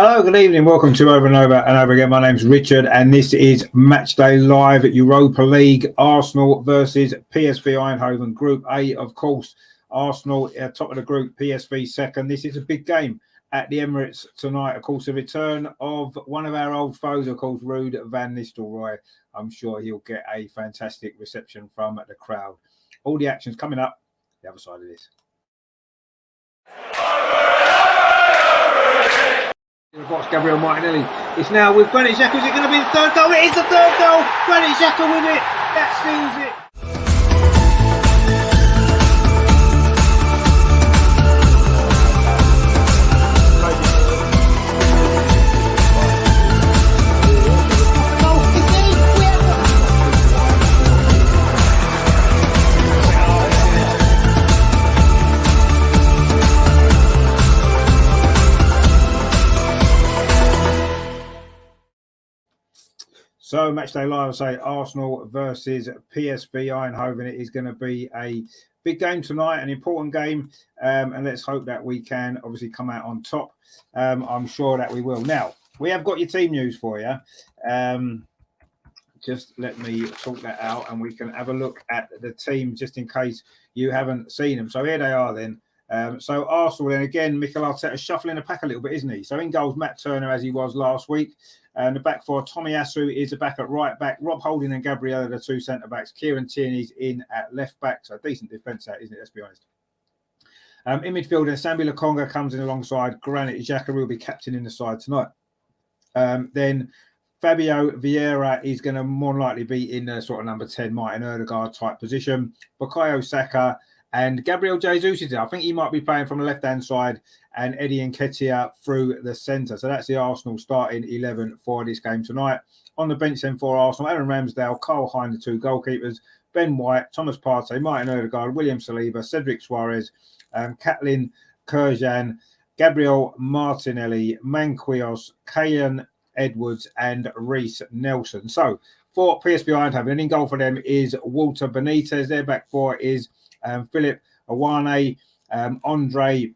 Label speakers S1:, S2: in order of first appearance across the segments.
S1: Hello, good evening. Welcome to Over and Over again. My name's Richard, and this is Matchday Live at Europa League. Arsenal versus PSV Eindhoven, Group A, of course. Arsenal top of the group, PSV second. This is a big game at the Emirates tonight. Of course, the return of one of our old foes, of course, Ruud van Nistelrooy. I'm sure he'll get a fantastic reception from the crowd. All the action's coming up the other side of this. Watch Gabriel Martinelli. It's now with Granit Xhaka. Is it going to be the third goal? It is the third goal. Granit Xhaka with it. That seals it. So Matchday Live, I say Arsenal versus PSV Eindhoven. It is going to be a big game tonight, an important game, and let's hope that we can obviously come out on top. I'm sure that we will. Now, we have got your team news for you. Just let me sort that out and we can have a look at the team just in case you haven't seen them. So here they are then. So Arsenal then again, Mikel Arteta shuffling the pack a little bit, isn't he? So in goals, Matt Turner as he was last week. And the back four, Tomiyasu is the back at right back. Rob Holding and Gabriel are the two centre backs. Kieran Tierney's in at left back. So decent defence that, isn't it? Let's be honest. In midfield, and Sambi Lokonga comes in alongside Granit Xhaka, will be captain in the side tonight. Then Fabio Vieira is going to more likely be in the sort of number 10 Martin Odegaard type position. Bukayo Saka and Gabriel Jesus is there. I think he might be playing from the left-hand side and Eddie Nketiah through the centre. So that's the Arsenal starting 11 for this game tonight. On the bench then for Arsenal, Aaron Ramsdale, Carl Hine, the two goalkeepers, Ben White, Thomas Partey, Martin Odegaard, William Saliba, Cedric Suarez, Katlin Kurjan, Gabriel Martinelli, Manquillos, Kayan Edwards and Reece Nelson. So for PSV Eindhoven, and in goal for them is Walter Benitez. Their back four is Philip Awane, Andre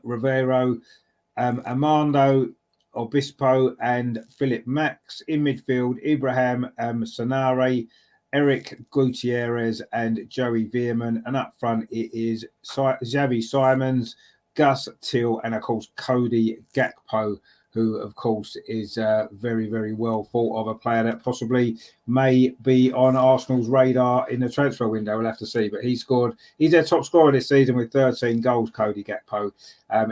S1: Rivero, Armando Obispo and Philip Max. In midfield, Ibrahim Sanare, Eric Gutierrez and Joey Veerman. And up front, it is Xavi Simons, Gus Till and, of course, Cody Gakpo, who, of course, is very, very well thought of, a player that possibly may be on Arsenal's radar in the transfer window. We'll have to see. But he's their top scorer this season with 13 goals, Cody Gakpo,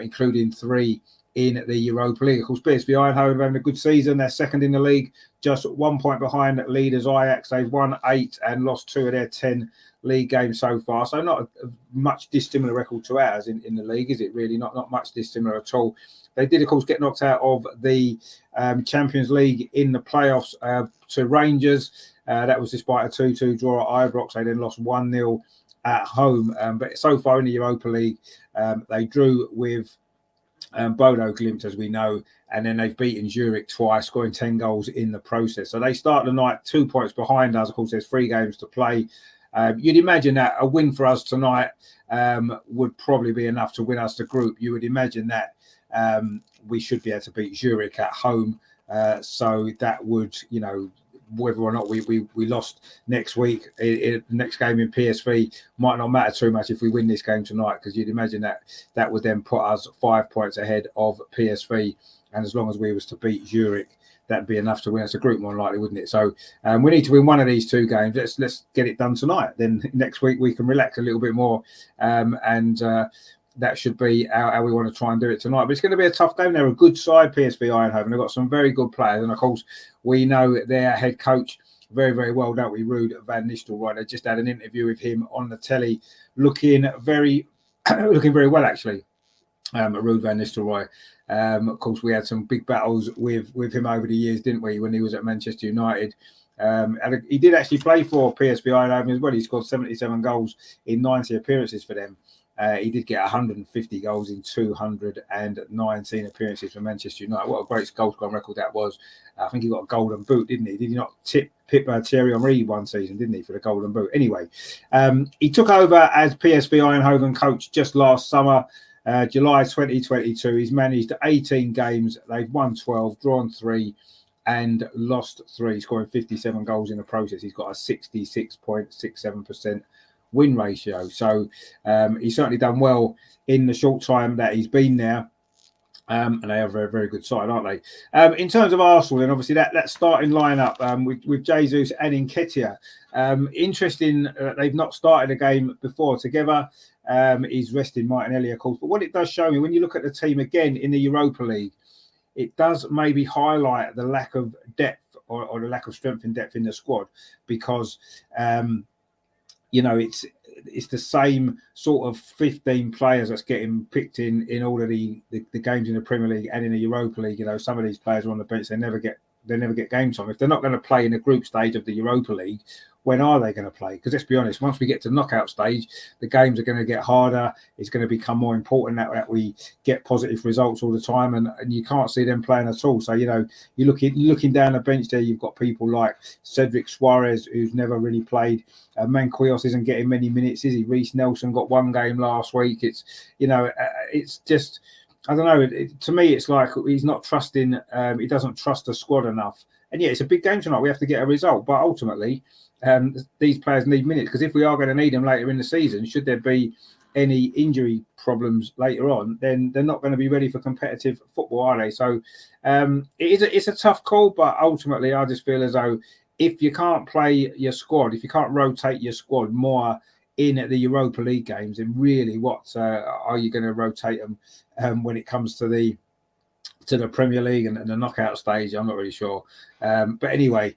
S1: including 3 in the Europa League. Of course, PSV Eindhoven having a good season. They're second in the league, just 1 point behind leaders Ajax. They've won 8 and lost 2 of their 10 league games so far. So not a much dissimilar record to ours in the league, is it really? Not much dissimilar at all. They did, of course, get knocked out of the Champions League in the playoffs to Rangers. That was despite a 2-2 draw at Ibrox. They then lost 1-0 at home. But so far in the Europa League, they drew with Bodo Glimt, as we know, and then they've beaten Zurich twice, scoring 10 goals in the process. So they start the night 2 points behind us. Of course, there's 3 games to play. You'd imagine that a win for us tonight would probably be enough to win us the group. You would imagine that we should be able to beat Zurich at home. So that would, whether or not we lost next week, the next game in PSV might not matter too much if we win this game tonight, because you'd imagine that would then put us 5 points ahead of PSV. And as long as we was to beat Zurich, that'd be enough to win us a group, more likely, wouldn't it? So we need to win one of these 2 games. Let's get it done tonight. Then next week we can relax a little bit more, and that should be how we want to try and do it tonight. But it's going to be a tough game. They're a good side, PSV Eindhoven. They've got some very good players, and of course we know their head coach very, very well, don't we? Ruud van Nistelrooy. They just had an interview with him on the telly, looking very well actually. Ruud van Nistelrooy. Of course, we had some big battles with him over the years, didn't we, when he was at Manchester United. And he did actually play for PSV Eindhoven as well. He scored 77 goals in 90 appearances for them. He did get 150 goals in 219 appearances for Manchester United. What a great goal scoring record that was. I think he got a golden boot, didn't he? Did he not pip Thierry Henry one season, didn't he, for the golden boot? Anyway, he took over as PSV Eindhoven coach just last summer. July 2022. He's managed 18 games. They've won 12, drawn 3, and lost 3, scoring 57 goals in the process. He's got a 66.67% win ratio. So he's certainly done well in the short time that he's been there. And they are a very, very good side, aren't they? In terms of Arsenal, then obviously that starting lineup with Jesus and Nketiah. Interesting, they've not started a game before together. He's resting Martinelli, of course. But what it does show me, when you look at the team again in the Europa League, it does maybe highlight the lack of depth or the lack of strength and depth in the squad, because it's the same sort of 15 players that's getting picked in all of the games in the Premier League and in the Europa League. Some of these players are on the bench, they never get game time. If they're not going to play in the group stage of the Europa League, when are they going to play? Because let's be honest, once we get to knockout stage, the games are going to get harder. It's going to become more important that we get positive results all the time, and you can't see them playing at all. So, you're looking down the bench there, you've got people like Cedric Suarez, who's never really played. Manquillos isn't getting many minutes, is he? Reece Nelson got 1 game last week. It's just, I don't know. To me, it's like he's not trusting. He doesn't trust the squad enough. And yeah, it's a big game tonight. We have to get a result, but ultimately, these players need minutes, because if we are going to need them later in the season, should there be any injury problems later on, then they're not going to be ready for competitive football, are they? So it's a tough call, but ultimately, I just feel as though if you can't play your squad, if you can't rotate your squad more in the Europa League games, then really, what are you going to rotate them when it comes to the Premier League and the knockout stage? I'm not really sure. But anyway,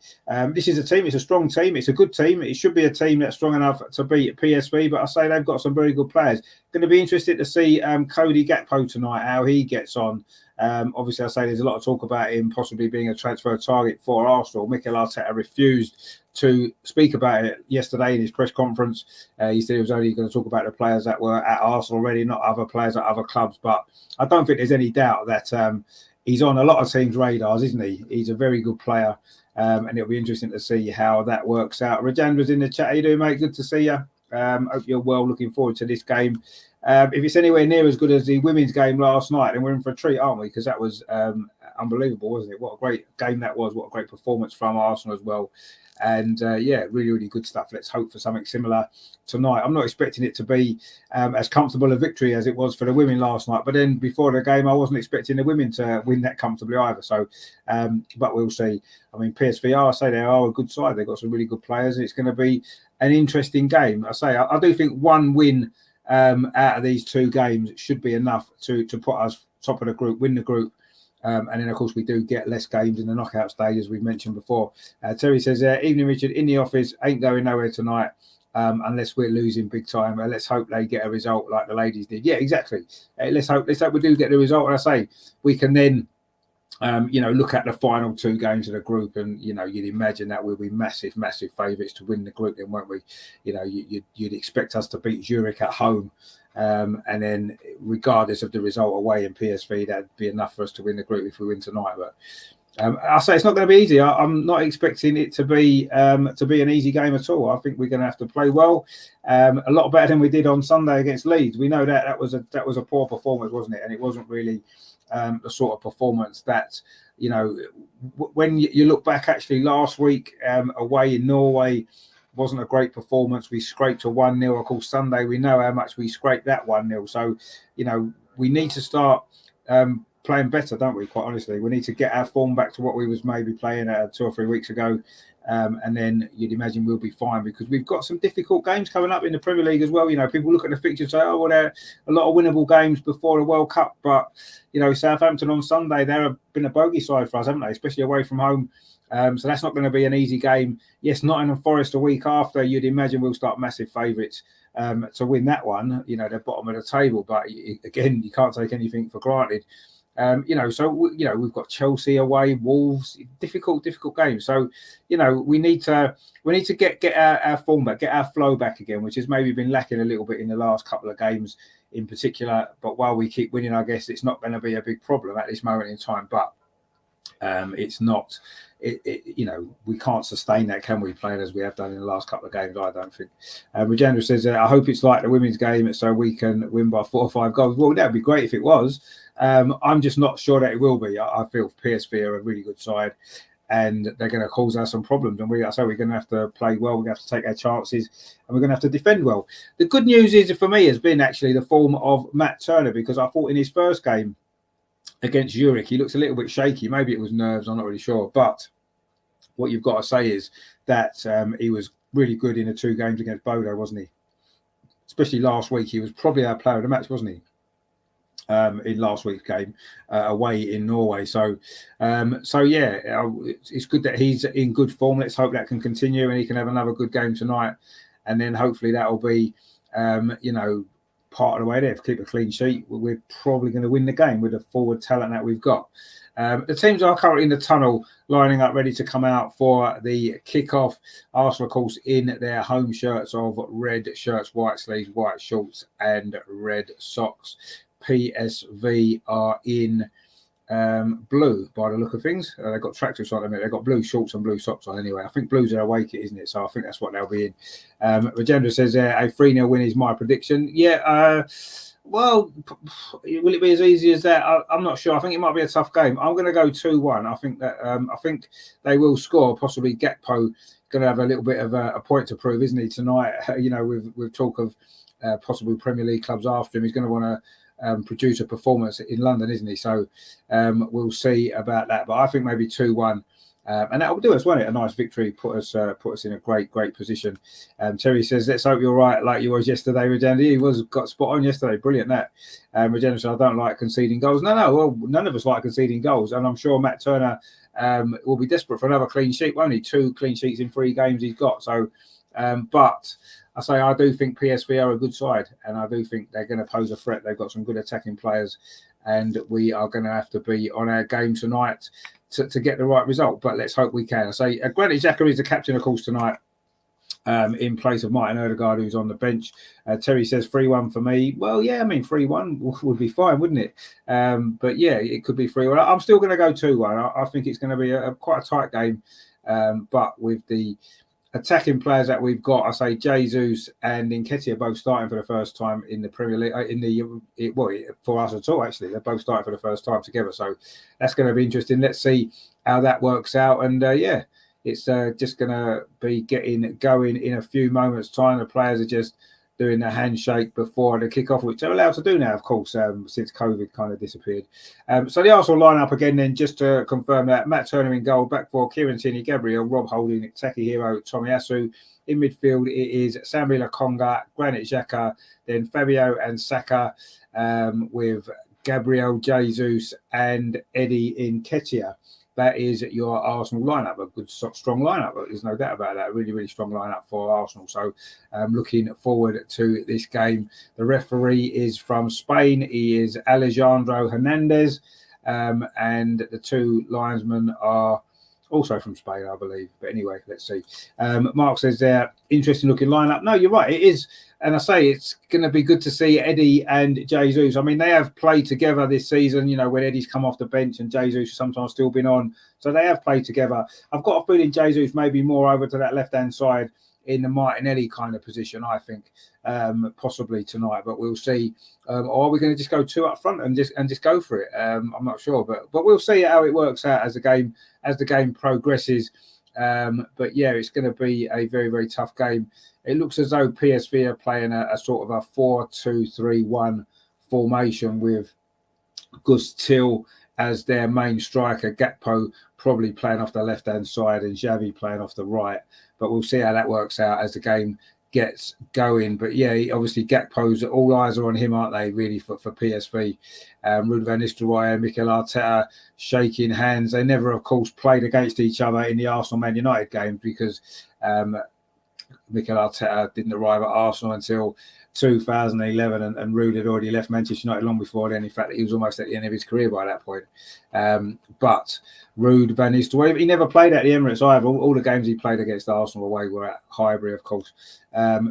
S1: this is a team. It's a strong team. It's a good team. It should be a team that's strong enough to beat PSV. But I say they've got some very good players. Going to be interested to see Cody Gakpo tonight, how he gets on. Obviously, I say there's a lot of talk about him possibly being a transfer target for Arsenal. Mikel Arteta refused to speak about it yesterday in his press conference. He said he was only going to talk about the players that were at Arsenal already, not other players at other clubs. But I don't think there's any doubt that he's on a lot of teams' radars, isn't he? He's a very good player, and it'll be interesting to see how that works out. Rajandra's in the chat. How you doing, mate? Good to see you. Hope you're well. Looking forward to this game. If it's anywhere near as good as the women's game last night, then we're in for a treat, aren't we? Because that was unbelievable, wasn't it? What a great game that was. What a great performance from Arsenal as well. And yeah, really, really good stuff. Let's hope for something similar tonight. I'm not expecting it to be as comfortable a victory as it was for the women last night. But then before the game, I wasn't expecting the women to win that comfortably either. So, but we'll see. I mean, PSV, I say they are a good side. They've got some really good players. It's going to be an interesting game. I do think one win out of these 2 games should be enough to put us top of the group, win the group. And then, of course, we do get less games in the knockout stage, as we've mentioned before. Terry says, evening, Richard, in the office, ain't going nowhere tonight unless we're losing big time. Let's hope they get a result like the ladies did. Yeah, exactly. Let's hope we do get the result. And I say, we can then, look at the final 2 games of the group, and, you'd imagine that we'll be massive, massive favourites to win the group then, won't we? You'd expect us to beat Zurich at home. And then, regardless of the result away in PSV, that'd be enough for us to win the group if we win tonight. But I say it's not going to be easy. I'm not expecting it to be an easy game at all. I think we're going to have to play well, a lot better than we did on Sunday against Leeds. We know that was a poor performance, wasn't it? And it wasn't really the sort of performance that, when you look back actually last week away in Norway. Wasn't a great performance. We scraped a 1-0. Of course, Sunday, we know how much we scraped that 1-0. So, we need to start playing better, don't we? Quite honestly, we need to get our form back to what we was maybe playing 2 or 3 weeks ago. And then you'd imagine we'll be fine, because we've got some difficult games coming up in the Premier League as well. People look at the fixtures and say, oh, well, there are a lot of winnable games before the World Cup. But, Southampton on Sunday, they've been a bogey side for us, haven't they? Especially away from home. So that's not going to be an easy game. Yes, Nottingham Forest a week after, you'd imagine we'll start massive favourites to win that one. They're bottom of the table, but again, you can't take anything for granted. We've got Chelsea away, Wolves, difficult games. So, we need to get our form back, get our flow back again, which has maybe been lacking a little bit in the last couple of games in particular. But while we keep winning, I guess it's not going to be a big problem at this moment in time. But It's not, we can't sustain that, can we, playing as we have done in the last couple of games? I don't think. Regenda says, I hope it's like the women's game so we can win by 4 or 5 goals. Well, that'd be great if it was. I'm just not sure that it will be. I feel PSV are a really good side, and they're going to cause us some problems. And we're going to have to play well. We're going to have to take our chances, and we're going to have to defend well. The good news is, for me, has been actually the form of Matt Turner, because I thought in his first game against Zurich, he looks a little bit shaky. Maybe it was nerves, I'm not really sure. But what you've got to say is that he was really good in the 2 games against Bodo, wasn't he? Especially last week, he was probably our player of the match, wasn't he? In last week's game away in Norway. So yeah, it's good that he's in good form. Let's hope that can continue and he can have another good game tonight. And then hopefully that will be, part of the way there. If we keep a clean sheet, we're probably going to win the game with the forward talent that we've got. The teams are currently in the tunnel, lining up ready to come out for the kickoff. Arsenal, of course, in their home shirts of red shirts, white sleeves, white shorts, and red socks. PSV are in blue by the look of things. They've got tracksuits on. They've got blue shorts and blue socks on anyway. I think blue's their away kit, isn't it? So I think that's what they'll be in. Regenda says a 3-0 win is my prediction. Yeah, well, will it be as easy as that? I'm not sure. I think it might be a tough game. I'm going to go 2-1. I think that I think they will score. Possibly Gakpo going to have a little bit of a point to prove, isn't he, tonight? With talk of possible Premier League clubs after him, he's going to want to produce a performance in London, isn't he? So we'll see about that. But I think maybe 2-1. And that will do us, won't it? A nice victory, put us in a great position. Terry says, let's hope you're right, like you was yesterday, Regenda. He got spot on yesterday. Brilliant, that. Regenda says, I don't like conceding goals. No, well, none of us like conceding goals. And I'm sure Matt Turner will be desperate for another clean sheet, won't he? 2 clean sheets in 3 games he's got. So, but I do think PSV are a good side, and I do think they're going to pose a threat. They've got some good attacking players, and we are going to have to be on our game tonight to get the right result. But let's hope we can. Granit Xhaka is the captain, of course, tonight, in place of Martin Odegaard, who's on the bench. Terry says 3-1 for me. Well, yeah, 3-1 would be fine, wouldn't it? But yeah, it could be 3-1. I'm still going to go 2-1. I think it's going to be quite a tight game, but with the attacking players that we've got, Jesus and Nketiah both starting for the first time in the Premier League. For us at all, actually, they're both starting for the first time together. So that's going to be interesting. Let's see how that works out. And it's just going to be getting going in a few moments' time. The players are just doing the handshake before the kickoff, which they're allowed to do now, of course, since COVID kind of disappeared. So the Arsenal lineup again, then, just to confirm that: Matt Turner in goal, back four, Kieran Tierney, Gabriel, Rob Holding, Takehiro, Tomiyasu. In midfield, it is Sambi Lokonga, Granit Xhaka, then Fabio and Saka, with Gabriel Jesus and Eddie Nketiah. That is your Arsenal lineup, a good, strong lineup. There's no doubt about that. Really, really strong lineup for Arsenal. So looking forward to this game. The referee is from Spain. He is Alejandro Hernandez. And the 2 linesmen are also from Spain, I believe. But anyway, let's see. Mark says there, interesting looking lineup. No, you're right. It is. And it's going to be good to see Eddie and Jesus. They have played together this season, when Eddie's come off the bench and Jesus has sometimes still been on. So they have played together. I've got a feeling Jesus may be more over to that left-hand side in the Martinelli kind of position, I think, possibly tonight. But we'll see. Or are we going to just go 2 up front and just go for it? I'm not sure. But we'll see how it works out as the game progresses. But yeah, it's going to be a very, very tough game. It looks as though PSV are playing a sort of a 4-2-3-1 formation with Gus Till as their main striker, Gakpo probably playing off the left-hand side and Xavi playing off the right. But we'll see how that works out as the game gets going. But yeah, obviously Gakpo's, all eyes are on him, aren't they, really, for PSV. Ruud van Nistelrooy and Mikel Arteta shaking hands. They never, of course, played against each other in the Arsenal-Man United games because Mikel Arteta didn't arrive at Arsenal until 2011, and Ruud had already left Manchester United long before then. In fact, he was almost at the end of his career by that point. But Ruud van Nistelrooy, he never played at the Emirates either. All the games he played against Arsenal away were at Highbury, of course.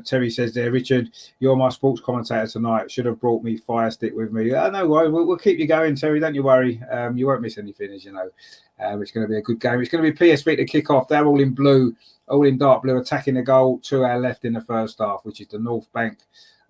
S1: Terry says there, Richard, you're my sports commentator tonight. Should have brought me Fire Stick with me. No worries, we'll keep you going, Terry. Don't you worry. You won't miss anything, as you know. It's going to be a good game. It's going to be PSV to kick off. They're all in blue, all in dark blue, attacking the goal to our left in the first half, which is the North Bank.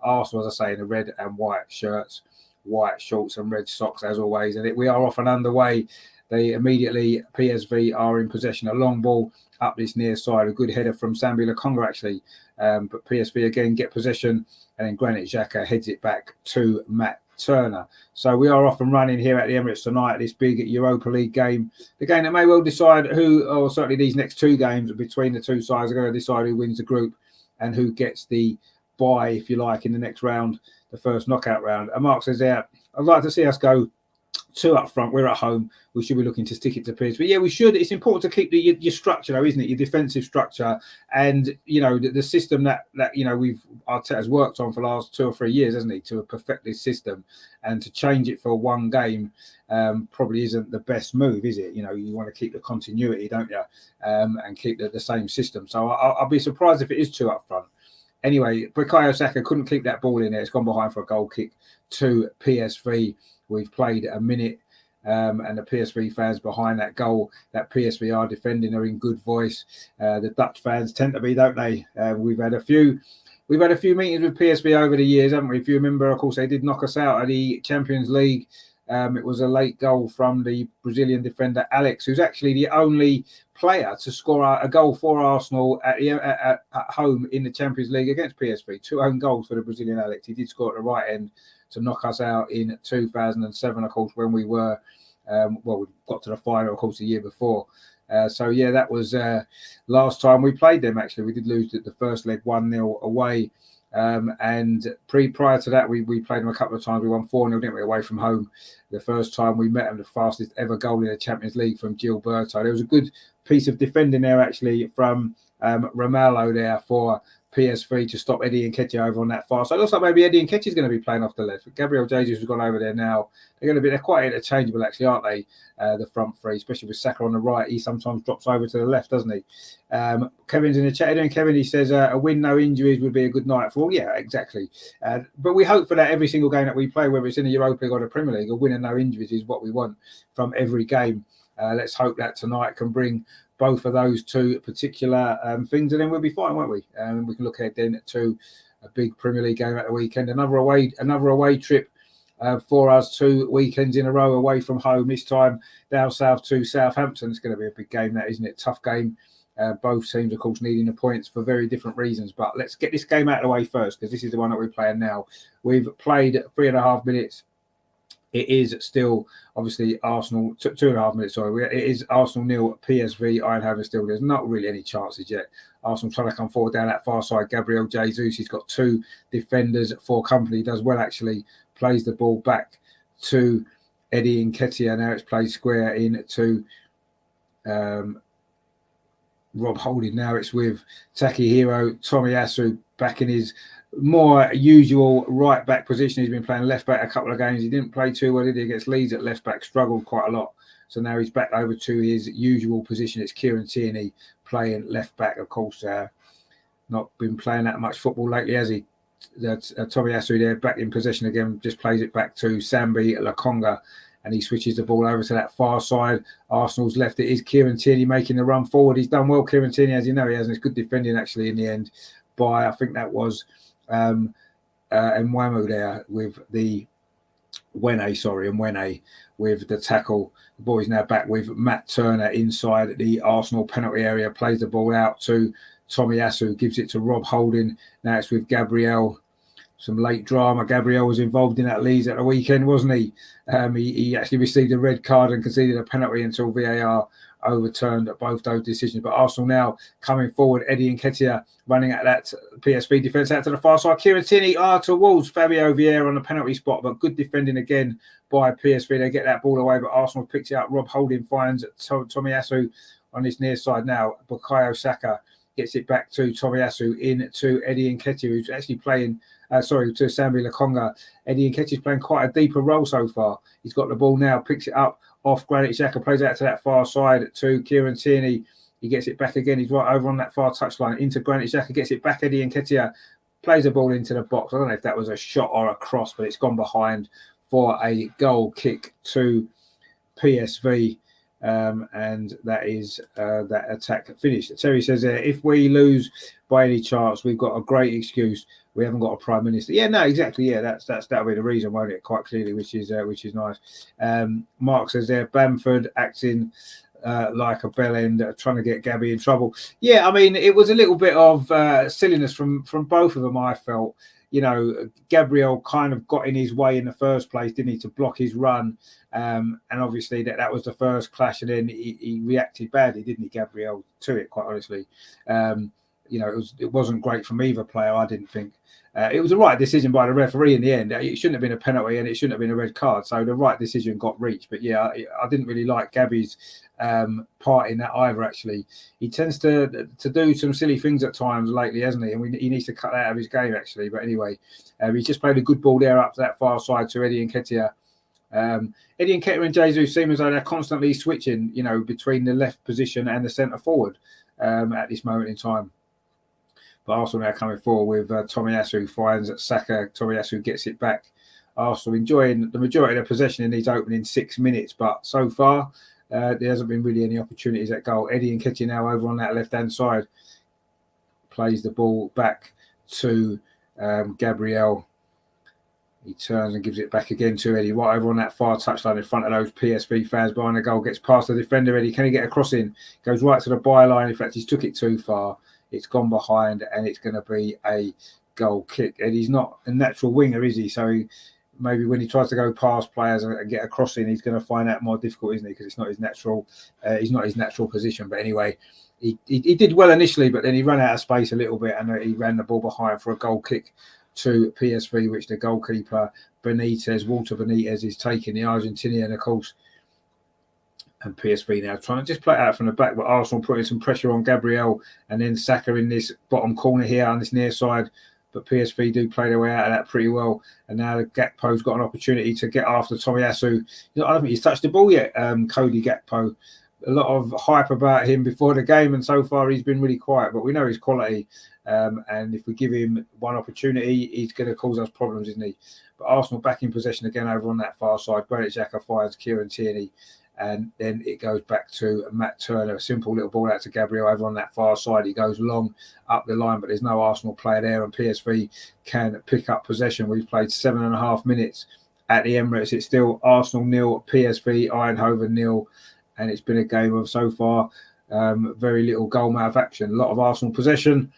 S1: Arsenal, as I say, in the red and white shirts, white shorts and red socks, as always. And we are off and underway. Immediately, PSV are in possession. A long ball up this near side. A good header from Sambi Lokonga, actually. But PSV again get possession. And then Granit Xhaka heads it back to Matt Turner. So we are off and running here at the Emirates tonight, this big Europa League game. The game that may well decide who, or certainly these next two games between the two sides, are going to decide who wins the group and who gets the bye, if you like, in the next round, the first knockout round. And Mark says, yeah, I'd like to see us go two up front. We're at home. We should be looking to stick it to PSV. But yeah, we should. It's important to keep your structure, though, isn't it? Your defensive structure, and the system that Arteta's worked on for the last 2 or 3 years, hasn't he? To perfect this system, and to change it for one game probably isn't the best move, is it? You want to keep the continuity, don't you? And keep the same system. So I'll be surprised if it is two up front. Anyway, Bukayo Saka couldn't keep that ball in there. It's gone behind for a goal kick to PSV. We've played a minute, and the PSV fans behind that goal that PSV are defending are in good voice. The Dutch fans tend to be, don't they? We've had a few meetings with PSV over the years, haven't we? If you remember, of course, they did knock us out of the Champions League. It was a late goal from the Brazilian defender Alex, who's actually the only player to score a goal for Arsenal at home in the Champions League against PSV. 2 own goals for the Brazilian Alex. He did score at the right end to knock us out in 2007, of course, when we were, we got to the final, of course, the year before. So, yeah, that was last time we played them, actually. We did lose the first leg 1-0 away. And prior to that, we played them a couple of times. We won 4-0, didn't we, away from home. The first time we met them, the fastest ever goal in the Champions League from Gilberto. There was a good piece of defending there, actually, from Romalo there for PSV to stop Eddie Nketiah over on that far. So it looks like maybe Eddie Nketiah is going to be playing off the left. Gabriel Jesus has gone over there now. They're quite interchangeable, actually, aren't they? The front three, especially with Saka on the right. He sometimes drops over to the left, doesn't he? Kevin's in the chat. And Kevin, he says a win, no injuries would be a good night for all. Yeah, exactly. But we hope for that every single game that we play, whether it's in the Europa League or the Premier League. A win and no injuries is what we want from every game. Let's hope that tonight can bring both of those two particular things, and then we'll be fine, won't we? And we can look ahead then to a big Premier League game at the weekend. Another away trip for us, 2 weekends in a row away from home. This time down south to Southampton. It's going to be a big game, that, isn't it? Tough game. Both teams, of course, needing the points for very different reasons. But let's get this game out of the way first, because this is the one that we're playing now. We've played 3.5 minutes. It is still, obviously, Arsenal, 2.5 minutes, sorry. It is Arsenal 0, PSV Eindhoven still. There's not really any chances yet. Arsenal trying to come forward down that far side. Gabriel Jesus, he's got 2 defenders for company. He does well, actually. Plays the ball back to Eddie Nketiah. Now it's played square into Rob Holding. Now it's with Takehiro Tomiyasu back in his more usual right back position. He's been playing left back a couple of games. He didn't play too well, did he? Against Leeds at left back, struggled quite a lot. So now he's back over to his usual position. It's Kieran Tierney playing left back, of course. Not been playing that much football lately, has he? Tomiyasu there back in possession again, just plays it back to Sambi Lokonga, and he switches the ball over to that far side. Arsenal's left. It is Kieran Tierney making the run forward. He's done well, Kieran Tierney, as you know. He has. It's good defending, actually, in the end by, I think that was Mwamu there with the Mwene with the tackle. The ball is now back with Matt Turner inside the Arsenal penalty area, plays the ball out to Tomiyasu, gives it to Rob Holding. Now it's with Gabriel. Some late drama. Gabriel was involved in that Leeds at the weekend, wasn't he? He actually received a red card and conceded a penalty until VAR overturned both those decisions. But Arsenal now coming forward. Eddie Nketiah running at that PSV defence out to the far side. Kieran Tierney towards Fabio Vieira on the penalty spot, but good defending again by PSV. They get that ball away, but Arsenal picks it up. Rob Holding finds Tomiyasu on his near side now. Bukayo Saka gets it back to Tomiyasu into Eddie Nketiah, who's actually playing to Sambi Lokonga. Eddie Nketiah's playing quite a deeper role so far. He's got the ball now, picks it up off Granit Xhaka, plays out to that far side to Kieran Tierney. He gets it back again. He's right over on that far touchline into Granit Xhaka, gets it back. Eddie Nketiah plays the ball into the box. I don't know if that was a shot or a cross, but it's gone behind for a goal kick to PSV. And that is that attack finished. Terry says, if we lose by any chance, we've got a great excuse. We haven't got a prime minister. Yeah, no, exactly. Yeah, that'll be the reason, won't it? Quite clearly, which is nice. Mark says there, Bamford acting like a bell end, trying to get Gabby in trouble. Yeah, I mean, it was a little bit of silliness from both of them, I felt. You know, Gabriel kind of got in his way in the first place, didn't he, to block his run. And obviously that was the first clash, and then he reacted badly, didn't he, Gabriel, to it, quite honestly. You know, it wasn't great from either player, I didn't think. It was the right decision by the referee in the end. It shouldn't have been a penalty and it shouldn't have been a red card. So the right decision got reached. But yeah, I didn't really like Gabby's part in that either, actually. He tends to do some silly things at times lately, hasn't he? And he needs to cut that out of his game, actually. But anyway, he just played a good ball there up to that far side to Eddie Nketiah. Eddie Nketiah and Jesus seem as though they're constantly switching, you know, between the left position and the centre forward at this moment in time. But Arsenal now coming forward with Tomiyasu finds Saka. Tomiyasu gets it back. Arsenal enjoying the majority of their possession in these opening 6 minutes, but so far there hasn't been really any opportunities at goal. Eddie Nketiah now over on that left-hand side plays the ball back to Gabriel. He turns and gives it back again to Eddie, right over on that far touchline in front of those PSV fans behind the goal. Gets past the defender, Eddie. Can he get a cross in? Goes right to the byline. In fact, he's took it too far. It's gone behind, and it's going to be a goal kick. Eddie's not a natural winger, is he? So maybe when he tries to go past players and get a cross in, he's going to find that more difficult, isn't he? Because it's not his natural. He's not his natural position. But anyway, he did well initially, but then he ran out of space a little bit, and he ran the ball behind for a goal kick to PSV, which the goalkeeper Walter Benitez, is taking, the Argentinian, of course. And PSV now trying to just play it out from the back, but Arsenal putting some pressure on Gabriel, and then Saka in this bottom corner here on this near side. But PSV do play their way out of that pretty well. And now Gakpo's got an opportunity to get after Tomiyasu. You know, I don't think he's touched the ball yet, Cody Gakpo. A lot of hype about him before the game, and so far he's been really quiet, but we know his quality. And if we give him one opportunity, he's going to cause us problems, isn't he? But Arsenal back in possession again over on that far side. Granit Xhaka finds Kieran Tierney, and then it goes back to Matt Turner. A simple little ball out to Gabriel over on that far side. He goes long up the line, but there's no Arsenal player there, and PSV can pick up possession. We've played 7.5 minutes at the Emirates. It's still Arsenal 0, PSV Eindhoven 0, and it's been a game of, so far, very little goal mouth action. A lot of Arsenal possession,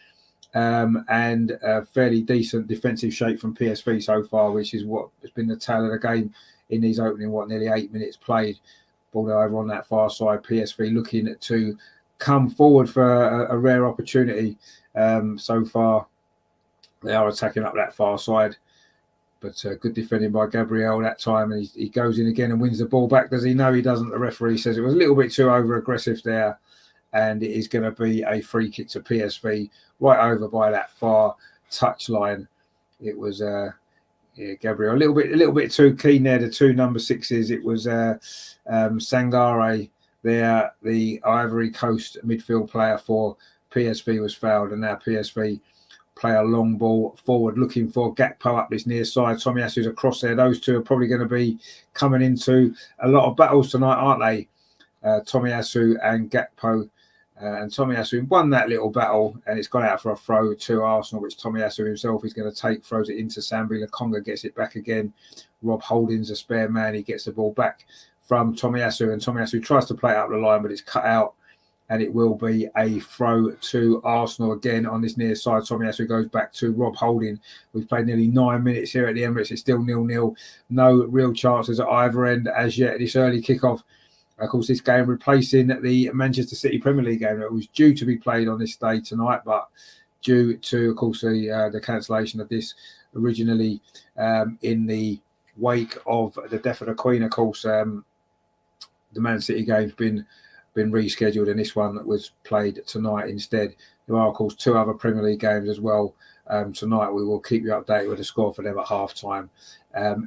S1: and a fairly decent defensive shape from PSV so far, which is what has been the tale of the game in these opening, nearly 8 minutes played. Ball over on that far side. PSV looking to come forward for a rare opportunity. So far, they are attacking up that far side. But good defending by Gabriel that time. And he goes in again and wins the ball back. Does he? No, he doesn't. The referee says it was a little bit too over-aggressive there. And it is going to be a free kick to PSV right over by that far touch line. It was Gabriel a little bit too keen there. The two number 6s. It was Sangare there, the Ivory Coast midfield player for PSV, was fouled, and now PSV play a long ball forward, looking for Gakpo up this near side. Tomiyasu's across there. Those two are probably going to be coming into a lot of battles tonight, aren't they? Tomiyasu and Gakpo. And Tomiyasu won that little battle, and it's gone out for a throw to Arsenal, which Tomiyasu himself is going to take, throws it into Sambi Lokonga, gets it back again. Rob Holding's a spare man. He gets the ball back from Tomiyasu, and Tomiyasu tries to play it up the line, but it's cut out, and it will be a throw to Arsenal again on this near side. Tomiyasu goes back to Rob Holding. We've played nearly 9 minutes here at the Emirates. It's still 0-0. No real chances at either end as yet. This early kickoff, of course, this game replacing the Manchester City Premier League game that was due to be played on this day tonight, but due to, of course, the cancellation of this originally in the wake of the death of the Queen, of course, the Man City game's been rescheduled, and this one was played tonight instead. There are, of course, 2 other Premier League games as well tonight. We will keep you updated with the score for them at half time.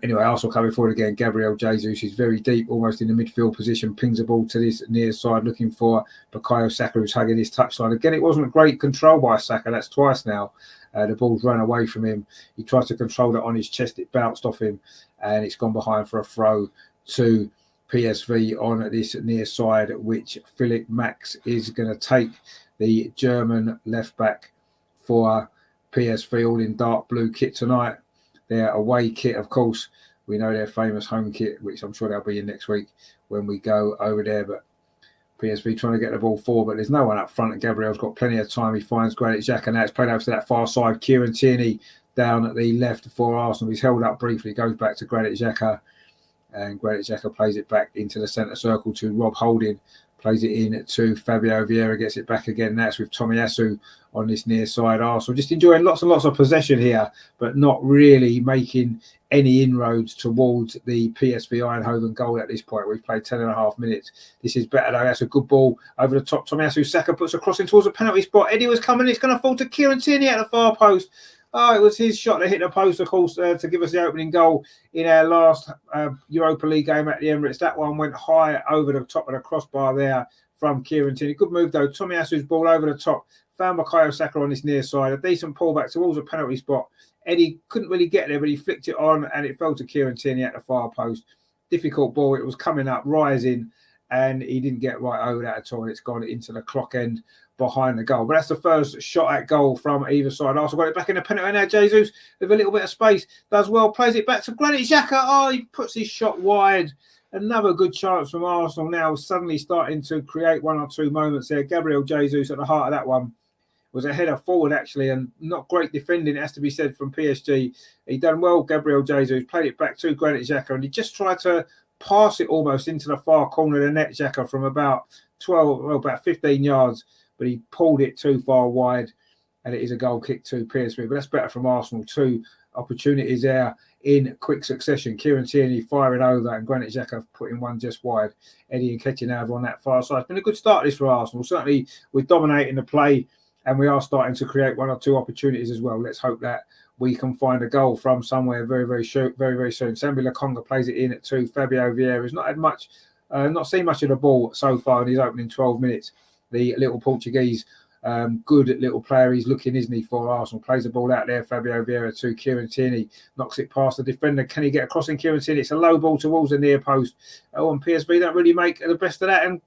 S1: Anyway, Arsenal coming forward again. Gabriel Jesus is very deep, almost in the midfield position, pings the ball to this near side, looking for Bukayo Saka, who's hugging his touchline. Again, it wasn't great control by Saka. That's twice now. The ball's run away from him. He tried to control it on his chest. It bounced off him, and it's gone behind for a throw to PSV on this near side, which Philip Max is going to take, the German left back for PSV, all in dark blue kit tonight. Their away kit, of course, we know their famous home kit, which I'm sure they'll be in next week when we go over there. But PSV trying to get the ball forward, but there's no one up front, and Gabriel's got plenty of time. He finds Granit Xhaka. Now it's played over to that far side. Kieran Tierney down at the left for Arsenal. He's held up briefly, goes back to Granit Xhaka, and Granit Xhaka plays it back into the centre circle to Rob Holding. Plays it in to Fabio Vieira, gets it back again. That's with Tomiyasu on this near side. Arsenal just enjoying lots and lots of possession here, but not really making any inroads towards the PSV Eindhoven goal at this point. We've played 10.5 minutes. This is better though. That's a good ball over the top. Tomiyasu, Saka puts a crossing towards the penalty spot. Eddie was coming. It's going to fall to Kieran Tierney at the far post. Oh, it was his shot that hit the post, of course, to give us the opening goal in our last Europa League game at the Emirates. That one went high over the top of the crossbar there from Kieran Tierney. Good move, though. Tomiyasu's ball over the top. Found Bukayo Saka on this near side. A decent pullback towards the penalty spot. Eddie couldn't really get there, but he flicked it on, and it fell to Kieran Tierney at the far post. Difficult ball. It was coming up, rising, and he didn't get right over that at all. It's gone into the clock end behind the goal. But that's the first shot at goal from either side. Arsenal got it back in the penalty now. Jesus with a little bit of space does well, plays it back to Granit Xhaka. Oh, he puts his shot wide. Another good chance from Arsenal now, suddenly starting to create one or two moments there. Gabriel Jesus at the heart of that one. Was a header forward actually, and not great defending, it has to be said, from PSG. He done well, Gabriel Jesus, played it back to Granit Xhaka, and he just tried to pass it almost into the far corner of the net, Xhaka, from about 15 yards. But he pulled it too far wide, and it is a goal kick to PSV. But that's better from Arsenal. Two opportunities there in quick succession. Kieran Tierney firing over, and Granit Xhaka putting one just wide. Eddie Nketiah now on that far side. It's been a good start this for Arsenal. Certainly, we're dominating the play, and we are starting to create one or two opportunities as well. Let's hope that we can find a goal from somewhere very, very soon. Sambi Lokonga plays it in at 2. Fabio Vieira has not had much, not seen much of the ball so far in his opening 12 minutes. The little Portuguese, good little player he's looking, isn't he, for Arsenal? Plays the ball out there, Fabio Vieira to Kieran Tierney, knocks it past the defender. Can he get across in Kieran Tierney? It's a low ball towards the near post. Oh, and PSV don't really make the best of that. And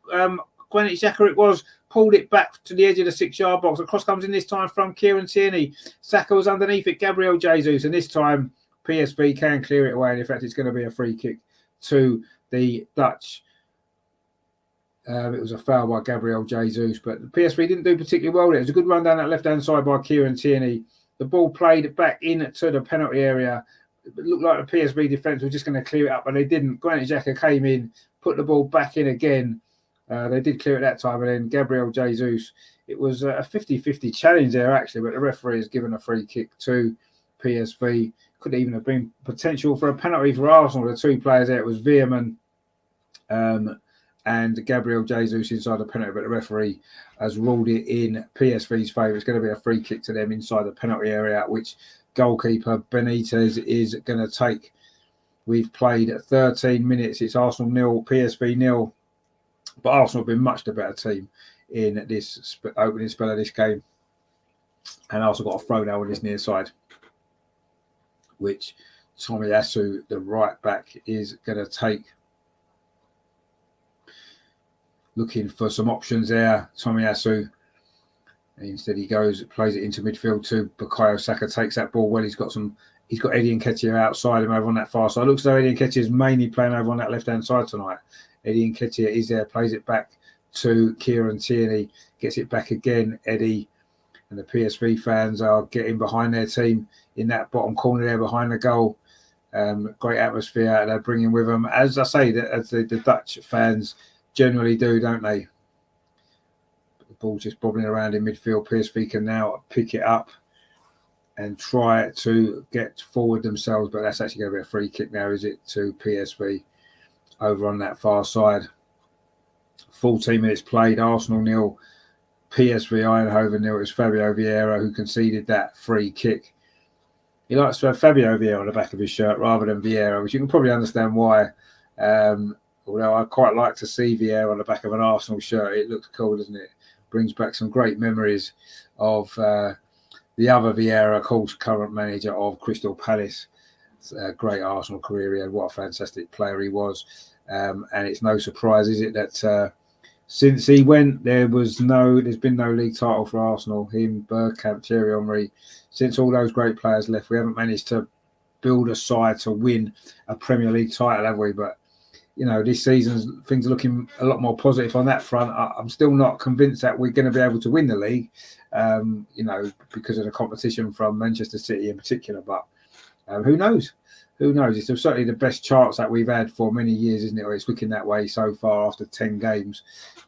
S1: Granit Xhaka it was, pulled it back to the edge of the 6-yard box. The cross comes in this time from Kieran Tierney. Saka was underneath it, Gabriel Jesus, and this time PSV can clear it away. And in fact, it's going to be a free kick to the Dutch. It was a foul by Gabriel Jesus, but the PSV didn't do particularly well there. It was a good run down that left-hand side by Kieran Tierney. The ball played back into the penalty area. It looked like the PSV defence was just going to clear it up, but they didn't. Granit Xhaka came in, put the ball back in again. They did clear it that time, and then Gabriel Jesus. It was a 50-50 challenge there, actually, but the referee has given a free kick to PSV. Could even have been potential for a penalty for Arsenal. The two players there, it was Veerman and Gabriel Jesus inside the penalty, but the referee has ruled it in PSV's favour. It's going to be a free kick to them inside the penalty area, which goalkeeper Benitez is going to take. We've played 13 minutes. It's Arsenal 0, PSV 0. But Arsenal have been much the better team in this opening spell of this game. And Arsenal got a throw now on this near side, which Tomiyasu, the right back, is going to take. Looking for some options there, Tomiyasu. Instead, he goes, plays it into midfield to Bukayo Saka. Takes that ball well. He's got Eddie Nketiah outside him over on that far side. Looks as though Eddie Nketiah is mainly playing over on that left-hand side tonight. Eddie Nketiah is there, plays it back to Kieran Tierney. Gets it back again, Eddie. And the PSV fans are getting behind their team in that bottom corner there behind the goal. Great atmosphere they're bringing with them. As I say, as the Dutch fans generally do, don't they? The ball's just bobbling around in midfield. PSV can now pick it up and try to get forward themselves, but that's actually going to be a free kick now, is it, to PSV over on that far side. 14 minutes played, Arsenal 0, PSV Eindhoven 0. It was Fabio Vieira who conceded that free kick. He likes to have Fabio Vieira on the back of his shirt rather than Vieira, which you can probably understand why. Although I quite like to see Vieira on the back of an Arsenal shirt. It looks cool, doesn't it? Brings back some great memories of the other Vieira, of course, current manager of Crystal Palace. It's a great Arsenal career he had. What a fantastic player he was. And it's no surprise, is it, that since he went, there's been no league title for Arsenal. Him, Bergkamp, Thierry Henry. Since all those great players left, we haven't managed to build a side to win a Premier League title, have we? But this season things are looking a lot more positive on that front. I'm still not convinced that we're going to be able to win the league, because of the competition from Manchester City in particular. But who knows? Who knows? It's certainly the best chance that we've had for many years, isn't it? Or it's looking that way so far after 10 games.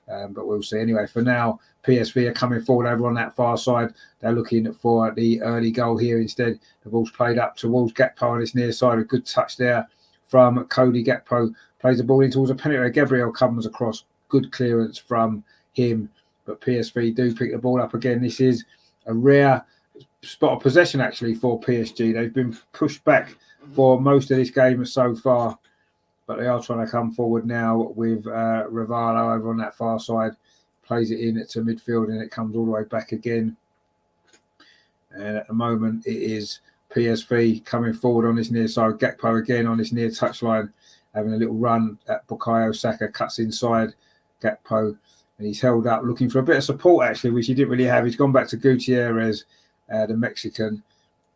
S1: But we'll see. Anyway, for now, PSV are coming forward over on that far side. They're looking for the early goal here instead. The ball's played up towards Gakpo on this near side. A good touch there from Cody Gakpo. Plays the ball in towards a penalty. Gabriel comes across. Good clearance from him. But PSV do pick the ball up again. This is a rare spot of possession, actually, for PSG. They've been pushed back for most of this game so far. But they are trying to come forward now with Rivaldo over on that far side. Plays it in to midfield and it comes all the way back again. And at the moment, it is PSV coming forward on this near side. Gakpo again on this near touchline, having a little run at Bukayo Saka. Cuts inside Gakpo. And he's held up looking for a bit of support, actually, which he didn't really have. He's gone back to Gutierrez, the Mexican.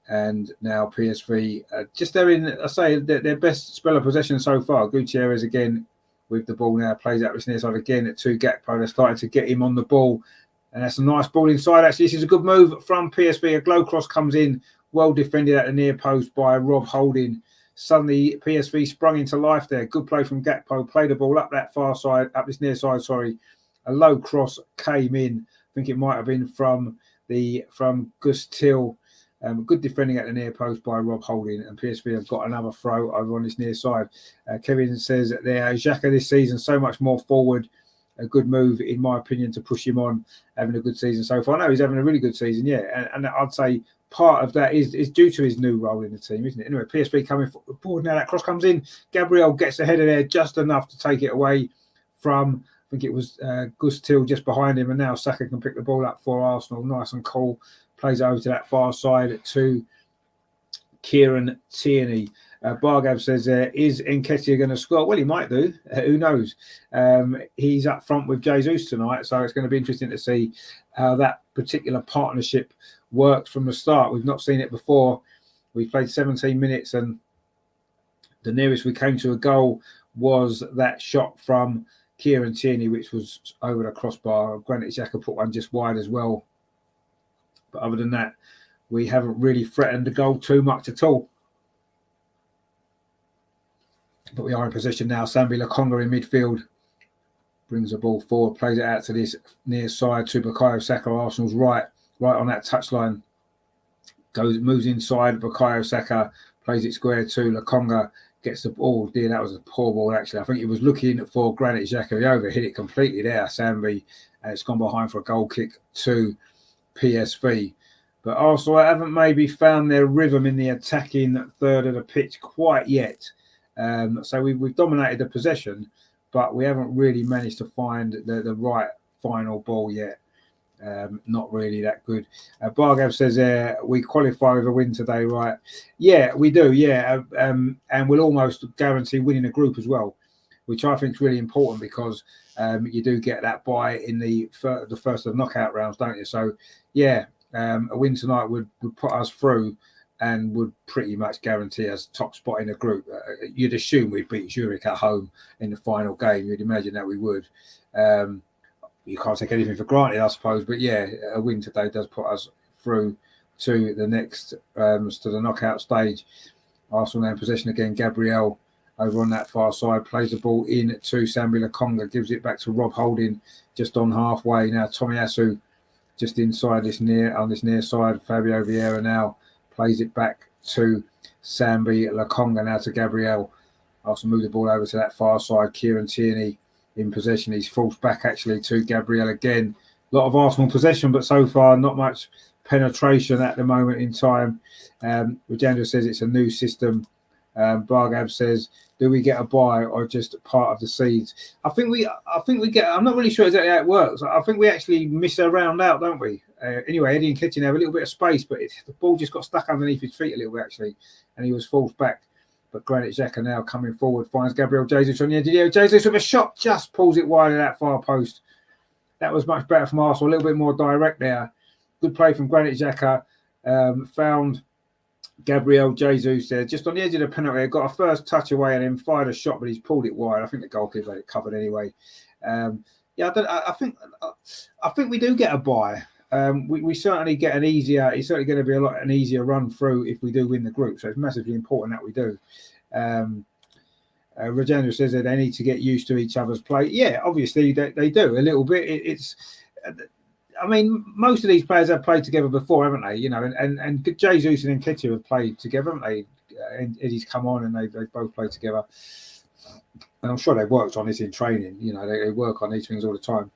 S1: And now PSV, just they're in, I say, their best spell of possession so far. Gutierrez again with the ball now, plays out this near side again at Gakpo. They're starting to get him on the ball. And that's a nice ball inside, actually. This is a good move from PSV. A glow cross comes in, well defended at the near post by Rob Holding. Suddenly, PSV sprung into life there. Good play from Gakpo. Played the ball up that far side, up this near side, sorry. A low cross came in. I think it might have been from Gus Till. Good defending at the near post by Rob Holding, and PSV have got another throw over on this near side. Kevin says there, Xhaka this season so much more forward. A good move, in my opinion, to push him on, having a good season so far. I know he's having a really good season, yeah, and I'd say part of that is due to his new role in the team, isn't it? Anyway, PSV coming forward now. That cross comes in. Gabriel gets ahead of there just enough to take it away from, I think it was Gus Till just behind him, and now Saka can pick the ball up for Arsenal. Nice and cool. Plays over to that far side to Kieran Tierney. Bargav says, is Nketiah going to score? Well, he might do. Who knows? He's up front with Jesus tonight, so it's going to be interesting to see how that particular partnership works from the start. We've not seen it before. We played 17 minutes, and the nearest we came to a goal was that shot from Kieran Tierney, which was over the crossbar. Granted, Xhaka put one just wide as well. But other than that, we haven't really threatened the goal too much at all. But we are in position now. Sambi Lokonga in midfield. Brings the ball forward. Plays it out to this near side to Bukayo Saka. Arsenal's right on that touchline. Moves inside. Bukayo Saka plays it square to Lokonga. Gets the ball. Dear, that was a poor ball, actually. I think he was looking for Granit Xhaka. He overhit it completely there, Sambi. And it's gone behind for a goal kick to PSV. But Arsenal haven't maybe found their rhythm in the attacking third of the pitch quite yet. So we've dominated the possession, but we haven't really managed to find the right final ball yet. Not really that good. Bargav says we qualify with a win today, right? Yeah, we do, yeah. And we'll almost guarantee winning a group as well, which I think is really important because you do get that bye in the first of the knockout rounds, don't you? So, yeah, a win tonight would put us through and would pretty much guarantee us top spot in the group. You'd assume we'd beat Zurich at home in the final game. You'd imagine that we would. You can't take anything for granted, I suppose. But, yeah, a win today does put us through to the next, to the knockout stage. Arsenal now in possession again. Gabriel over on that far side, plays the ball in to Sambi Lokonga, gives it back to Rob Holding just on halfway. Now Tomiyasu just inside on this near side. Fabio Vieira now plays it back to Sambi Lokonga, now to Gabriel. Arsenal move the ball over to that far side. Kieran Tierney in possession. He's forced back actually to Gabriel again. A lot of Arsenal possession, but so far not much penetration at the moment in time. Rajendra says it's a new system. Bargav says, do we get a bye or just part of the seeds? I think we get. I'm not really sure exactly how it works. I think we actually miss a round out, don't we? Anyway, Eddie Nketiah have a little bit of space, but the ball just got stuck underneath his feet a little bit actually, and he was forced back. But Granit Xhaka now coming forward, finds Gabriel Jesus on the edge of the area. Jesus with a shot, just pulls it wide of that far post. That was much better from Arsenal, a little bit more direct there. Good play from Granit Xhaka. Found Gabriel Jesus there, just on the edge of the penalty. Got a first touch away and then fired a shot, but he's pulled it wide. I think the goalkeeper had it covered anyway. I think we do get a bye. We certainly get an easier. It's certainly going to be an easier run through if we do win the group. So it's massively important that we do. Rogendo says that they need to get used to each other's play. Yeah, obviously they do a little bit. I mean, most of these players have played together before, haven't they? You know, and Jesus and Nketiah have played together, haven't they? And Eddie's come on and they've both played together. And I'm sure they've worked on this in training. You know, they work on these things all the time.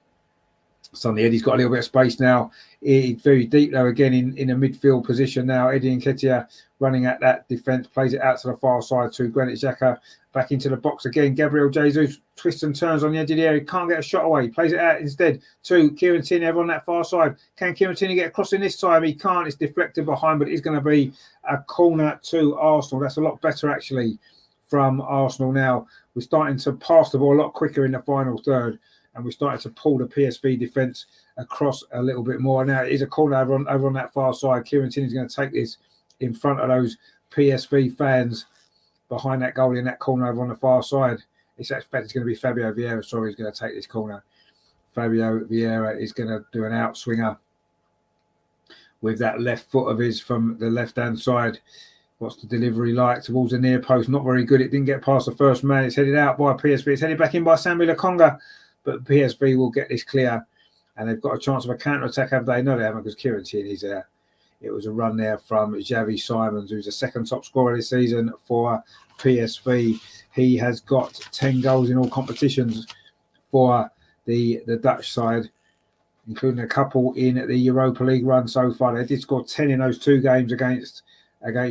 S1: Suddenly Eddie's got a little bit of space now. It's very deep though, again in a midfield position now. Eddie Nketiah running at that defence, plays it out to the far side to Granit Xhaka. Back into the box again. Gabriel Jesus twists and turns on the edge of the area. Can't get a shot away. Plays it out instead to Kieran Tierney over on that far side. Can Kieran Tierney get across in this time? He can't. It's deflected behind, but it's going to be a corner to Arsenal. That's a lot better actually from Arsenal now. We're starting to pass the ball a lot quicker in the final third, and we're starting to pull the PSV defence across a little bit more. Now it is a corner over on that far side. Kieran Tierney's going to take this in front of those PSV fans behind that goal in that corner over on the far side. It's going to be Fabio Vieira. Sorry, he's going to take this corner. Fabio Vieira is going to do an outswinger with that left foot of his from the left-hand side. What's the delivery like towards the near post? Not very good. It didn't get past the first man. It's headed out by PSV. It's headed back in by Samuel Lokonga. But PSV will get this clear. And they've got a chance of a counter-attack, have they? No, they haven't, because Kieran Tierney's there. It was a run there from Xavi Simons, who's the second top scorer this season for PSV. He has got 10 goals in all competitions for the Dutch side, including a couple in the Europa League run so far. They did score 10 in those two games against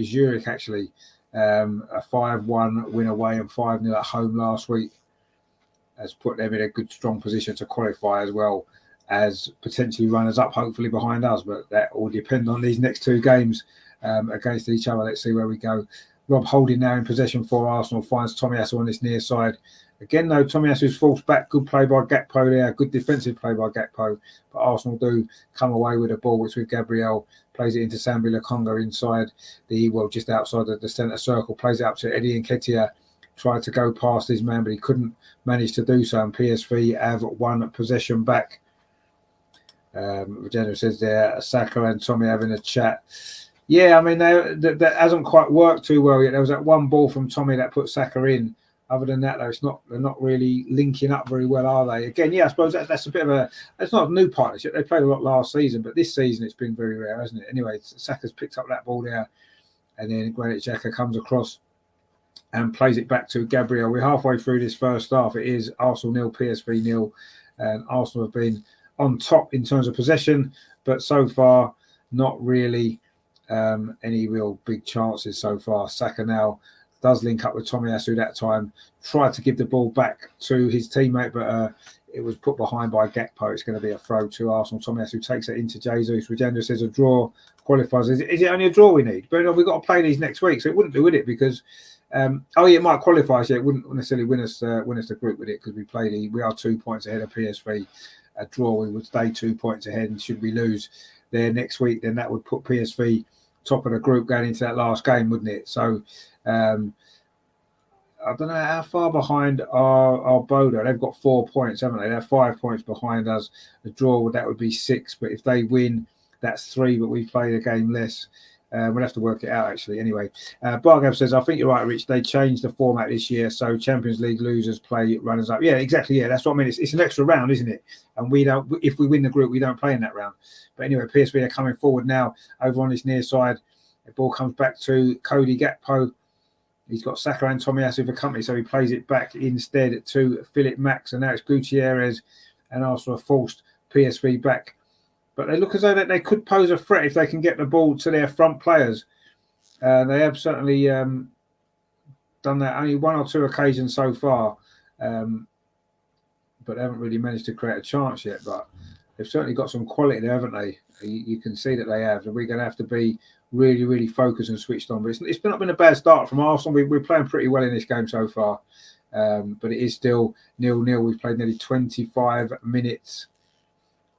S1: Zurich, actually. A 5-1 win away and 5-0 at home last week has put them in a good, strong position to qualify as well as potentially runners up, hopefully behind us. But that will depend on these next two games against each other. Let's see where we go. Rob Holding now in possession for Arsenal, finds Tomiyasu on this near side. Again, though, Tomiyasu's forced back. Good play by Gakpo there. Good defensive play by Gakpo. But Arsenal do come away with a ball, which with Gabriel plays it into Samuel Lokonga inside just outside the centre circle. Plays it up to Eddie Nketiah. Tried to go past his man, but he couldn't manage to do so. And PSV have one possession back. Rogendo says there, Saka and Tommy having a chat. Yeah, I mean, that hasn't quite worked too well yet. There was that one ball from Tommy that put Saka in. Other than that, though, they're not really linking up very well, are they? Again, yeah, I suppose that's a bit of it's not a new partnership. They played a lot last season, but this season it's been very rare, hasn't it? Anyway, Saka's picked up that ball there, and then Granit Xhaka comes across and plays it back to Gabriel. We're halfway through this first half. It is Arsenal 0, PSV 0, and Arsenal have been on top in terms of possession, but so far not really any real big chances so far. Saka now does link up with Tomiyasu that time, tried to give the ball back to his teammate, but it was put behind by Gakpo. It's going to be a throw to Arsenal. Tomiyasu takes it into Jesus. Rogendo says a draw qualifies. Is it only a draw we need? But we've got to play these next week, so it wouldn't do, would it? Because it might qualify. So it wouldn't necessarily win us the group with it, because we are 2 points ahead of PSV. A draw, we would stay 2 points ahead, and should we lose there next week, then that would put PSV top of the group going into that last game, wouldn't it? So I don't know how far behind are Bodo. They've got 4 points, haven't they? They're 5 points behind us. A draw, that would be 6, but if they win, that's 3, but we played a game less. We'll have to work it out, actually. Anyway, Bargav says, I think you're right, Rich. They changed the format this year, so Champions League losers play runners up. Yeah, exactly. Yeah, that's what I mean. It's an extra round, isn't it? And if we win the group, we don't play in that round. But anyway, PSV are coming forward now over on this near side. The ball comes back to Cody Gakpo. He's got Saka and Tomiyasu for company, so he plays it back instead to Philip Max. And now it's Gutierrez, and Arsenal have forced PSV back. But they look as though they could pose a threat if they can get the ball to their front players. They have certainly done that only 1 or 2 occasions so far, but they haven't really managed to create a chance yet. But they've certainly got some quality there, haven't they? You can see that they have. And we're going to have to be really, really focused and switched on. But it's not been a bad start from Arsenal. We're playing pretty well in this game so far. But it is still 0-0. We've played nearly 25 minutes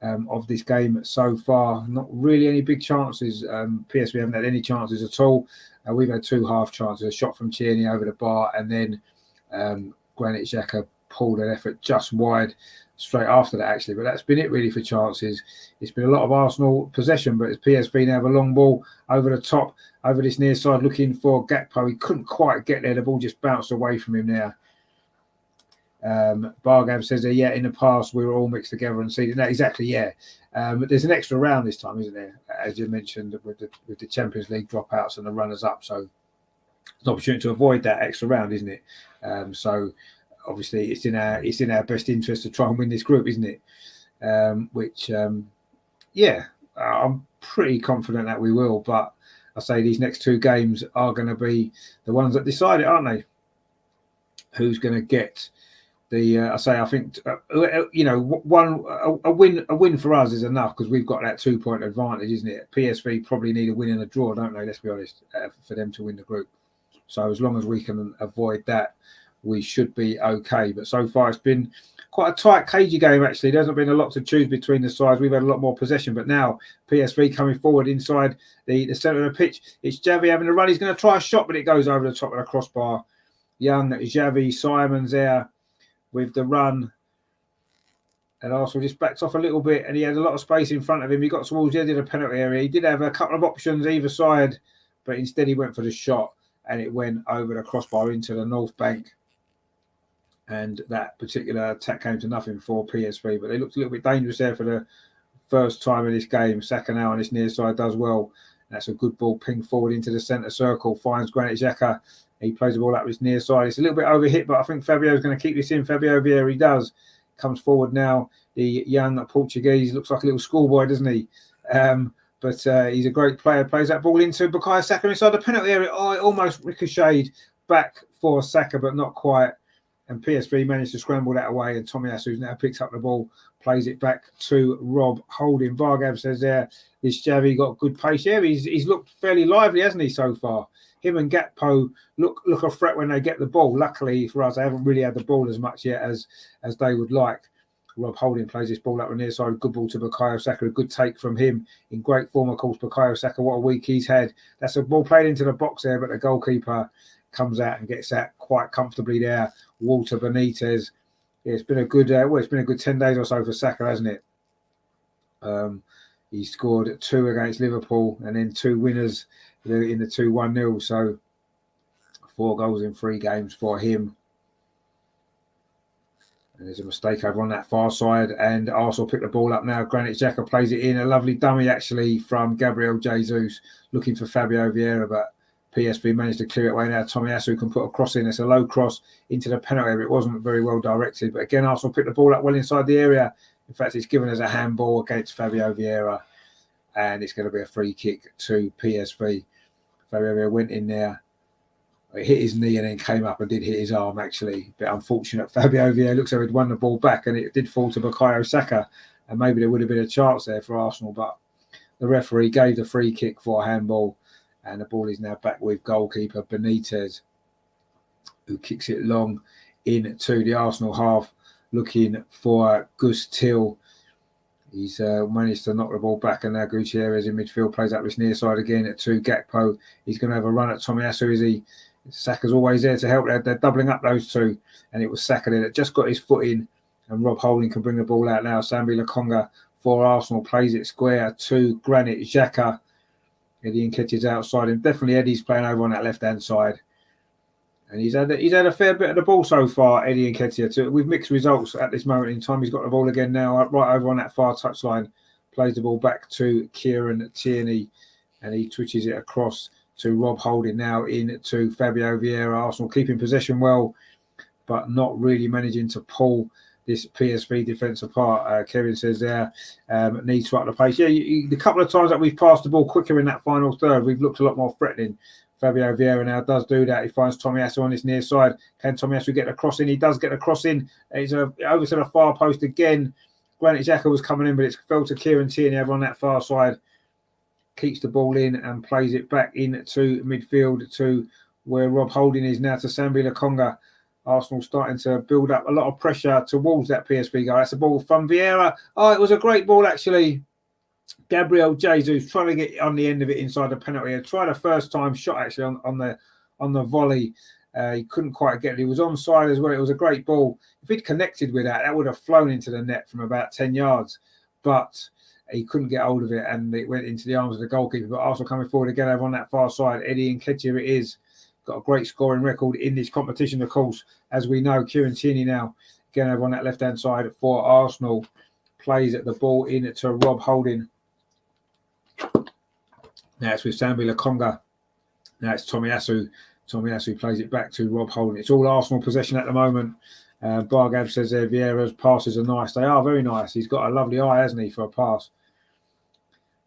S1: of this game so far. Not really any big chances. PSV haven't had any chances at all. We've had 2 half chances. A shot from Tierney over the bar, and then Granit Xhaka pulled an effort just wide straight after that, actually. But that's been it really for chances. It's been a lot of Arsenal possession, but as PSV now have a long ball over the top, over this near side, looking for Gakpo. He couldn't quite get there. The ball just bounced away from him there. Bargav says that, yeah, in the past we were all mixed together and seeded. No, exactly, yeah. But there's an extra round this time, isn't there? As you mentioned, with the Champions League dropouts and the runners up. So it's an opportunity to avoid that extra round, isn't it? So obviously it's in our best interest to try and win this group, isn't it? Yeah, I'm pretty confident that we will. But I say these next 2 games are going to be the ones that decide it, aren't they? Who's going to get I think a win for us is enough, because we've got that 2-point advantage, isn't it? PSV probably need a win and a draw, don't they? Let's be honest, for them to win the group. So as long as we can avoid that, we should be okay. But so far it's been quite a tight, cagey game, actually. There hasn't been a lot to choose between the sides. We've had a lot more possession, but now PSV coming forward inside the centre of the pitch. It's Xavi having a run. He's going to try a shot, but it goes over the top of the crossbar. Young Xavi Simons there with the run, and Arsenal just backed off a little bit, and he had a lot of space in front of him. He got towards the end of the penalty area. He did have a couple of options either side, but instead he went for the shot, and it went over the crossbar into the north bank. And that particular attack came to nothing for PSV, but they looked a little bit dangerous there for the first time in this game. Saka now on this near side does well. That's a good ball pinged forward into the centre circle, finds Granit Xhaka. He plays the ball up his near side. It's a little bit overhit, but I think Fabio's going to keep this in. Fabio Vieira, he does. Comes forward now. The young Portuguese looks like a little schoolboy, doesn't he? But he's a great player. Plays that ball into Bukayo Saka inside the penalty area. Oh, it almost ricocheted back for Saka, but not quite. And PSV managed to scramble that away. And Tomiyasu's now picks up the ball, plays it back to Rob Holding. Vargav says there, this Xavi got good pace. Yeah, he's looked fairly lively, hasn't he, so far? Him and Gakpo look a threat when they get the ball. Luckily for us, they haven't really had the ball as much yet as they would like. Rob Holding plays this ball up the near side. Good ball to Bukayo Saka. A good take from him. In great form, of course, Bukayo Saka. What a week he's had. That's a ball played into the box there, but the goalkeeper comes out and gets that quite comfortably there. Walter Benitez. Yeah, it's been a good 10 days or so for Saka, hasn't it? He scored 2 against Liverpool and then 2 winners in the 2-1-0. So 4 goals in 3 games for him. And there's a mistake over on that far side, and Arsenal pick the ball up now. Granit Xhaka plays it in. A lovely dummy, actually, from Gabriel Jesus, looking for Fabio Vieira, but PSV managed to clear it away now. Tomiyasu can put a cross in. It's a low cross into the penalty area. It wasn't very well directed, but again, Arsenal picked the ball up well inside the area. In fact, it's given as a handball against Fabio Vieira, and it's going to be a free kick to PSV. Fabio Vieira went in there. It hit his knee and then came up and did hit his arm, actually. A bit unfortunate. Fabio Vieira looks like he'd won the ball back, and it did fall to Bukayo Saka, and maybe there would have been a chance there for Arsenal, but the referee gave the free kick for a handball, and the ball is now back with goalkeeper Benitez, who kicks it long into the Arsenal half, looking for Gus Till. He's managed to knock the ball back, and now Gutierrez in midfield plays up this near side again to Gakpo. He's going to have a run at Tomiyasu, is he? Saka's always there to help. They're doubling up those two, and it was Saka there that just got his foot in, and Rob Holding can bring the ball out now. Sambi Lokonga for Arsenal plays it square to Granit Xhaka. Eddie Nketiah's outside him. Definitely Eddie's playing over on that left-hand side. And he's had a fair bit of the ball so far, Eddie Nketiah, with mixed results at this moment in time. He's got the ball again now, right over on that far touchline. Plays the ball back to Kieran Tierney, and he twitches it across to Rob Holding now into Fabio Vieira. Arsenal keeping possession well, but not really managing to pull this PSV defence apart. Kevin says there, needs to up the pace. Yeah, the couple of times that we've passed the ball quicker in that final third, we've looked a lot more threatening. Fabio Vieira now does do that. He finds Tomiyasu on his near side. Can Tomiyasu get a cross in? He does get a cross in. He's over to the far post again. Granit Xhaka was coming in, but it's fell to Kieran Tierney over on that far side. Keeps the ball in and plays it back into midfield to where Rob Holding is now, to Sambi Lokonga. Arsenal starting to build up a lot of pressure towards that PSV goal. That's a ball from Vieira. Oh, it was a great ball, actually. Gabriel Jesus trying to get on the end of it inside the penalty. He tried a first time shot actually on the volley. He couldn't quite get it. He was onside as well. It was a great ball. If he'd connected with that, that would have flown into the net from about 10 yards. But he couldn't get hold of it, and it went into the arms of the goalkeeper. But Arsenal coming forward again over on that far side. Eddie Nketiah it is. Got a great scoring record in this competition, of course. As we know, Kieran Tierney now, again over on that left-hand side for Arsenal, plays at the ball in to Rob Holding. Now it's with Sambi Lokonga. Now it's Tomiyasu. Tomiyasu plays it back to Rob Holding. It's all Arsenal possession at the moment. Bargab says there, Vieira's passes are nice. They are very nice. He's got a lovely eye, hasn't he, for a pass.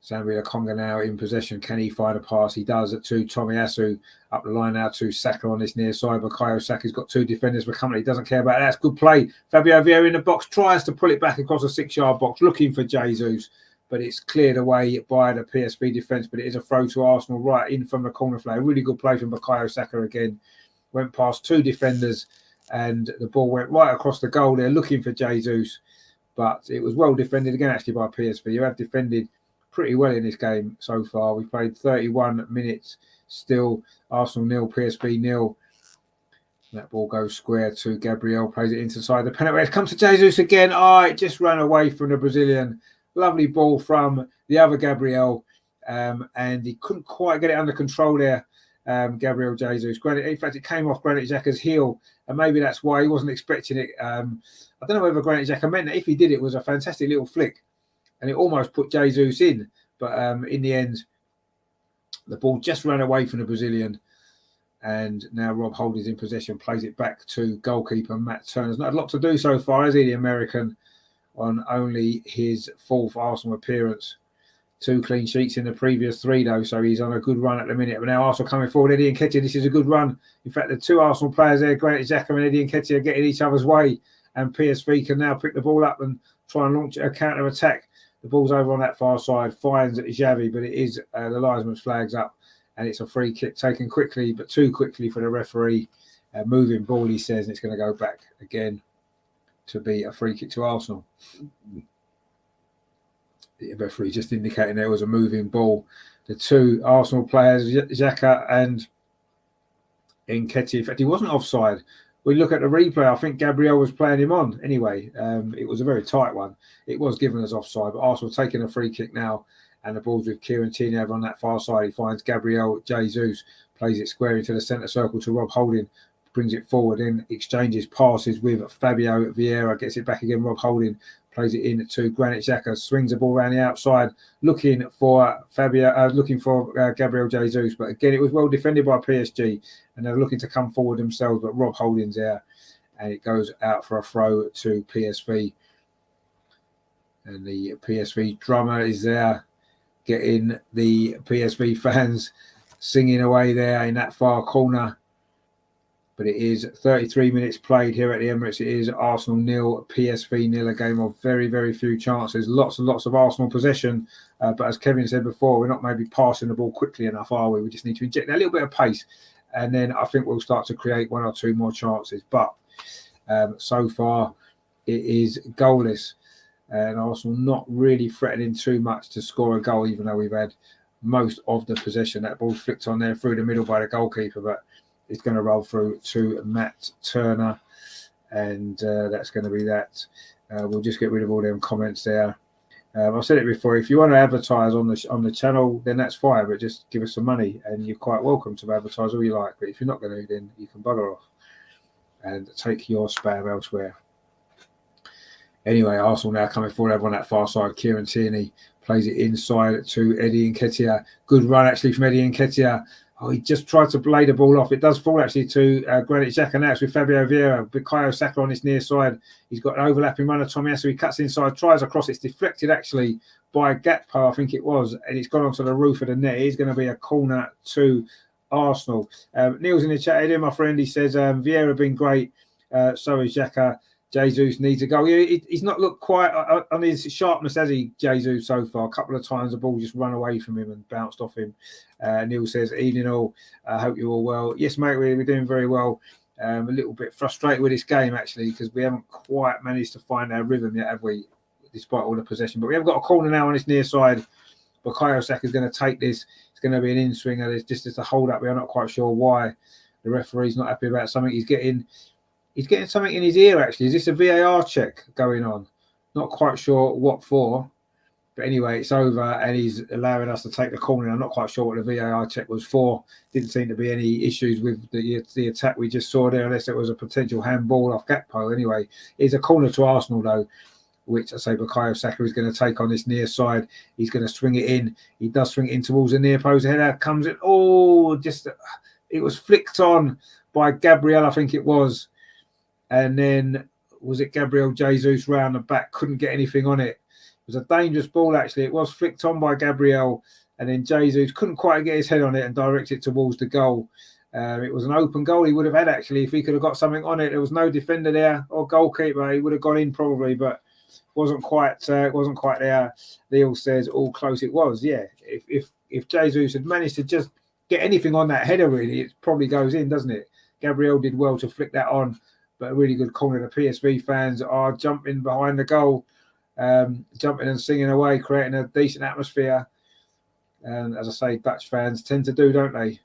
S1: Sambi Lokonga now in possession. Can he find a pass? He does it to Tomiyasu. Up the line now to Saka on this near side. Bukayo Saka's got two defenders for company. He doesn't care about that. That's good play. Fabio Vieira in the box. Tries to pull it back across a 6-yard box. Looking for Jesus. But it's cleared away by the PSV defence. But it is a throw to Arsenal right in from the corner flag. Really good play from Bukayo Saka again. Went past two defenders. And the ball went right across the goal there. Looking for Jesus. But it was well defended again actually by PSV. You have defended pretty well in this game so far. We played 31 minutes still. Arsenal 0, PSV 0. That ball goes square to Gabriel, plays it inside the penalty. It comes to Jesus again. Oh, it just ran away from the Brazilian. Lovely ball from the other Gabriel. And he couldn't quite get it under control there, Gabriel Jesus. In fact, it came off Granit Xhaka's heel, and maybe that's why he wasn't expecting it. I don't know whether Granit Xhaka meant that. If he did, it was a fantastic little flick. And it almost put Jesus in. But in the end, the ball just ran away from the Brazilian. And now Rob Holding's in possession, plays it back to goalkeeper Matt Turner. There's not a lot to do so far, is he, the American, on only his 4th Arsenal appearance. 2 clean sheets in the previous 3, though, so he's on a good run at the minute. But now Arsenal coming forward, Eddie Nketiah, this is a good run. In fact, the 2 Arsenal players there, Granit Xhaka and Eddie Nketiah, are getting each other's way. And PSV can now pick the ball up and try and launch a counter-attack. The ball's over on that far side, finds Xavi, but it is the linesman's flags up, and it's a free kick taken quickly, but too quickly for the referee. Moving ball, he says, and it's going to go back again to be a free kick to Arsenal. The referee just indicating there was a moving ball. The 2 Arsenal players, Xhaka and Nketiah, in fact, he wasn't offside. We look at the replay, I think Gabriel was playing him on. Anyway, it was a very tight one. It was given as offside, but Arsenal taking a free kick now, and the ball's with Kieran Tierney over on that far side. He finds Gabriel Jesus, plays it square into the centre circle to Rob Holding, brings it forward in, exchanges passes with Fabio Vieira, gets it back again, Rob Holding, plays it in to Granit Xhaka, swings the ball around the outside, looking for Gabriel Jesus. But again, it was well defended by PSG, and they're looking to come forward themselves. But Rob Holding's there, and it goes out for a throw to PSV. And the PSV drummer is there, getting the PSV fans singing away there in that far corner. But it is 33 minutes played here at the Emirates. It is Arsenal 0, PSV 0, a game of very, very few chances. Lots and lots of Arsenal possession. But as Kevin said before, we're not maybe passing the ball quickly enough, are we? We just need to inject a little bit of pace. And then I think we'll start to create 1 or 2 more chances. But so far, it is goalless. And Arsenal not really threatening too much to score a goal, even though we've had most of the possession. That ball flicked on there through the middle by the goalkeeper, but it's going to roll through to Matt Turner, and that's going to be that. We'll just get rid of all them comments there. I've said it before, if you want to advertise on the channel, then that's fine, but just give us some money, and you're quite welcome to advertise all you like. But if you're not going to, then you can bugger off and take your spam elsewhere. Anyway, Arsenal now coming forward over on that far side. Kieran Tierney plays it inside to Eddie Nketiah. Good run actually from Eddie Nketiah. Oh, he just tried to lay the ball off. It does fall actually to Granit Xhaka now. It's with Fabio Vieira. Bukayo Saka on his near side. He's got an overlapping runner, Tomiyasu. He cuts inside, tries across. It's deflected actually by Gakpo, I think it was, and it's gone onto the roof of the net. It's going to be a corner to Arsenal. Neil's in the chat here, my friend. He says Vieira been great. So is Xhaka. Jesus needs a goal. Yeah, he's not looked quite on his sharpness, has he, Jesus, so far? A couple of times the ball just run away from him and bounced off him. Neil says, evening all. I hope you're all well. Yes, mate, we're doing very well. A little bit frustrated with this game, actually, because we haven't quite managed to find our rhythm yet, have we? Despite all the possession. But we have got a corner now on this near side. Bukayo Saka is going to take this. It's going to be an in-swinger. There's just a hold-up. We're not quite sure why the referee's not happy about something. He's getting something in his ear, actually. Is this a VAR check going on? Not quite sure what for. But anyway, it's over, and he's allowing us to take the corner. I'm not quite sure what the VAR check was for. Didn't seem to be any issues with the attack we just saw there, unless it was a potential handball off Gakpo. Anyway, it's a corner to Arsenal, though, which I say Bukayo Saka is going to take on this near side. He's going to swing it in. He does swing it in towards the near post. Header comes in. Oh, it was flicked on by Gabriel, I think it was. And then, was it Gabriel Jesus round the back? Couldn't get anything on it. It was a dangerous ball, actually. It was flicked on by Gabriel. And then Jesus couldn't quite get his head on it and direct it towards the goal. It was an open goal he would have had, actually, if he could have got something on it. There was no defender there or goalkeeper. He would have gone in probably, but wasn't quite there. Neil says all close it was. Yeah, if Jesus had managed to just get anything on that header, really, it probably goes in, doesn't it? Gabriel did well to flick that on. But a really good corner. The PSV fans are jumping behind the goal, jumping and singing away, creating a decent atmosphere. And as I say, Dutch fans tend to do, don't they?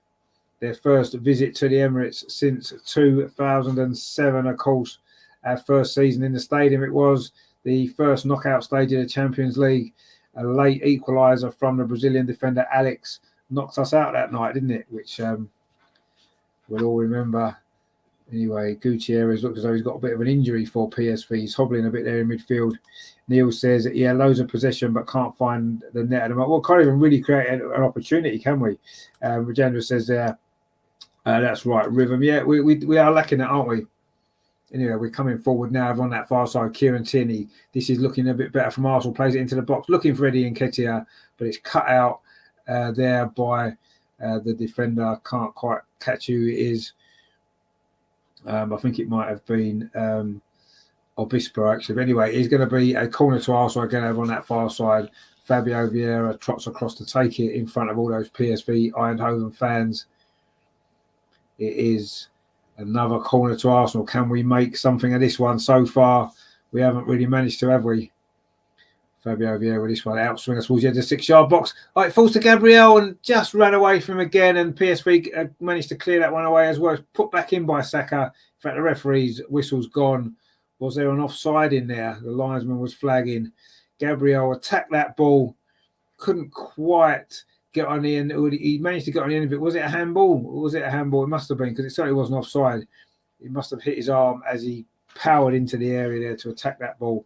S1: Their first visit to the Emirates since 2007, of course. Our first season in the stadium, it was the first knockout stage of the Champions League. A late equaliser from the Brazilian defender Alex knocked us out that night, didn't it? Which we'll all remember. Anyway, Gutierrez looks as though he's got a bit of an injury for PSV. He's hobbling a bit there in midfield. Neil says, yeah, loads of possession, but can't find the net at the moment. Well, can't even really create an opportunity, can we? Rajendra says there, that's right, rhythm. Yeah, we are lacking that, aren't we? Anyway, we're coming forward now on that far side. Kieran Tierney. This is looking a bit better from Arsenal. Plays it into the box, looking for Eddie Nketiah, but it's cut out there by the defender. Can't quite catch who it is. I think it might have been Obispo, actually. But anyway, it's going to be a corner to Arsenal again over on that far side. Fabio Vieira trots across to take it in front of all those PSV Eindhoven fans. It is another corner to Arsenal. Can we make something of this one? So far, we haven't really managed to, have we? Fabio Vieira with this one, outswinger towards the edge of the 6-yard box. Oh, it falls to Gabriel and just ran away from him again, and PSV managed to clear that one away as well. Put back in by Saka. In fact, the referee's whistle's gone. Was there an offside in there? The linesman was flagging. Gabriel attacked that ball. Couldn't quite get on the end. He managed to get on the end of it. Was it a handball? Was it a handball? It must have been, because it certainly wasn't offside. He must have hit his arm as he powered into the area there to attack that ball.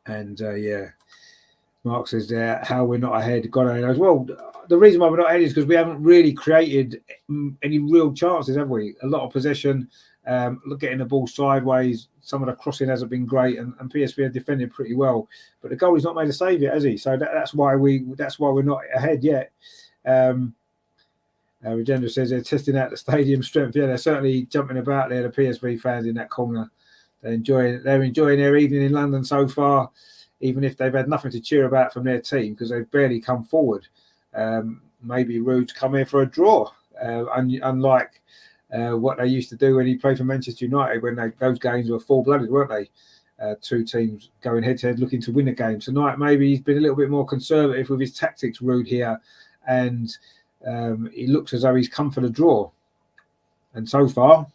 S1: Yeah, Mark says there, how we're not ahead. God only knows. Well, the reason why we're not ahead is because we haven't really created any real chances, have we? A lot of possession, getting the ball sideways. Some of the crossing hasn't been great, and PSV have defended pretty well. But the goalie's not made a save yet, has he? So that's why we're not ahead yet. Rajendra says they're testing out the stadium strength. Yeah, they're certainly jumping about there. The PSV fans in that corner. They're enjoying their evening in London so far, even if they've had nothing to cheer about from their team because they've barely come forward. Maybe Rude's come here for a draw, unlike what they used to do when he played for Manchester United, when those games were full-blooded, weren't they? Two teams going head-to-head looking to win a game. Tonight, maybe he's been a little bit more conservative with his tactics, Rude, here, and he looks as though he's come for the draw. And so far,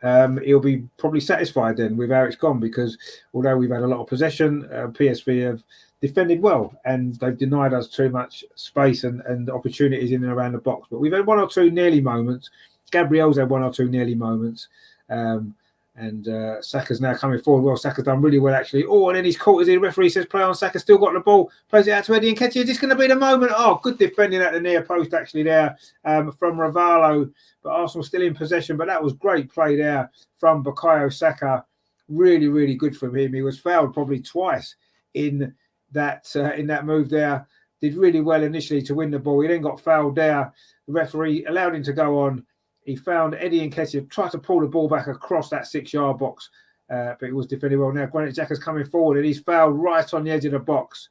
S1: he'll be probably satisfied then with how it's gone, because although we've had a lot of possession, PSV have defended well and they've denied us too much space and opportunities in and around the box. But we've had one or two nearly moments. Gabriel's had one or two nearly moments. Saka's now coming forward. Well, Saka's done really well, actually. Oh, and then he's caught as the referee says play on. Saka still got the ball. Plays it out to Eddie Nketiah. Is this going to be the moment? Oh, good defending at the near post, actually, there from Ravallo. But Arsenal still in possession. But that was great play there from Bukayo Saka. Really, really good from him. He was fouled probably twice in that move there. Did really well initially to win the ball. He then got fouled there. The referee allowed him to go on. He found Eddie Nketiah, tried to pull the ball back across that 6-yard box, but it was defended well. Now Granit Xhaka's coming forward and he's fouled right on the edge of the box.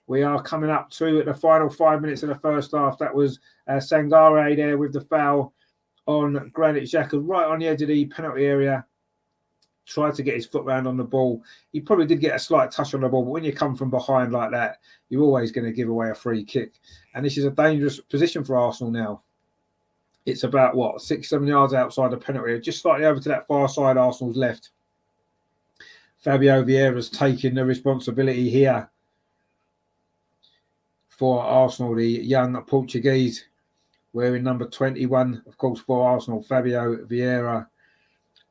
S1: We are coming up to the final 5 minutes of the first half. That was Sangare there with the foul on Granit Xhaka right on the edge of the penalty area. Tried to get his foot round on the ball. He probably did get a slight touch on the ball, but when you come from behind like that, you're always going to give away a free kick. And this is a dangerous position for Arsenal now. It's about, 6-7 yards outside the penalty area, just slightly over to that far side, Arsenal's left. Fabio Vieira's taking the responsibility here for Arsenal, the young Portuguese, wearing number 21, of course, for Arsenal, Fabio Vieira,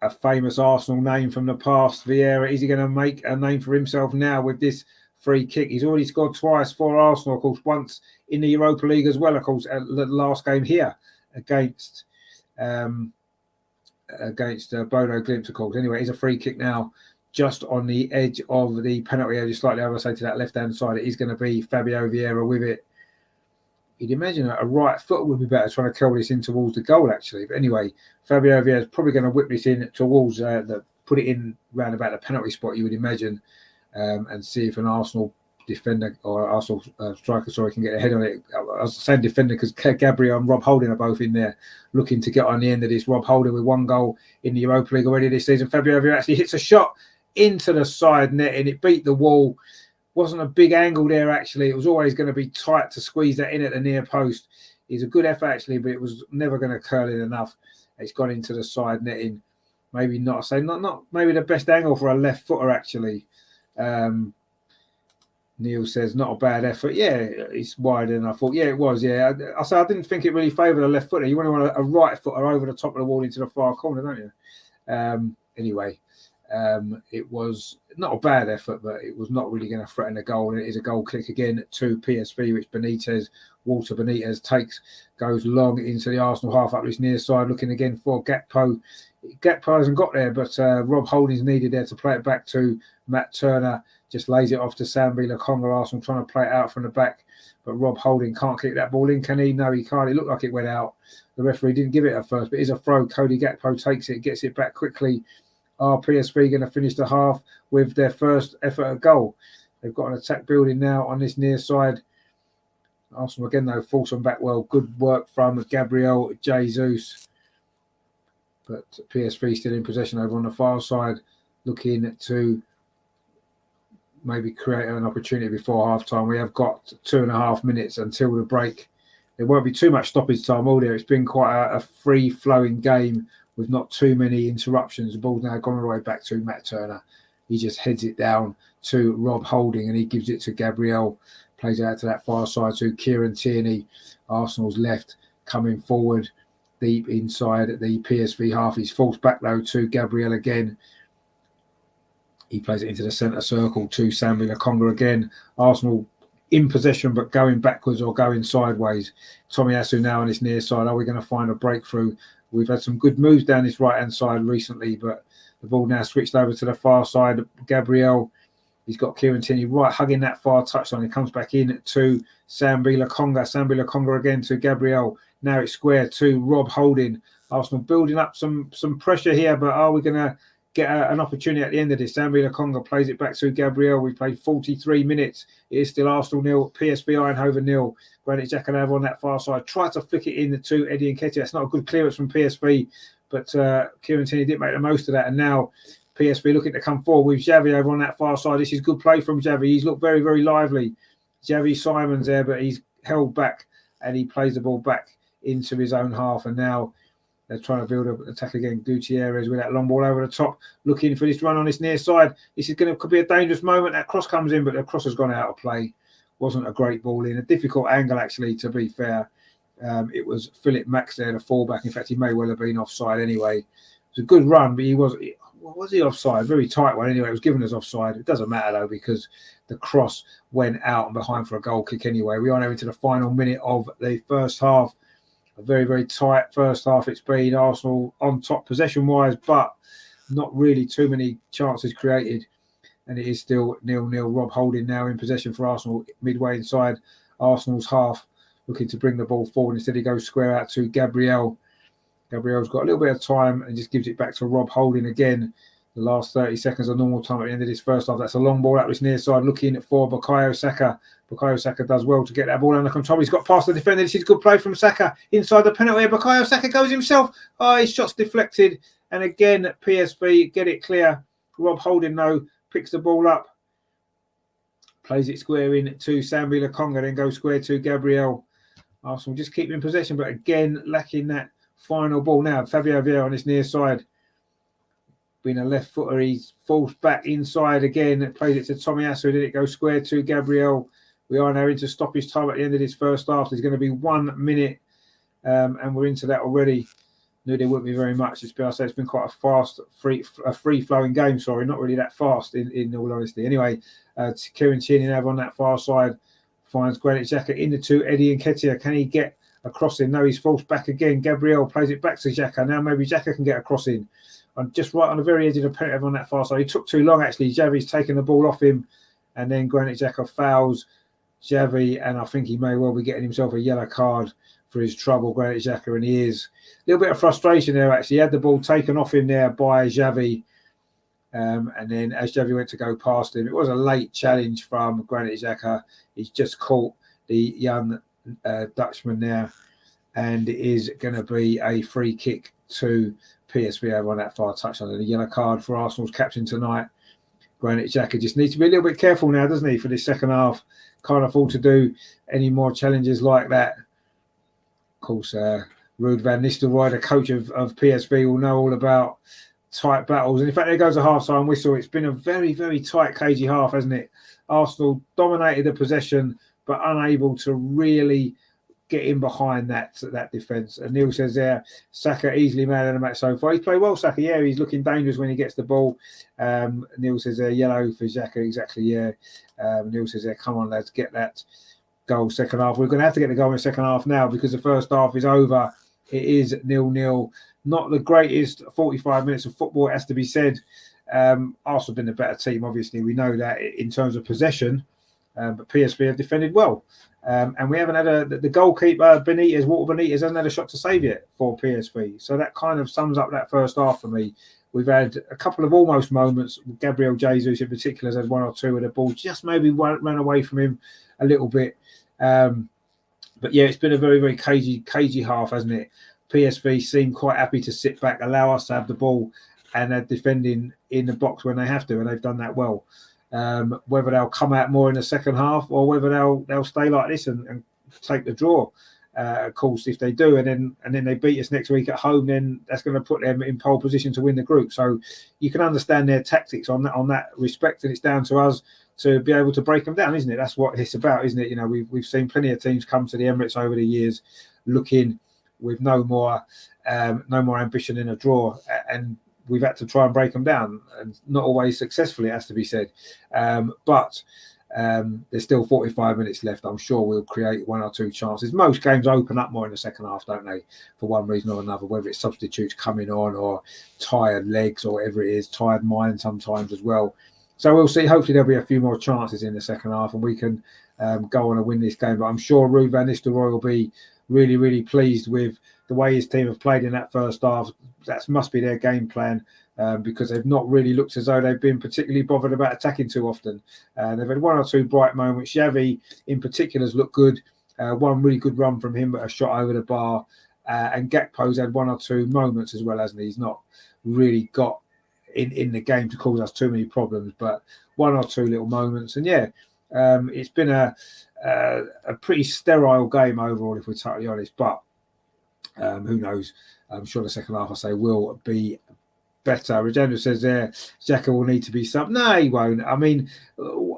S1: a famous Arsenal name from the past. Vieira, is he going to make a name for himself now with this free kick? He's already scored twice for Arsenal, of course, once in the Europa League as well, of course, at the last game here against Bodo Glimt, of course. Anyway, it's a free kick now, just on the edge of the penalty area, slightly over, say, to that left-hand side. It is going to be Fabio Vieira with it. You'd imagine a right foot would be better trying to curl this in towards the goal, actually. But anyway, Fabio Vieira is probably going to whip this in towards put it in round about the penalty spot, you would imagine, and see if an Arsenal defender or Arsenal striker, can get a head on it. I was saying defender because Gabriel and Rob Holding are both in there looking to get on the end of this. Rob Holding with 1 goal in the Europa League already this season. Fabio Vieira actually hits a shot into the side net and it beat the wall. Wasn't a big angle there, actually. It was always going to be tight to squeeze that in at the near post. It's a good effort, actually, but it was never going to curl in enough. It's gone into the side netting. Maybe not. So not maybe the best angle for a left footer, actually. Neil says, not a bad effort. Yeah, it's wider than I thought. Yeah, it was. Yeah, I didn't think it really favoured a left footer. You want a right footer over the top of the wall into the far corner, don't you? Anyway. It was not a bad effort, but it was not really going to threaten the goal. And it is a goal kick again to PSV, which Walter Benitez goes long into the Arsenal half up this near side, looking again for Gakpo. Gakpo hasn't got there, but Rob Holding's needed there to play it back to Matt Turner. Just lays it off to Sambi Lokonga. Arsenal trying to play it out from the back, but Rob Holding can't kick that ball in, can he? No, he can't. It looked like it went out. The referee didn't give it at first, but it is a throw. Cody Gakpo takes it, gets it back quickly. Are PSV going to finish the half with their first effort at goal? They've got an attack building now on this near side. Arsenal again, though, force them back well. Good work from Gabriel Jesus. But PSV still in possession over on the far side, looking to maybe create an opportunity before half-time. We have got 2.5 minutes until the break. There won't be too much stoppage time all there. It's been quite a free-flowing game with not too many interruptions. The ball's now gone all the way back to Matt Turner. He just heads it down to Rob Holding and he gives it to Gabriel. Plays it out to that far side to Kieran Tierney. Arsenal's left coming forward deep inside the PSV half. He's forced back though to Gabriel again. He plays it into the centre circle to Sambi Lokonga again. Arsenal in possession but going backwards or going sideways. Tomiyasu now on his near side. Are we going to find a breakthrough? We've had some good moves down this right-hand side recently, but the ball now switched over to the far side. Gabriel, he's got Kieran Tierney right hugging that far touchline. He comes back in to Sambi Lokonga. Sambi Lokonga again to Gabriel. Now it's square to Rob Holding. Arsenal building up some pressure here, but are we going to get an opportunity at the end of this? Sambi Lokonga plays it back to Gabriel. We played 43 minutes. It is still Arsenal 0, PSV Eindhoven 0. Granit Xhaka over on that far side. Try to flick it in to Eddie Nketiah. That's not a good clearance from PSV, but Kieran Tierney didn't make the most of that. And now PSV looking to come forward with Xavi over on that far side. This is good play from Xavi. He's looked very, very lively. Xavi Simon's there, but he's held back and he plays the ball back into his own half. And now they're trying to build an attack again. Gutierrez with that long ball over the top, looking for this run on this near side. This is could be a dangerous moment. That cross comes in, but the cross has gone out of play. Wasn't a great ball in. A difficult angle, actually, to be fair. It was Philip Max there, the fullback. In fact, he may well have been offside anyway. It was a good run, but was he offside? Very tight one anyway. It was given as offside. It doesn't matter, though, because the cross went out and behind for a goal kick anyway. We are now into the final minute of the first half. A very, very tight first half it's been. Arsenal on top possession-wise, but not really too many chances created. And it is still 0-0. Rob Holding now in possession for Arsenal, midway inside Arsenal's half, looking to bring the ball forward. Instead, he goes square out to Gabriel. Gabriel's got a little bit of time and just gives it back to Rob Holding again. The last 30 seconds of normal time at the end of this first half. That's a long ball out this near side, looking for Bukayo Saka. Bukayo Saka does well to get that ball under control. He's got past the defender. This is good play from Saka inside the penalty area. Bukayo Saka goes himself. Oh, his shot's deflected. And again, PSV get it clear. Rob Holding, though, picks the ball up. Plays it square in to Sambi Lokonga, then goes square to Gabriel. Arsenal just keep in possession, but again, lacking that final ball. Now, Fabio Vieira on this near side. Being a left footer, he's falls back inside again. Plays it to Tomiyasu. Did it go square to Gabriel? We are now into stoppage time at the end of this first half. There's going to be 1 minute, and we're into that already. Knew there wouldn't be very much. It's been quite a fast, free-flowing game. Sorry, not really that fast, in all honesty. Anyway, Kieran Tierney on that far side finds Granit Xhaka in the two. Eddie Nketiah, can he get a crossing? No, he's forced back again. Gabriel plays it back to Xhaka. Now maybe Xhaka can get a crossing. I'm just right on the very edge of the penalty on that far side. He took too long, actually. Xavi's taken the ball off him, and then Granit Xhaka fouls Xavi, and I think he may well be getting himself a yellow card for his trouble, Granit Xhaka, and he is. A little bit of frustration there, actually. He had the ball taken off him there by Xavi, and then as Xavi went to go past him, it was a late challenge from Granit Xhaka. He's just caught the young Dutchman there, and it is going to be a free kick to PSV over on that far touchline. And a yellow card for Arsenal's captain tonight. Granit Xhaka just needs to be a little bit careful now, doesn't he, for this second half? Can't afford to do any more challenges like that. Of course, Ruud van Nistelrooy, the coach of PSV, will know all about tight battles. And in fact, there goes a half-time whistle. It's been a very, very tight, cagey half, hasn't it? Arsenal dominated the possession, but unable to really get in behind that defence. And Neil says there, Saka easily man of the match so far. He's played well, Saka. Yeah, he's looking dangerous when he gets the ball. Neil says there, yellow for Xhaka. Exactly, yeah. Neil says there, come on, lads, get that goal second half. We're going to have to get the goal in the second half now because the first half is over. It is 0-0. Not the greatest 45 minutes of football, it has to be said. Arsenal have been a better team, obviously. We know that in terms of possession. But PSV have defended well. And we haven't had the goalkeeper, Walter Benitez, hasn't had a shot to save yet for PSV. So that kind of sums up that first half for me. We've had a couple of almost moments. Gabriel Jesus in particular has had one or two where the ball just maybe ran away from him a little bit. But yeah, it's been a very, very cagey half, hasn't it? PSV seem quite happy to sit back, allow us to have the ball, and they're defending in the box when they have to, and they've done that well. Whether they'll come out more in the second half or whether they'll stay like this and take the draw. Of course, if they do, and then they beat us next week at home, then that's going to put them in pole position to win the group. So you can understand their tactics on that respect, and it's down to us to be able to break them down, isn't it? That's what it's about, isn't it? You know, we've seen plenty of teams come to the Emirates over the years, looking with no more ambition in a draw, and we've had to try and break them down, and not always successfully, it has to be said. But there's still 45 minutes left. I'm sure we'll create one or two chances. Most games open up more in the second half, don't they? For one reason or another, whether it's substitutes coming on or tired legs or whatever it is, tired mind sometimes as well. So we'll see. Hopefully there'll be a few more chances in the second half and we can go on and win this game. But I'm sure Ruud van Nistelrooy will be really, really pleased with the way his team have played in that first half. That must be their game plan. Because they've not really looked as though they've been particularly bothered about attacking too often. They've had one or two bright moments. Xavi, in particular, has looked good. One really good run from him, but a shot over the bar. And Gakpo's had one or two moments as well, hasn't he? He's not really got in the game to cause us too many problems, but one or two little moments. And yeah, it's been a pretty sterile game overall, if we're totally honest. But who knows? I'm sure the second half, I say, will be better. Regenda says there, Xhaka will need to be sub. No, he won't. I mean,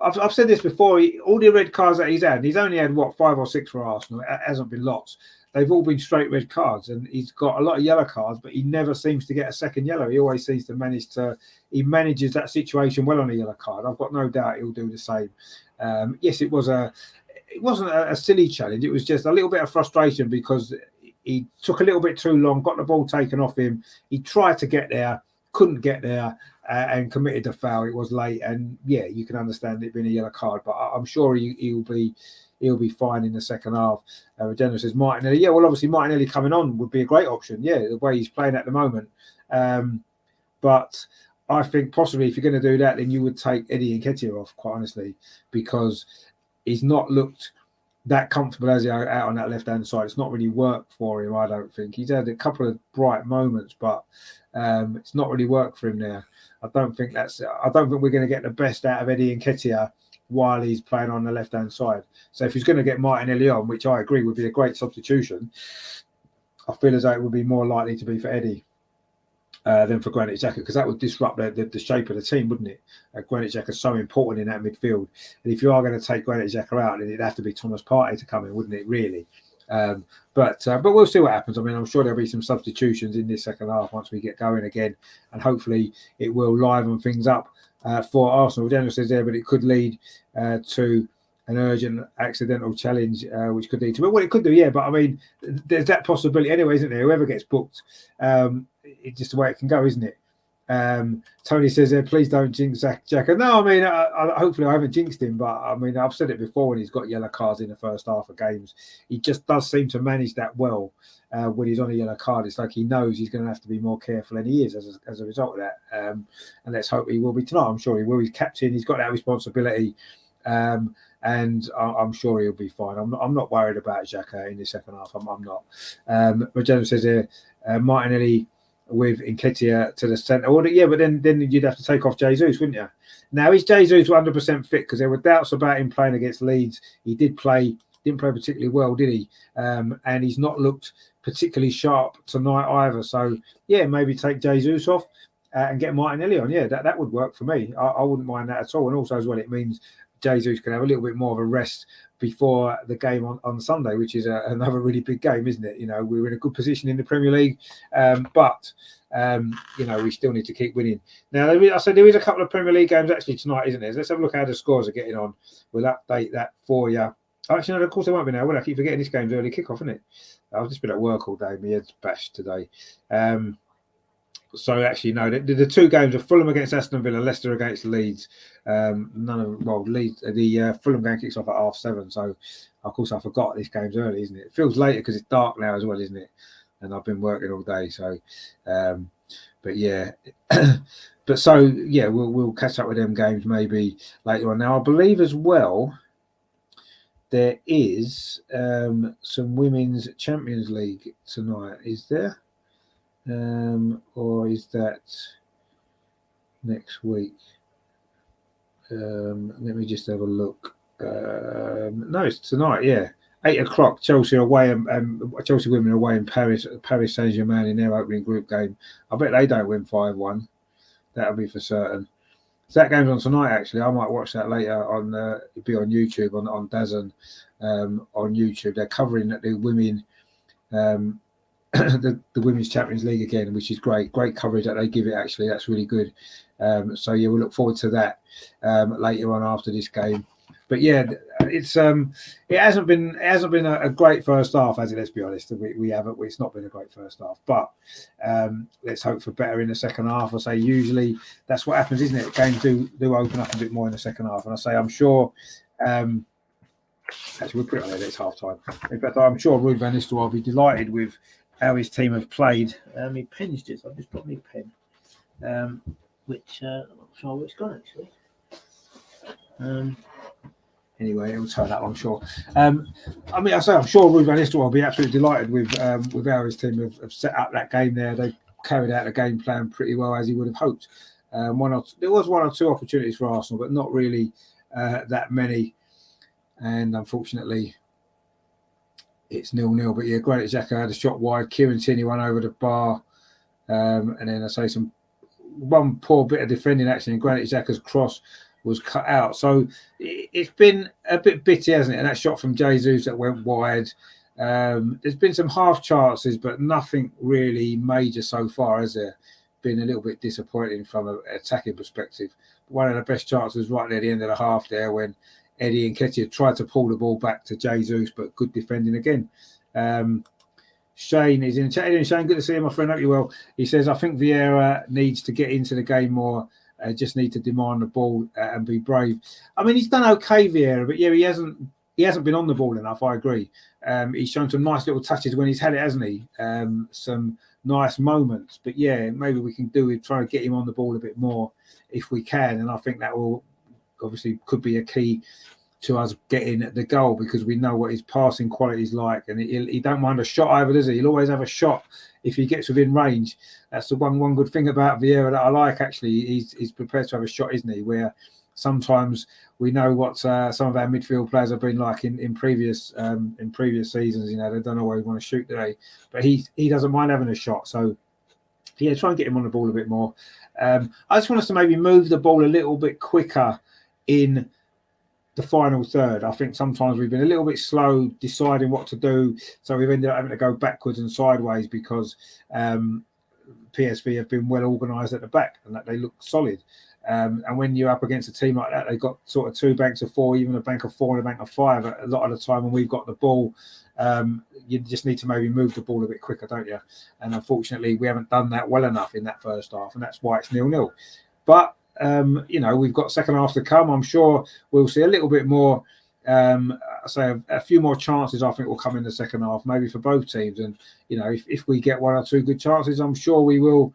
S1: I've said this before. All the red cards that he's only had, 5 or 6 for Arsenal. It hasn't been lots. They've all been straight red cards, and he's got a lot of yellow cards, but he never seems to get a second yellow. He always seems to he manages that situation well on a yellow card. I've got no doubt he'll do the same. Yes, it wasn't a silly challenge. It was just a little bit of frustration because he took a little bit too long, got the ball taken off him. He tried to get there, couldn't get there, and committed the foul. It was late, and yeah, you can understand it being a yellow card, but I'm sure he'll be fine in the second half. Regeneron says Martinelli. Yeah, well, obviously Martinelli coming on would be a great option. Yeah, the way he's playing at the moment. But I think possibly if you're going to do that, then you would take Eddie Nketiah off, quite honestly, because he's not looked that comfortable as he out on that left-hand side. It's not really worked for him, I don't think. He's had a couple of bright moments, but it's not really worked for him there. I don't think we're going to get the best out of Eddie Nketiah while he's playing on the left-hand side. So if he's going to get Martinelli on, which I agree would be a great substitution, I feel as though it would be more likely to be for Eddie than for Granit Xhaka, because that would disrupt the shape of the team, wouldn't it? Granit Xhaka is so important in that midfield. And if you are going to take Granit Xhaka out, then it'd have to be Thomas Partey to come in, wouldn't it, really? But we'll see what happens. I mean, I'm sure there'll be some substitutions in this second half once we get going again, and hopefully it will liven things up for Arsenal. Daniel says there, but it could lead to an urgent accidental challenge, which could lead to it. Well, it could do, yeah, but I mean, there's that possibility anyway, isn't there? Whoever gets booked, it's just the way it can go, isn't it? Tony says there, please don't jinx Xhaka. No, I mean, hopefully I haven't jinxed him, but I mean, I've said it before when he's got yellow cards in the first half of games. He just does seem to manage that well when he's on a yellow card. It's like he knows he's going to have to be more careful, and he is as a result of that. And let's hope he will be tonight. I'm sure he will. He's captain. He's got that responsibility. And I'm sure he'll be fine. I'm not worried about Xhaka in the second half. I'm not. Regeneron says here, Martinelli with Nketiah to the centre. Well, yeah, but then you'd have to take off Jesus, wouldn't you? Now, is Jesus 100% fit? Because there were doubts about him playing against Leeds. He didn't play particularly well, did he? And he's not looked particularly sharp tonight either. So, yeah, maybe take Jesus off and get Martinelli on. Yeah, that would work for me. I wouldn't mind that at all. And also as well, it means Jesus can have a little bit more of a rest before the game on Sunday, which is another really big game, isn't it? You know, we're in a good position in the Premier League, but you know, we still need to keep winning. Now, I said there is a couple of Premier League games actually tonight, isn't there? Let's have a look at how the scores are getting on. We'll update that for you. Actually, no, of course, they won't be now. Well, I keep forgetting this game's early kickoff, isn't it? I've just been at work all day. My head's bashed today. So actually, no, the two games are Fulham against Aston Villa, Leicester against Leeds. Leeds. The Fulham game kicks off at 7:30. So, of course, I forgot this game's early, isn't it? It feels later because it's dark now as well, isn't it? And I've been working all day. So, but yeah, but so yeah, we'll catch up with them games maybe later on. Now, I believe as well there is some Women's Champions League tonight. Is there? Or is that next week? Let me just have a look. No, it's tonight. Yeah, 8:00. Chelsea away and Chelsea women away in Paris Saint-Germain in their opening group game. I bet they don't win 5-1. That'll be for certain. So that game's on tonight. Actually, I might watch that later on. It'll be on YouTube on DAZN on YouTube. They're covering the women. The Women's Champions League again, which is great coverage that they give it. Actually, that's really good. So yeah, we'll look forward to that later on after this game. But yeah, it hasn't been a great first half, has it? Let's be honest, we haven't. It's not been a great first half, but let's hope for better in the second half. I say usually that's what happens, isn't it? Games do open up a bit more in the second half, and I say I'm sure. Actually, we'll put it on there. It's half time. In fact, I'm sure Ruud van Nistelrooy will be delighted with how his team have played. My pen's just, I've just got my pen, which I'm not sure where it's gone actually. Anyway, it'll turn up, I'm sure. I mean, I say I'm sure Ruud van Nistelrooy will be absolutely delighted with how his team have set up that game there. They carried out the game plan pretty well as he would have hoped. There was one or two opportunities for Arsenal, but not really that many. And unfortunately, it's 0-0. But yeah, Granit Xhaka had a shot wide. Kieran Tierney went over the bar. And then I say one poor bit of defending action, and Granit Xhaka's cross was cut out. So it's been a bit bitty, hasn't it? And that shot from Jesus that went wide. There's been some half chances, but nothing really major so far, has there? Been a little bit disappointing from an attacking perspective. One of the best chances right near the end of the half there when Eddie Nketiah tried to pull the ball back to Jesus, but good defending again. Shane is in chat. Shane, good to see you, my friend. Hope you're well. He says, I think Vieira needs to get into the game more just need to demand the ball and be brave. I mean, he's done okay, Vieira, but yeah, he hasn't been on the ball enough. I agree. He's shown some nice little touches when he's had it, hasn't he? Some nice moments, but yeah, maybe we can do with trying to get him on the ball a bit more if we can, and I think that will obviously could be a key to us getting the goal, because we know what his passing quality is like, and he don't mind a shot either, does he? He'll always have a shot if he gets within range. That's the one good thing about Vieira that I like, actually. He's prepared to have a shot, isn't he? Where sometimes we know what some of our midfield players have been like in previous seasons. You know, they don't always want to shoot, do they? But he doesn't mind having a shot. So yeah, try and get him on the ball a bit more. I just want us to maybe move the ball a little bit quicker in the final third. I think sometimes we've been a little bit slow deciding what to do, so we've ended up having to go backwards and sideways because PSV have been well organised at the back and that they look solid. And when you're up against a team like that, they've got sort of 2 banks of 4, even a bank of 4 and a bank of 5. A lot of the time when we've got the ball, you just need to maybe move the ball a bit quicker, don't you? And unfortunately, we haven't done that well enough in that first half, and that's why it's 0-0. But you know, we've got second half to come. I'm sure we'll see a little bit more. Say a few more chances, I think, will come in the second half, maybe for both teams. And you know, if we get 1 or 2 good chances, I'm sure we will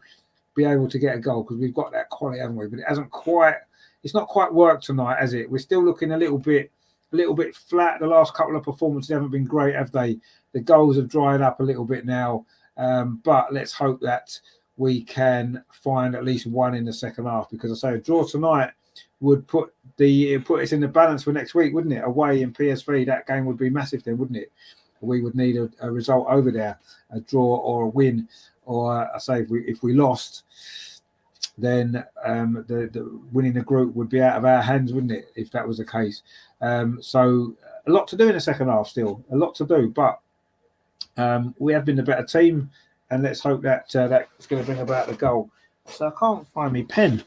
S1: be able to get a goal, because we've got that quality, haven't we? But it's not quite worked tonight, has it? We're still looking a little bit flat. The last couple of performances haven't been great, have they? The goals have dried up a little bit now, but let's hope that we can find at least 1 in the second half, because I say a draw tonight would put us in the balance for next week, wouldn't it? Away in PSV, that game would be massive then, wouldn't it? We would need a result over there, a draw or a win, or I say if we lost, then the winning the group would be out of our hands, wouldn't it? If that was the case. So a lot to do in the second half still, a lot to do, but we have been the better team. And let's hope that that's going to bring about the goal. So I can't find my pen,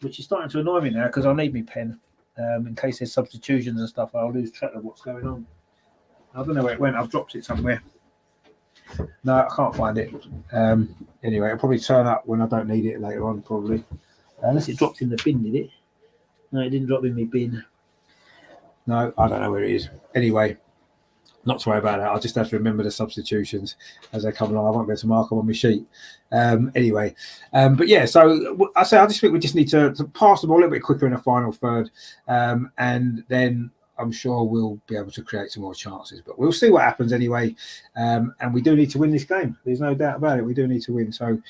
S1: which is starting to annoy me now, because I need my pen in case there's substitutions and stuff. I'll lose track of what's going on. I don't know where it went. I've dropped it somewhere. No, I can't find it. Anyway, it'll probably turn up when I don't need it later on, probably. Unless it dropped in the bin, did it? No, it didn't drop in my bin. No, I don't know where it is. Anyway. Not to worry about that. I'll just have to remember the substitutions as they come along. I won't be able to mark them on my sheet. Anyway, but yeah, so I just think we just need to pass the ball a little bit quicker in the final third, and then I'm sure we'll be able to create some more chances. But we'll see what happens anyway. And we do need to win this game. There's no doubt about it. We do need to win. So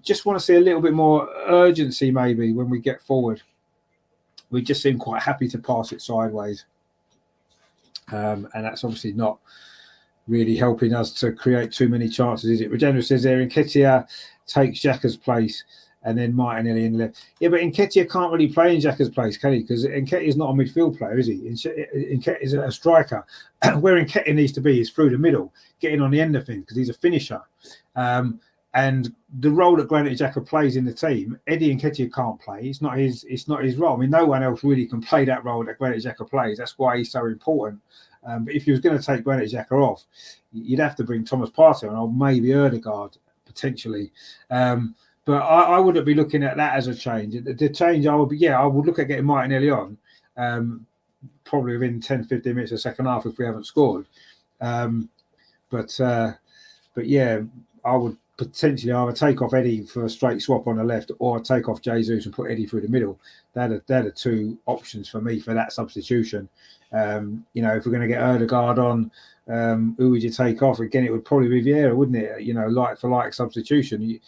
S1: just want to see a little bit more urgency maybe when we get forward. We just seem quite happy to pass it sideways. And that's obviously not really helping us to create too many chances, is it? Regeneron says there, Nketiah takes Xhaka's place and then Martinelli in the left. Yeah, but Nketiah can't really play in Xhaka's place, can he? Because Nketiah is not a midfield player, is he? Nketiah is a striker. Where Nketiah needs to be is through the middle, getting on the end of things, because he's a finisher. And the role that Granit Xhaka plays in the team, Eddie Nketiah can't play. It's not his role. I mean, no one else really can play that role that Granit Xhaka plays. That's why he's so important. But if you was going to take Granit Xhaka off, you'd have to bring Thomas Partey on, or maybe Ødegaard potentially. But I wouldn't be looking at that as a change. The change I would look at getting Martinelli on, probably within 10-15 minutes of the second half if we haven't scored. But yeah, I would potentially either take off Eddie for a straight swap on the left, or take off Jesus and put Eddie through the middle. They're the 2 options for me for that substitution. You know, if we're going to get Ødegaard on, who would you take off? Again, it would probably be Vieira, wouldn't it? You know, like for like substitution.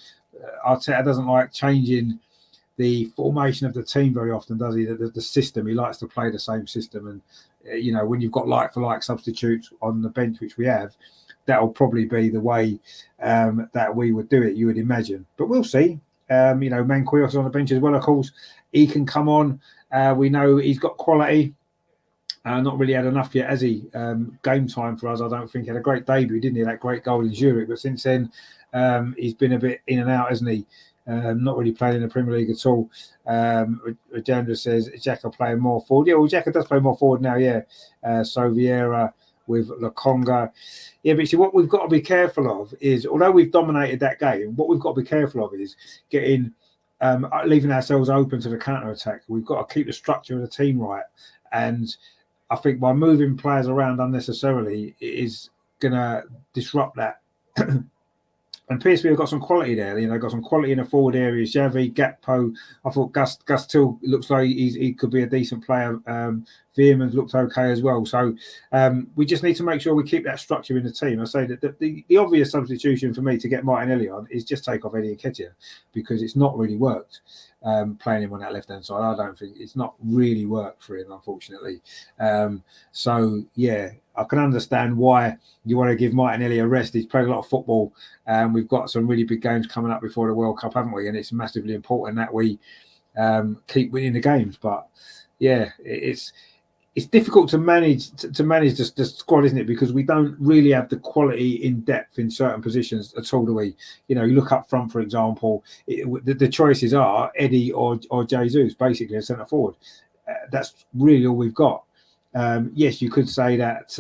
S1: Arteta doesn't like changing the formation of the team very often, does he? The system, he likes to play the same system. And, you know, when you've got like for like substitutes on the bench, which we have, that'll probably be the way that we would do it, you would imagine. But we'll see. You know, Manquillos is on the bench as well, of course. He can come on. We know he's got quality. Not really had enough yet, has he? Game time for us, I don't think. He had a great debut, didn't he? That great goal in Zurich. But since then, he's been a bit in and out, hasn't he? Not really playing in the Premier League at all. Rajendra says Xhaka playing more forward. Yeah, well, Xhaka does play more forward now, yeah. So Vieira with Lokonga. Yeah, but see, what we've got to be careful of is, although we've dominated that game, what we've got to be careful of is getting leaving ourselves open to the counter attack. We've got to keep the structure of the team right, and I think by moving players around unnecessarily, it is going to disrupt that. And PSV have got some quality there. You know, got some quality in the forward areas. Xavi, Gakpo. I thought Gus Till looks like he could be a decent player. Veerman's looked okay as well. So we just need to make sure we keep that structure in the team. I say that the obvious substitution for me to get Martinelli on is just take off Eddie Nketiah, because it's not really worked. Playing him on that left-hand side, I don't think it's not really worked for him, unfortunately. So yeah, I can understand why you want to give Martinelli a rest. He's played a lot of football, and we've got some really big games coming up before the World Cup, haven't we? And it's massively important that we keep winning the games. But yeah, it's difficult to manage the squad, isn't it? Because we don't really have the quality in depth in certain positions at all, do we? You know, you look up front, for example, the choices are Eddie or Jesus, basically a centre forward. That's really all we've got. Yes, you could say that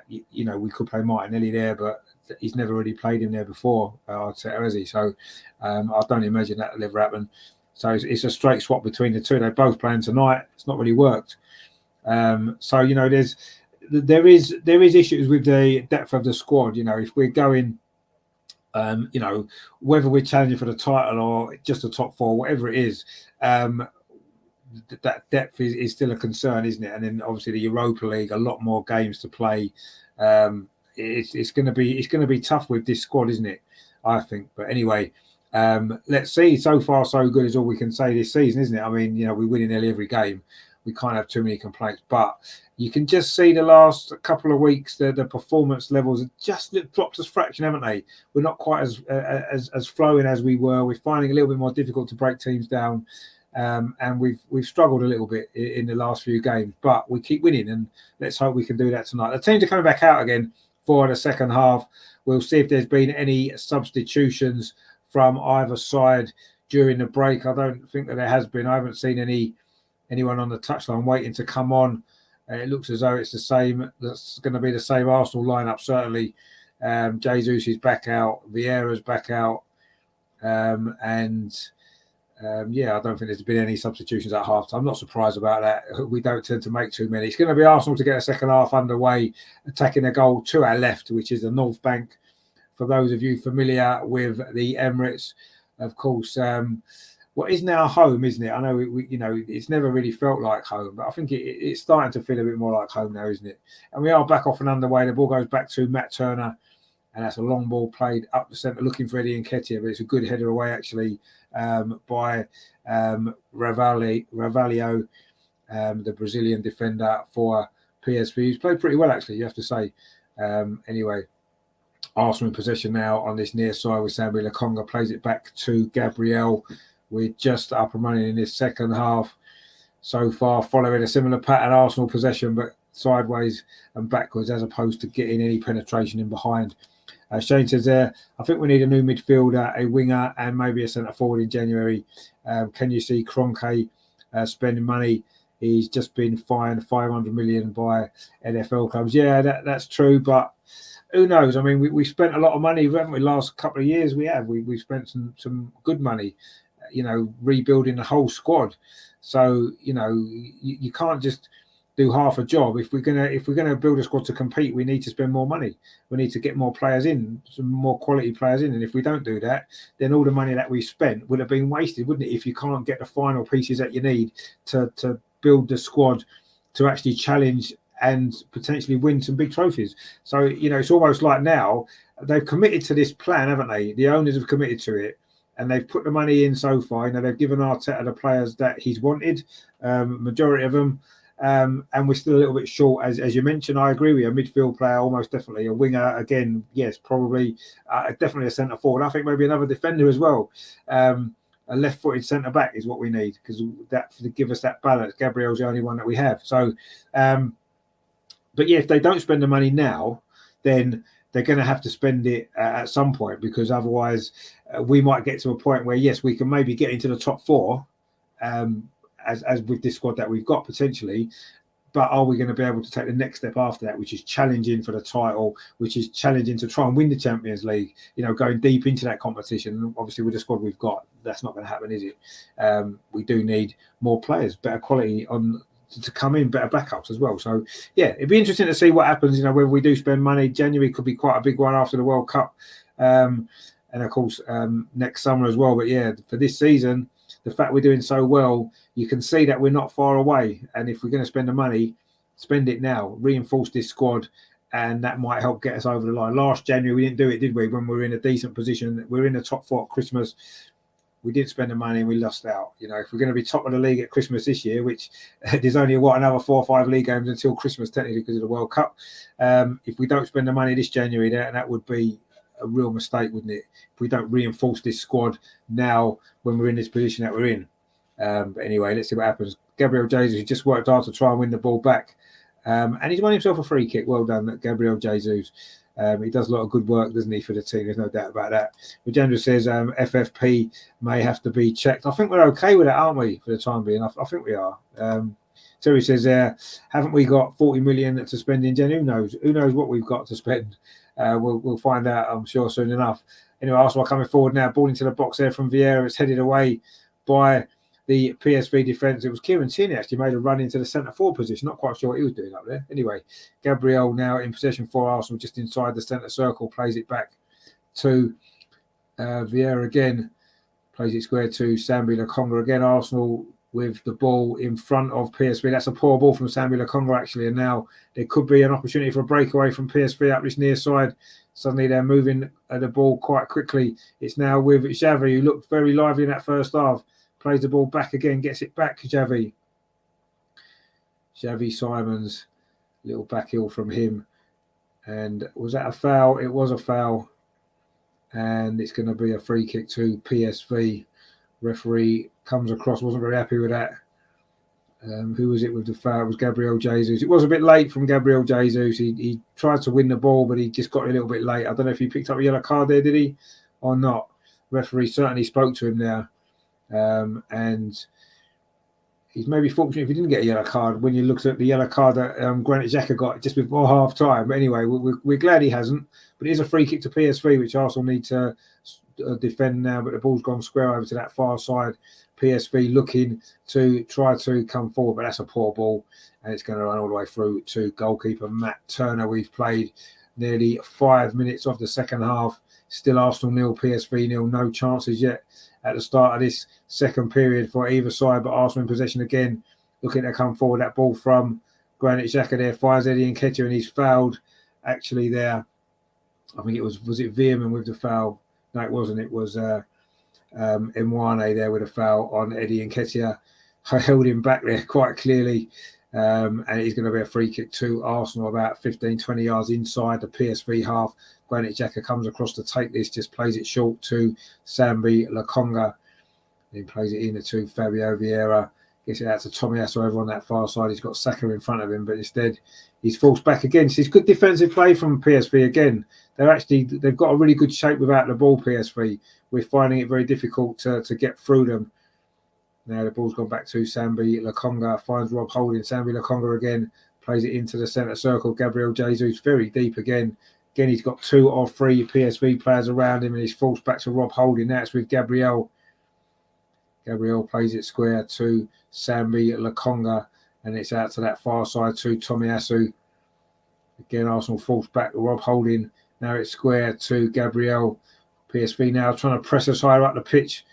S1: you know, we could play Martinelli there, but he's never really played him there before, Arteta, has he? So I don't imagine that will ever happen. So it's a straight swap between the two. They're both playing tonight. It's not really worked. So you know, there is issues with the depth of the squad. You know, if we're going, you know, whether we're challenging for the title or just the top four, whatever it is, that depth is still a concern, isn't it? And then obviously the Europa League, a lot more games to play. It's going to be tough with this squad, isn't it? I think. But anyway, let's see. So far, so good is all we can say this season, isn't it? I mean, you know, we win in nearly every game. We can't have too many complaints, but you can just see the last couple of weeks the performance levels have just dropped a fraction, haven't they? We're not quite as flowing as we were. We're finding it a little bit more difficult to break teams down, and we've struggled a little bit in the last few games. But we keep winning, and let's hope we can do that tonight. The teams are coming back out again for the second half. We'll see if there's been any substitutions from either side during the break. I don't think that there has been. I haven't seen anyone on the touchline waiting to come on. It looks as though it's the same. That's going to be the same Arsenal lineup, certainly. Jesus is back out. Vieira's back out. Yeah, I don't think there's been any substitutions at half time. I'm not surprised about that. We don't tend to make too many. It's going to be Arsenal to get a second half underway, attacking a goal to our left, which is the North Bank. For those of you familiar with the Emirates, of course, what is now home, isn't it? I know we you know, it's never really felt like home, but I think it's starting to feel a bit more like home now, isn't it? And we are back off and underway. The ball goes back to Matt Turner, and that's a long ball played up the centre, looking for Eddie Nketiah, but it's a good header away actually by Ravalio, the Brazilian defender for PSV. He's played pretty well actually, you have to say. Anyway, Arsenal in possession now on this near side with Sambi Lokonga, plays it back to Gabriel. We're just up and running in this second half so far, following a similar pattern, Arsenal possession, but sideways and backwards as opposed to getting any penetration in behind. Shane says there, I think we need a new midfielder, a winger, and maybe a centre forward in January. Can you see Kroenke spending money? He's just been fined 500 million by NFL clubs. Yeah, that's true, but who knows? I mean, we spent a lot of money, haven't we? Last couple of years, we have. We spent some good money, you know, rebuilding the whole squad. So you know, you can't just do half a job. If we're gonna build a squad to compete, we need to spend more money. We need to get more players in, some more quality players in. And if we don't do that, then all the money that we spent would have been wasted, wouldn't it? If you can't get the final pieces that you need to build the squad to actually challenge and potentially win some big trophies. So, you know, it's almost like now they've committed to this plan, haven't they? The owners have committed to it, and they've put the money in so far. You know, they've given Arteta the players that he's wanted, majority of them. And we're still a little bit short, as you mentioned. I agree with you. A midfield player, almost definitely. A winger, again, yes, probably. Definitely a centre forward. I think maybe another defender as well. A left-footed centre back is what we need, because that to give us that balance. Gabriel's the only one that we have. So, but yeah, if they don't spend the money now, then they're going to have to spend it at some point, because otherwise we might get to a point where, yes, we can maybe get into the top four, as with this squad that we've got potentially. But are we going to be able to take the next step after that, which is challenging for the title, which is challenging to try and win the Champions League, going deep into that competition? Obviously, with the squad we've got, that's not going to happen, is it? We do need more players, better quality to come in, better backups as well. So, yeah, it'd be interesting to see what happens, whether we do spend money. January could be quite a big one after the World Cup. And, of course, next summer as well. But, yeah, for this season, the fact we're doing so well, you can see that we're not far away. And if we're going to spend the money, spend it now, reinforce this squad, and that might help get us over the line. Last January, we didn't do it, did we? When we were in a decent position, we were in the top 4 at Christmas. We didn't spend the money and we lost out. If we're going to be top of the league at Christmas this year, which there's only another 4 or 5 league games until Christmas, technically, because of the World Cup. If we don't spend the money this January, that would be a real mistake, wouldn't it? If we don't reinforce this squad now when we're in this position that we're in. But anyway, let's see what happens. Gabriel Jesus just worked hard to try and win the ball back. And he's won himself a free kick. Well done, Gabriel Jesus. He does a lot of good work, doesn't he, for the team? There's no doubt about that. Rajendra says FFP may have to be checked. I think we're okay with that, aren't we, for the time being? I think we are. Terry says, haven't we got 40 million to spend in January? Who knows? Who knows what we've got to spend? We'll find out, I'm sure, soon enough. Anyway, Arsenal coming forward now. Ball into the box there from Vieira. It's headed away by the PSV defence. It was Kieran Tierney actually made a run into the centre-forward position. Not quite sure what he was doing up there. Anyway, Gabriel now in possession for Arsenal, just inside the centre circle. Plays it back to Vieira again. Plays it square to Sambi Lokonga again. Arsenal with the ball in front of PSV. That's a poor ball from Sambi Lokonga, actually. And now there could be an opportunity for a breakaway from PSV up this near side. Suddenly they're moving the ball quite quickly. It's now with Xavi, who looked very lively in that first half. Plays the ball back again, gets it back, Xavi. Xavi Simons, little back heel from him. And was that a foul? It was a foul. And it's going to be a free kick to PSV. Referee comes across, wasn't very happy with that. Who was it with the foul? It was Gabriel Jesus. It was a bit late from Gabriel Jesus. He tried to win the ball, but he just got a little bit late. I don't know if he picked up a yellow card there, did he? Or not. Referee certainly spoke to him there. And he's maybe fortunate if he didn't get a yellow card when you looked at the yellow card that Granit Xhaka got just before half time. But anyway, we're glad he hasn't. But it is a free kick to PSV, which Arsenal need to defend now. But the ball's gone square over to that far side. PSV looking to try to come forward, but that's a poor ball. And it's going to run all the way through to goalkeeper Matt Turner. We've played nearly 5 minutes of the second half. Still Arsenal 0, PSV 0. No chances yet at the start of this second period for either side, but Arsenal in possession again, looking to come forward. That ball from Granit Xhaka there finds Eddie Nketiah, and he's fouled actually there. I think it was it Veerman with the foul? No, it wasn't. It was Mwane there with a foul on Eddie Nketiah. I held him back there quite clearly, and he's going to be a free kick to Arsenal about 15, 20 yards inside the PSV half. Granit Xhaka comes across to take this, just plays it short to Sambi Lokonga. Then plays it in to Fabio Vieira. Gets it out to Tomiyasu over on that far side. He's got Saka in front of him, but instead he's forced back again. So it's good defensive play from PSV again. They've got a really good shape without the ball, PSV. We're finding it very difficult to get through them. Now the ball's gone back to Sambi Lokonga. Finds Rob Holding. Sambi Lokonga again. Plays it into the centre circle. Gabriel Jesus very deep again. Again, he's got 2 or 3 PSV players around him, and he's forced back to Rob Holding. That's with Gabriel. Gabriel plays it square to Sambi Lokonga, and it's out to that far side to Tomiyasu. Again, Arsenal forced back to Rob Holding. Now it's square to Gabriel. PSV now trying to press us higher up the pitch,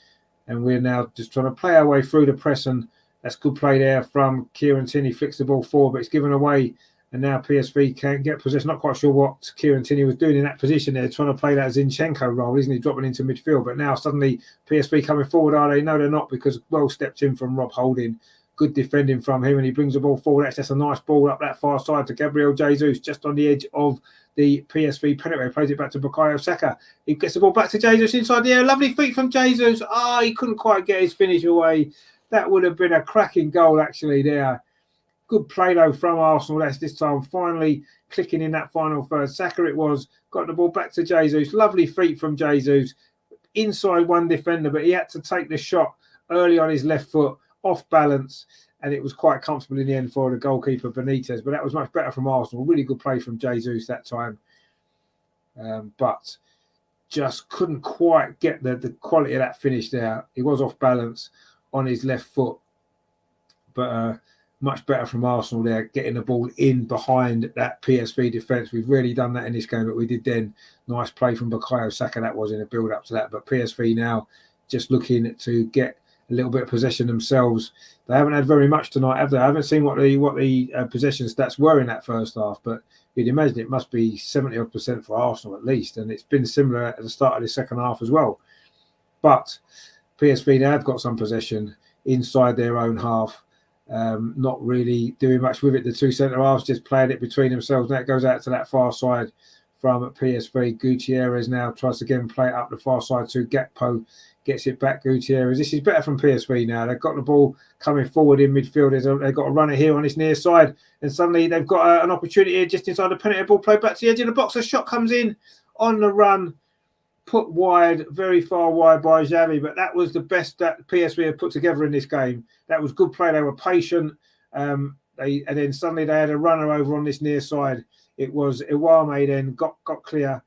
S1: and we're now just trying to play our way through the press, and that's good play there from Kieran Tierney. Flicks the ball forward, but it's given away. And now PSV can't get possession. Not quite sure what Kieran Tierney was doing in that position there, trying to play that Zinchenko role, isn't he? Dropping into midfield. But now suddenly PSV coming forward, are they? No, they're not, because well stepped in from Rob Holding. Good defending from him, and he brings the ball forward. That's just a nice ball up that far side to Gabriel Jesus, just on the edge of the PSV penalty. Plays it back to Bukayo Saka. He gets the ball back to Jesus inside the air. Lovely feet from Jesus. He couldn't quite get his finish away. That would have been a cracking goal, actually, there. Good play, though, from Arsenal. That's this time finally clicking in that final third. Saka it was. Got the ball back to Jesus. Lovely feet from Jesus. Inside one defender, but he had to take the shot early on his left foot, off balance. and it was quite comfortable in the end for the goalkeeper Benitez. But that was much better from Arsenal. Really good play from Jesus that time, but just couldn't quite get the quality of that finish there. He was off balance on his left foot, but much better from Arsenal there, getting the ball in behind that PSV defence. We've really done that in this game, but we did then. Nice play from Bukayo Saka, that was in a build-up to that. But PSV now just looking to get a little bit of possession themselves. They haven't had very much tonight, have they? I haven't seen what the possession stats were in that first half, but you'd imagine it must be 70% for Arsenal at least, and it's been similar at the start of the second half as well. But PSV now have got some possession inside their own half, not really doing much with it. The two centre-halves just playing it between themselves. Now it goes out to that far side from PSV. Gutierrez now tries to again play it up the far side to Gakpo. Gets it back, Gutierrez. This is better from PSV now. They've got the ball coming forward in midfield. They've got a runner here on this near side. And suddenly they've got an opportunity just inside the penalty. Ball played back to the edge of the box. A shot comes in on the run. Put wide, very far wide by Xavi. But that was the best that PSV have put together in this game. That was good play. They were patient. And then suddenly they had a runner over on this near side. It was Iwame then got clear.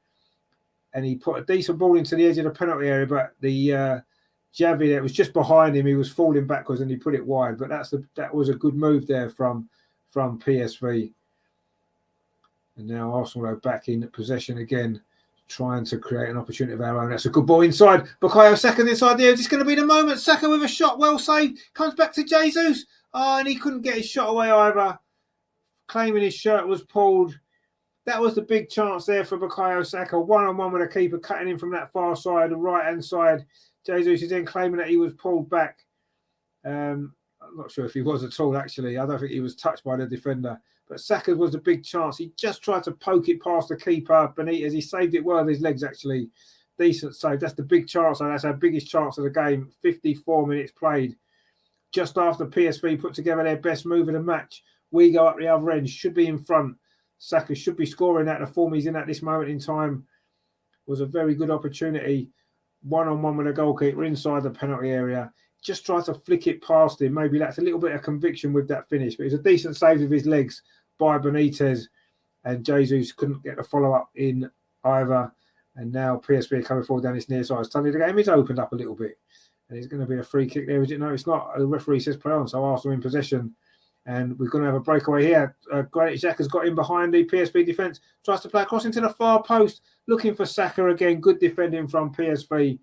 S1: And he put a decent ball into the edge of the penalty area, but the Xavi that was just behind him, he was falling backwards and he put it wide. But that was a good move there from PSV. And now Arsenal are back in possession again, trying to create an opportunity of our own. That's a good ball inside. Bukayo Saka inside the edge. It's going to be the moment. Saka with a shot, well saved. Comes back to Jesus. Oh, and he couldn't get his shot away either. Claiming his shirt was pulled. That was the big chance there for Bukayo Saka. One-on-one with a keeper cutting in from that far side, the right-hand side. Jesus is then claiming that he was pulled back. I'm not sure if he was at all, actually. I don't think he was touched by the defender. But Saka was the big chance. He just tried to poke it past the keeper, Benitez. He saved it well with his legs, actually. Decent save. That's the big chance. And that's our biggest chance of the game. 54 minutes played. Just after PSV put together their best move of the match. We go up the other end. Should be in front. Saka should be scoring at the form he's in at this moment in time. Was a very good opportunity. One-on-one with a goalkeeper inside the penalty area. Just tried to flick it past him. Maybe that's a little bit of conviction with that finish. But it was a decent save with his legs by Benitez. And Jesus couldn't get the follow-up in either. And now PSV are coming forward down this near side. Suddenly the game is opened up a little bit. And it's going to be a free kick there. No, it's not. The referee says play on. So Arsenal in possession. And we're going to have a breakaway here. Granit Xhaka's got in behind the PSV defence. Tries to play across into the far post. Looking for Saka again. Good defending from PSV.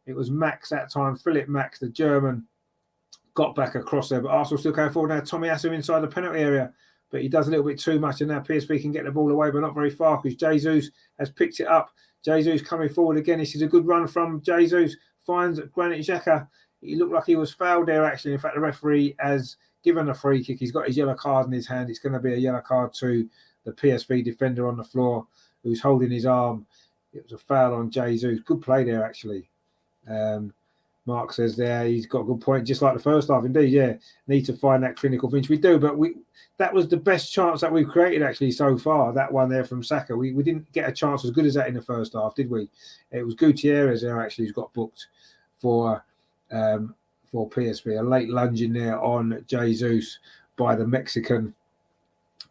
S1: It was Max that time. Philip Max, the German, got back across there. But Arsenal still going forward now. Tomiyasu inside the penalty area. But he does a little bit too much. And now PSV can get the ball away, but not very far because Jesus has picked it up. Jesus coming forward again. This is a good run from Jesus. Finds Granit Xhaka. He looked like he was fouled there, actually. In fact, the referee has given a free kick. He's got his yellow card in his hand. It's going to be a yellow card to the PSV defender on the floor who's holding his arm. It was a foul on Jesus. Good play there, actually. Mark says there he's got a good point, just like the first half. Indeed, yeah. Need to find that clinical finish. We do, but that was the best chance that we've created, actually, so far. That one there from Saka. We didn't get a chance as good as that in the first half, did we? It was Gutierrez there, actually, who's got booked for PSV. A late lunge in there on Jesus by the Mexican.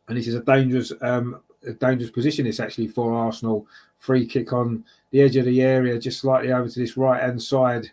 S1: And this is a dangerous position, this actually, for Arsenal. Free kick on the edge of the area, just slightly over to this right-hand side.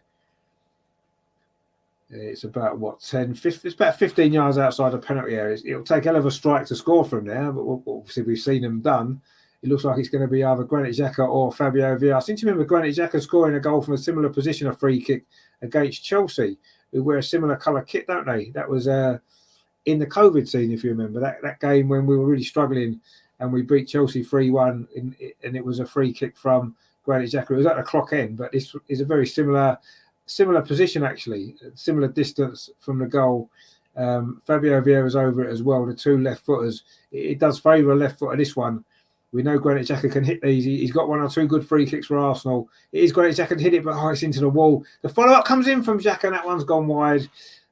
S1: It's about, it's about 15 yards outside the penalty area. It'll take a hell of a strike to score from there, but obviously we've seen them done. It looks like it's going to be either Granit Xhaka or Fabio Villa. I seem to remember Granit Xhaka scoring a goal from a similar position, a free kick, against Chelsea, who wear a similar colour kit, don't they? That was in the COVID season, if you remember. That game when we were really struggling and we beat Chelsea 3-1, and it was a free kick from Granit Xhaka. It was at the clock end, but this is a very similar position, actually, similar distance from the goal. Fabio Vieira's over it as well, the two left footers. It does favour a left footer, this one. We know Granit Xhaka can hit these. He's got one or two good free kicks for Arsenal. It is Granit Xhaka to hit it, but it's into the wall. The follow-up comes in from Xhaka, and that one's gone wide.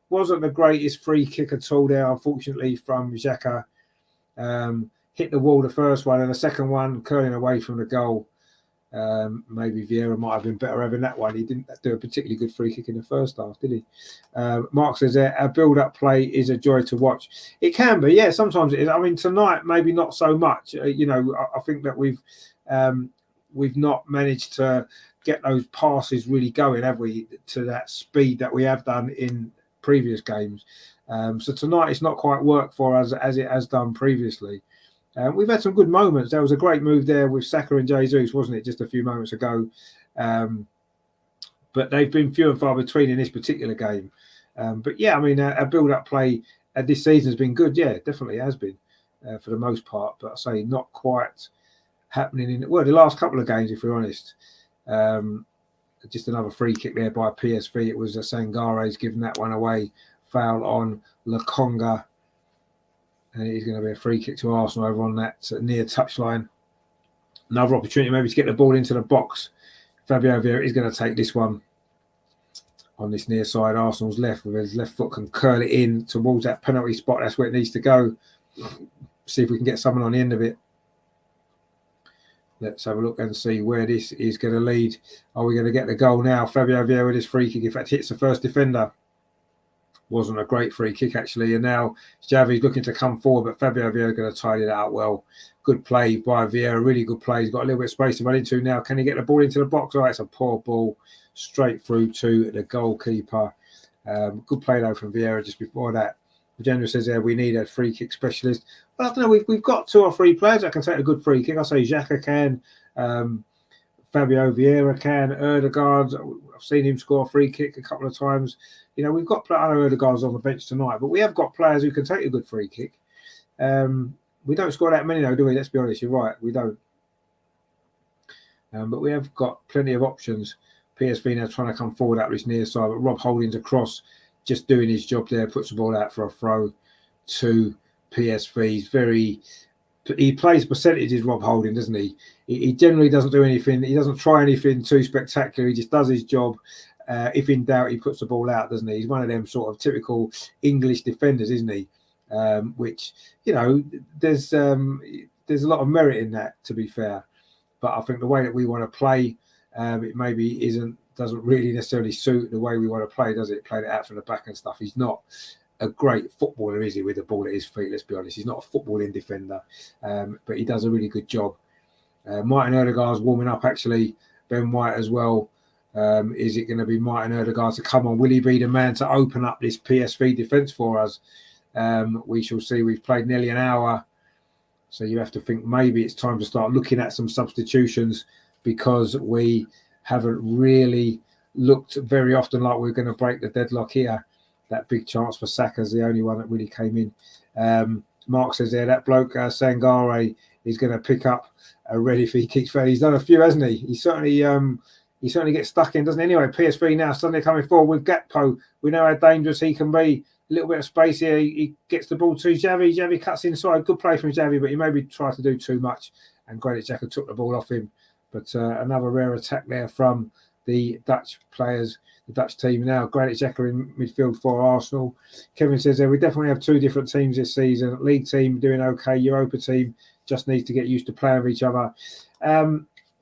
S1: Wasn't the greatest free kick at all there, unfortunately, from Xhaka. Hit the wall, the first one, and the second one curling away from the goal. Maybe Vieira might have been better having that one. He didn't do a particularly good free kick in the first half, did he? Mark says our build-up play is a joy to watch. It can be, yeah. Sometimes it is. I mean, tonight maybe not so much. I think that we've not managed to get those passes really going, have we, to that speed that we have done in previous games. So tonight it's not quite worked for us as it has done previously. We've had some good moments. There was a great move there with Saka and Jesus, wasn't it, just a few moments ago? But they've been few and far between in this particular game. But yeah, I mean, our build-up play this season has been good. Yeah, definitely has been for the most part. But I say not quite happening in the last couple of games, if we're honest. Just another free kick there by PSV. It was Sangare's giving that one away. Foul on Lokonga. And it is going to be a free kick to Arsenal over on that near touchline. Another opportunity maybe to get the ball into the box. Fabio Vieira is going to take this one on this near side. Arsenal's left with his left foot can curl it in towards that penalty spot. That's where it needs to go. See if we can get someone on the end of it. Let's have a look and see where this is going to lead. Are we going to get the goal now? Fabio Vieira with his free kick. In fact, hits the first defender. Wasn't a great free kick, actually. And now Xavi's looking to come forward, but Fabio Vieira going to tidy that out well. Good play by Vieira, really good play. He's got a little bit of space to run into now. Can he get the ball into the box? Oh, it's a poor ball straight through to the goalkeeper. Good play, though, from Vieira just before that. The general says there we need a free kick specialist. Well, I don't know, we've got 2 or 3 players that can take a good free kick. I say Xhaka can, Fabio Vieira can, Ødegaard. I've seen him score a free kick a couple of times. You know, we've got Ødegaard's on the bench tonight, but we have got players who can take a good free kick. We don't score that many, though, do we? Let's be honest. You're right, we don't. But we have got plenty of options. PSV now trying to come forward out this near side, but Rob Holding's across, just doing his job there, puts the ball out for a throw to PSV. He plays percentages, Rob Holding, doesn't he? He generally doesn't do anything. He doesn't try anything too spectacular. He just does his job. If in doubt, he puts the ball out, doesn't he? He's one of them sort of typical English defenders, isn't he? Which, you know, there's a lot of merit in that, to be fair. But I think the way that we want to play, it maybe doesn't really necessarily suit the way we want to play, does it? Playing it out from the back and stuff. He's not a great footballer, is he, with the ball at his feet? Let's be honest. He's not a footballing defender, but he does a really good job. Martin Ødegaard's warming up, actually. Ben White as well. Is it going to be Martin Ødegaard to come on? Will he be the man to open up this PSV defence for us? We shall see. We've played nearly an hour, so you have to think maybe it's time to start looking at some substitutions, because we haven't really looked very often like we're going to break the deadlock here. That big chance for Saka is the only one that really came in. Mark says there, that bloke Sangare is going to pick up a ready free kicks. He's done a few, hasn't he? He certainly gets stuck in, doesn't he? Anyway, PSV now suddenly coming forward with Gakpo. We know how dangerous he can be. A little bit of space here. He gets the ball to Xavi. Xavi cuts inside. Good play from Xavi, but he maybe tried to do too much. And Granit Xhaka took the ball off him. But another rare attack there from the Dutch players, the Dutch team now. Granit Xhaka in midfield for Arsenal. Kevin says there, we definitely have 2 different teams this season. League team doing okay. Europa team just needs to get used to playing with each other.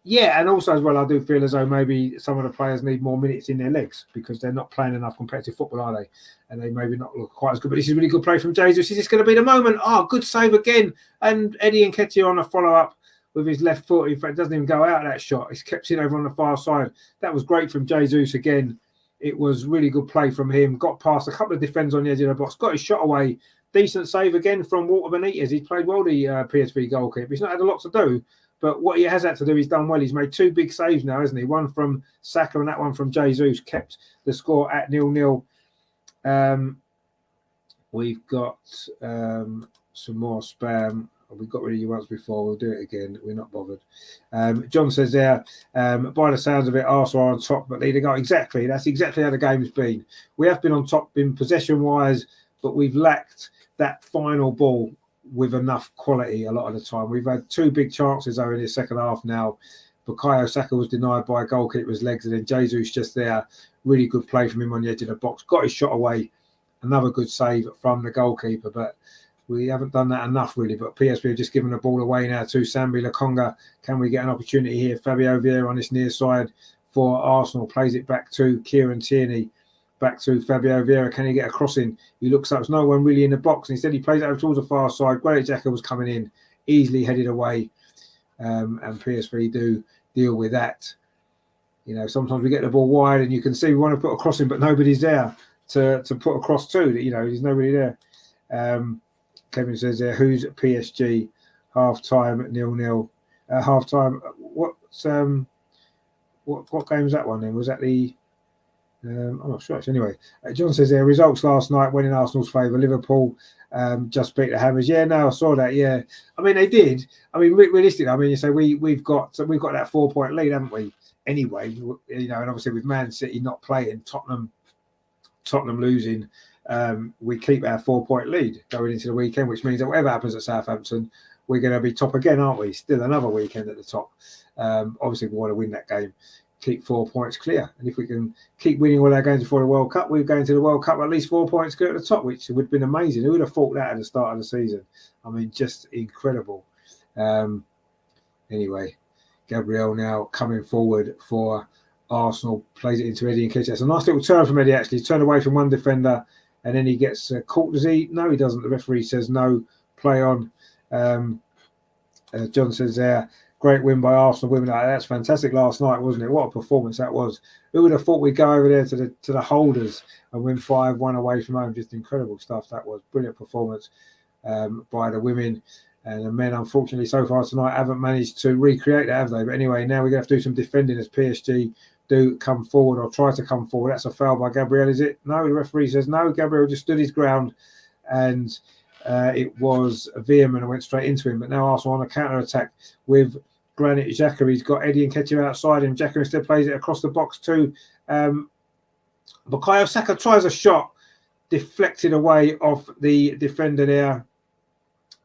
S1: Yeah, and also as well, I do feel as though maybe some of the players need more minutes in their legs, because they're not playing enough competitive football, are they? And they maybe not look quite as good. But this is really good play from Jesus. Is this going to be the moment? Oh, good save again. And Eddie Nketiah on a follow-up with his left foot. In fact, doesn't even go out of that shot. It's kept it over on the far side. That was great from Jesus again. It was really good play from him. Got past a couple of defenders on the edge of the box. Got his shot away. Decent save again from Walter Benitez. He's played well, the PSV goalkeeper. He's not had a lot to do. But what he has had to do, he's done well. He's made 2 big saves now, hasn't he? One from Saka and that one from Jesus. Kept the score at 0-0. We've got some more spam. We've got rid of you once before. We'll do it again. We're not bothered. John says there, by the sounds of it, Arsenal are on top, but leading on. Exactly. That's exactly how the game's been. We have been on top in possession-wise, but we've lacked that final ball with enough quality a lot of the time. We've had 2 big chances though in the second half now. Bukayo Saka was denied by a goalkeeper's legs, and then Jesus just there. Really good play from him on the edge of the box. Got his shot away. Another good save from the goalkeeper, but We haven't done that enough, really. But PSV have just given the ball away now to Sambi Lokonga. Can we get an opportunity here? Fabio Vieira on this near side for Arsenal. Plays it back to Kieran Tierney. Back to Fabio Vieira. Can he get a crossing? He looks up. There's no one really in the box. Instead, he plays it over towards the far side. Granit Xhaka was coming in. Easily headed away. And PSV do deal with that. You know, sometimes we get the ball wide and you can see we want to put a crossing, but nobody's there to put across to. You know, there's nobody there. Kevin says there, who's PSG? Half-time, 0-0. Half-time, what game was that one then? Was that the... I'm not sure. Anyway, John says there, results last night went in Arsenal's favour. Liverpool just beat the Hammers. Yeah, no, I saw that. Yeah, I mean they did. I mean realistically, I mean you say we've got that 4-point lead, haven't we? Anyway, you know, and obviously with Man City not playing, Tottenham losing, we keep our 4-point lead going into the weekend, which means that whatever happens at Southampton, we're going to be top again, aren't we? Still another weekend at the top. Obviously, we want to win that game. Keep 4 points clear, and if we can keep winning all our games before the World Cup, we're going to the World Cup at least 4 points clear at the top, which would have been amazing. Who would have thought that at the start of the season? I mean, just incredible. Anyway, Gabriel now coming forward for Arsenal, plays it into Eddie Nketiah. It's a nice little turn from Eddie, actually. Turn away from one defender, and then he gets caught. Does he? No, he doesn't. The referee says no, play on. John says there, great win by Arsenal. Women, that's fantastic last night, wasn't it? What a performance that was. Who would have thought we'd go over there to the holders and win 5-1 away from home? Just incredible stuff. That was brilliant performance by the women. And the men, unfortunately, so far tonight haven't managed to recreate that, have they? But anyway, now we're going to have to do some defending as PSG do come forward or try to come forward. That's a foul by Gabriel, is it? No, the referee says no. Gabriel just stood his ground and it was Veerman who went straight into him. But now Arsenal on a counter-attack with Granit Xhaka. He's got Eddie Nketiah outside him. Xhaka instead plays it across the box too. Bukayo Saka tries a shot, deflected away off the defender there.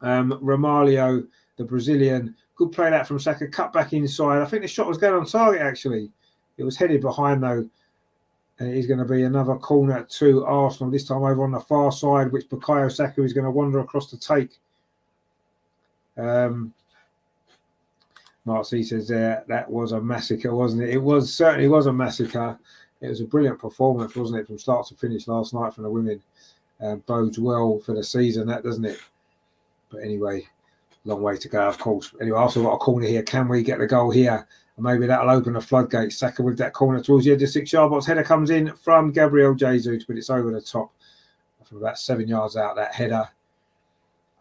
S1: Romario, the Brazilian, good play that from Saka, cut back inside. I think the shot was going on target, actually. It was headed behind, though. And it is going to be another corner to Arsenal, this time over on the far side, which Bukayo Saka is going to wander across to take. Mark C says there, that was a massacre, wasn't it? It certainly was a massacre. It was a brilliant performance, wasn't it, from start to finish last night from the women. Bodes well for the season, that, doesn't it? But anyway, long way to go, of course. Anyway, Arsenal got a corner here. Can we get the goal here? And maybe that'll open the floodgates. Saka with that corner towards the edge of 6-yard box. Header comes in from Gabriel Jesus, but it's over the top from about 7 yards out, that header.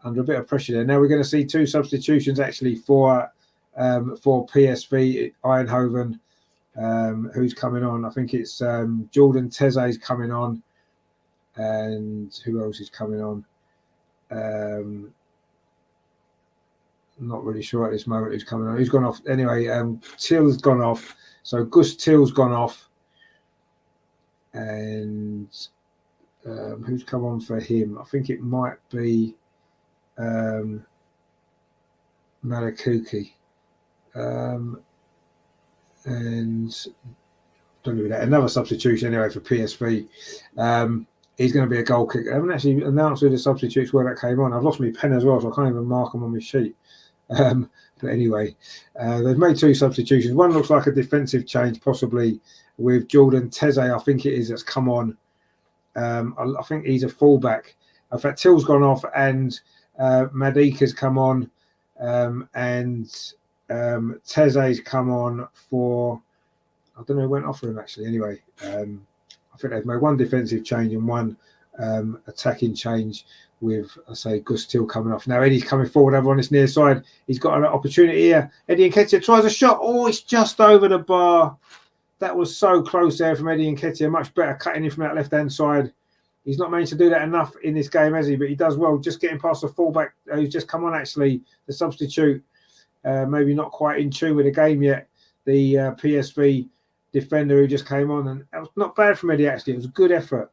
S1: Under a bit of pressure there. Now we're going to see 2 substitutions, actually, for PSV Eindhoven. Who's coming on? I think it's Jordan Teze's coming on. And who else is coming on? Not really sure at this moment who's coming on. Who's gone off? Anyway, Till's gone off. So Gus Till's gone off. And who's come on for him? I think it might be Malakuki. And don't do that. Another substitution anyway for PSV. He's going to be a goal kicker. I haven't actually announced who the substitutes where that came on. I've lost my pen as well, so I can't even mark them on my sheet. But anyway, they've made 2 substitutions. One looks like a defensive change, possibly with Jordan Teze, I think it is, that's come on. I think he's a fullback. In fact, Till's gone off and Madika's come on. And Teze's come on for, I don't know who went off for him actually. Anyway, I think they've made 1 defensive change and 1 attacking change with, I say, Gus Till coming off. Now Eddie's coming forward over on this near side. He's got an opportunity here. Eddie Nketiah tries a shot. Oh, it's just over the bar. That was so close there from Eddie Nketiah. Much better cutting in from that left-hand side. He's not managed to do that enough in this game, has he? But he does well, just getting past the fullback who's just come on, actually, the substitute. Maybe not quite in tune with the game yet. The PSV defender who just came on. And that was not bad from Eddie, actually. It was a good effort.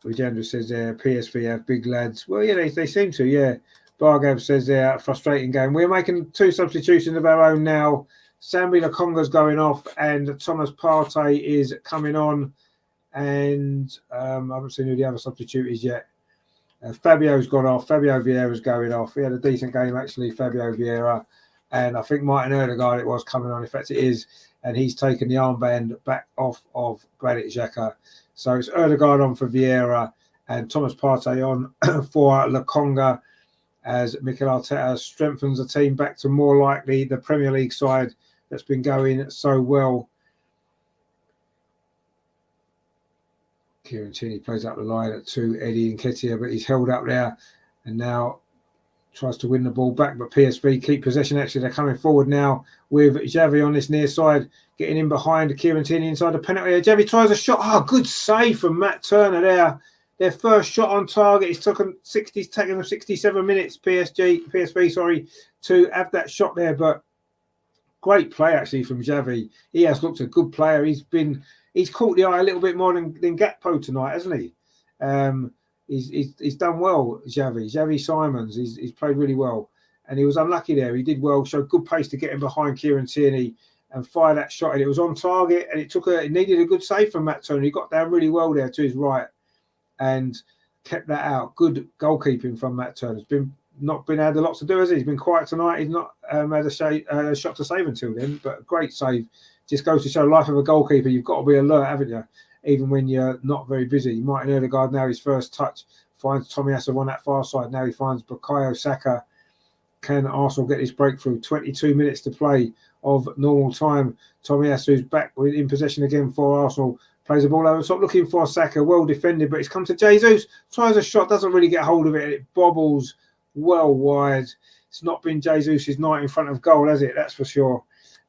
S1: Rajendra says there, PSV have big lads. Well, yeah, they seem to, yeah. Bargav says there, frustrating game. We're making 2 substitutions of our own now. Sambi Lokonga's going off and Thomas Partey is coming on. and I haven't seen who the other substitute is yet. Fabio's gone off. Fabio Vieira's going off. He had a decent game, actually, Fabio Vieira. And I think Martin Ødegaard it was coming on. In fact, it is. And he's taken the armband back off of Granit Xhaka. So it's Ødegaard on for Vieira and Thomas Partey on for Lokonga as Mikel Arteta strengthens the team back to more likely the Premier League side that's been going so well. Kieran Tierney plays up the line to Eddie Nketiah, but he's held up there and now tries to win the ball back. But PSV keep possession. Actually, they're coming forward now with Xavi on this near side, getting in behind Kieran Tierney inside the penalty area. Xavi tries a shot. Oh, good save from Matt Turner there. Their first shot on target. It's taken them 67 minutes, PSV, to have that shot there. But great play actually from Xavi. He has looked a good player. He's caught the eye a little bit more than Gakpo tonight, hasn't he? He's done well, Xavi Simons. He's played really well. And he was unlucky there. He did well, showed good pace to get in behind Kieran Tierney and fire that shot. And it was on target and it needed a good save from Matt Turner. He got down really well there to his right and kept that out. Good goalkeeping from Matt Turner. Not been had a lot to do, has he? He's been quiet tonight. He's not had a shot to save until then, but a great save. Just goes to show life of a goalkeeper. You've got to be alert, haven't you? Even when you're not very busy. Martin Ødegaard now his first touch finds Tomiyasu on that far side. Now he finds Bukayo Saka. Can Arsenal get this breakthrough? 22 minutes to play of normal time. Tomiyasu's back in possession again for Arsenal. Plays the ball over the top, looking for Saka. Well defended, but it's come to Jesus. Tries a shot, doesn't really get hold of it. And it bobbles well wide. It's not been Jesus' night in front of goal, has it? That's for sure.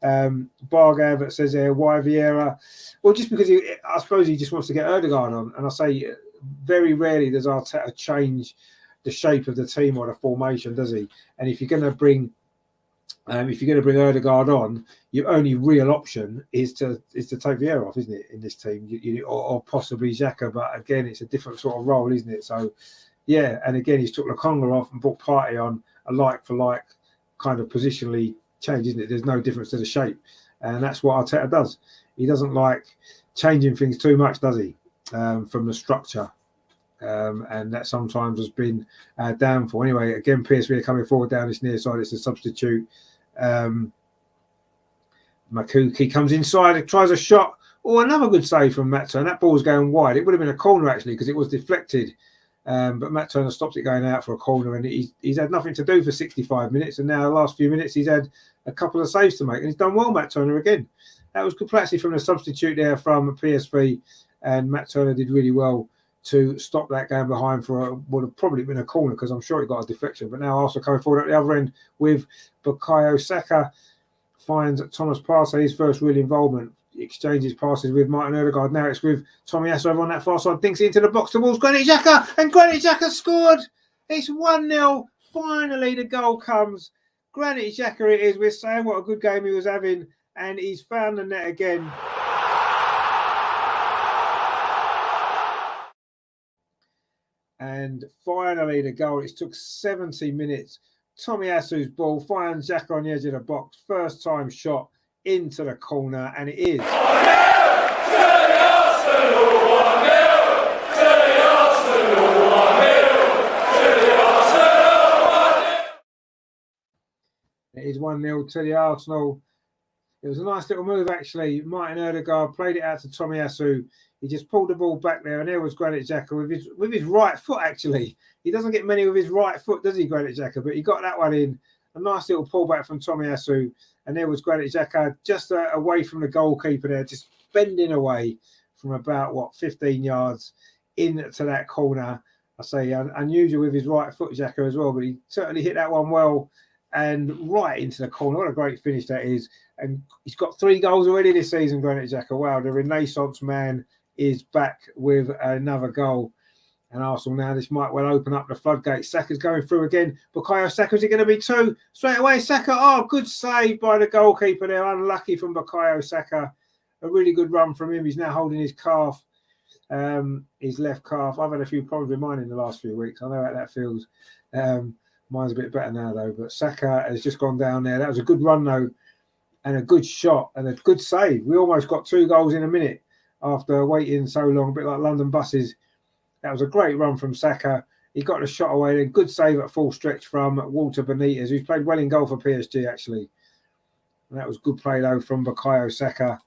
S1: Bargav says there, why Vieira? Well, just because I suppose he just wants to get Ødegaard on. And I say very rarely does Arteta change the shape of the team or the formation, does he? And if you're going to bring Ødegaard on, your only real option is to take Vieira off, isn't it? In this team, or possibly Xhaka, but again, it's a different sort of role, isn't it? So, yeah, and again, he's took Lokonga off and brought Partey on, a like for like kind of positionally change, isn't it? There's no difference to the shape, and that's what Arteta does. He doesn't like changing things too much, does he? From the structure. And that sometimes has been downfall. Anyway, again, PSV are coming forward down this near side. It's a substitute. Makuki comes inside, tries a shot. Oh, another good save from Matt Turner. That ball's going wide. It would have been a corner, actually, because it was deflected. But Matt Turner stops it going out for a corner, and he's had nothing to do for 65 minutes. And now the last few minutes, he's had a couple of saves to make. And he's done well, Matt Turner, again. That was good play, actually, from the substitute there from PSV. And Matt Turner did really well to stop that going behind for would have probably been a corner, because I'm sure it got a deflection. But now also coming forward at the other end with Bukayo Saka, finds Thomas Partey his first real involvement. He exchanges passes with Martin Ødegaard. Now it's with Tomiyasu over on that far side. Dinks it into the box towards Granit Xhaka, and Granit Xhaka scored. It's 1-0. Finally, the goal comes. Granit Xhaka it is. We're saying what a good game he was having, and he's found the net again. And finally, the goal. It took 70 minutes. Tomiyasu's ball finds Xhaka on the edge of the box. First time shot into the corner, and it is. It is 1-0 to the Arsenal. It was a nice little move, actually. Martin Ødegaard played it out to Tomiyasu. He just pulled the ball back there, and there was Granit Xhaka with his right foot, actually. He doesn't get many with his right foot, does he, Granit Xhaka? But he got that one in. A nice little pullback from Tomiyasu. And there was Granit Xhaka just away from the goalkeeper there, just bending away from about, 15 yards into that corner. I say unusual with his right foot, Xhaka, as well, but he certainly hit that one well and right into the corner. What a great finish that is. And he's got 3 goals already this season, Granit Xhaka. Wow, the Renaissance man is back with another goal. And Arsenal now, this might well open up the floodgates. Saka's going through again. Bukayo Saka, is it going to be 2? Straight away, Saka. Oh, good save by the goalkeeper there. Unlucky from Bukayo Saka. A really good run from him. He's now holding his calf, his left calf. I've had a few problems with mine in the last few weeks. I know how that feels. Mine's a bit better now, though. But Saka has just gone down there. That was a good run, though, and a good shot and a good save. We almost got 2 goals in a minute. after waiting so long, a bit like London buses. That was a great run from Saka. He got the shot away, then good save at full stretch from Walter Benitez, who's played well in goal for PSG, actually. And that was good play, though, from Bukayo Saka.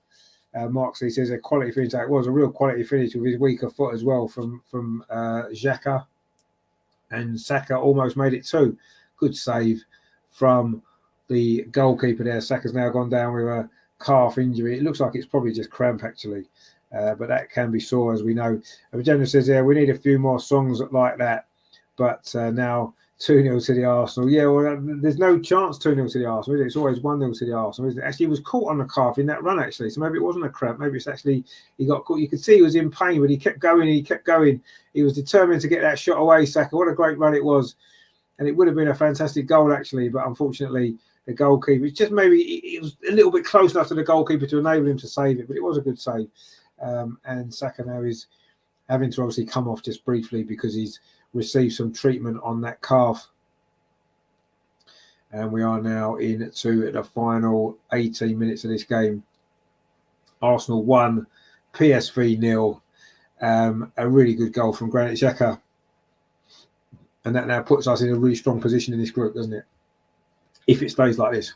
S1: Marksley says a quality finish. It was a real quality finish with his weaker foot as well from Xhaka. And Saka almost made it too. Good save from the goalkeeper there. Saka's now gone down with a calf injury. It looks like it's probably just cramp, actually. But that can be sore, as we know. Jenna says, yeah, we need a few more songs like that. But now 2-0 to the Arsenal. Yeah, well, there's no chance 2-0 to the Arsenal, is it? It's always 1-0 to the Arsenal, isn't it? Actually, he was caught on the calf in that run, actually. So maybe it wasn't a cramp. Maybe it's actually he got caught. You could see he was in pain, but he kept going. He kept going. He was determined to get that shot away, Saka. What a great run it was. And it would have been a fantastic goal, actually. But unfortunately, the goalkeeper, it's just maybe it was a little bit close enough to the goalkeeper to enable him to save it. But it was a good save. And Saka now is having to obviously come off just briefly because he's received some treatment on that calf. And we are now into the final 18 minutes of this game. Arsenal 1, PSV 0. A really good goal from Granit Xhaka. And that now puts us in a really strong position in this group, doesn't it? If it stays like this.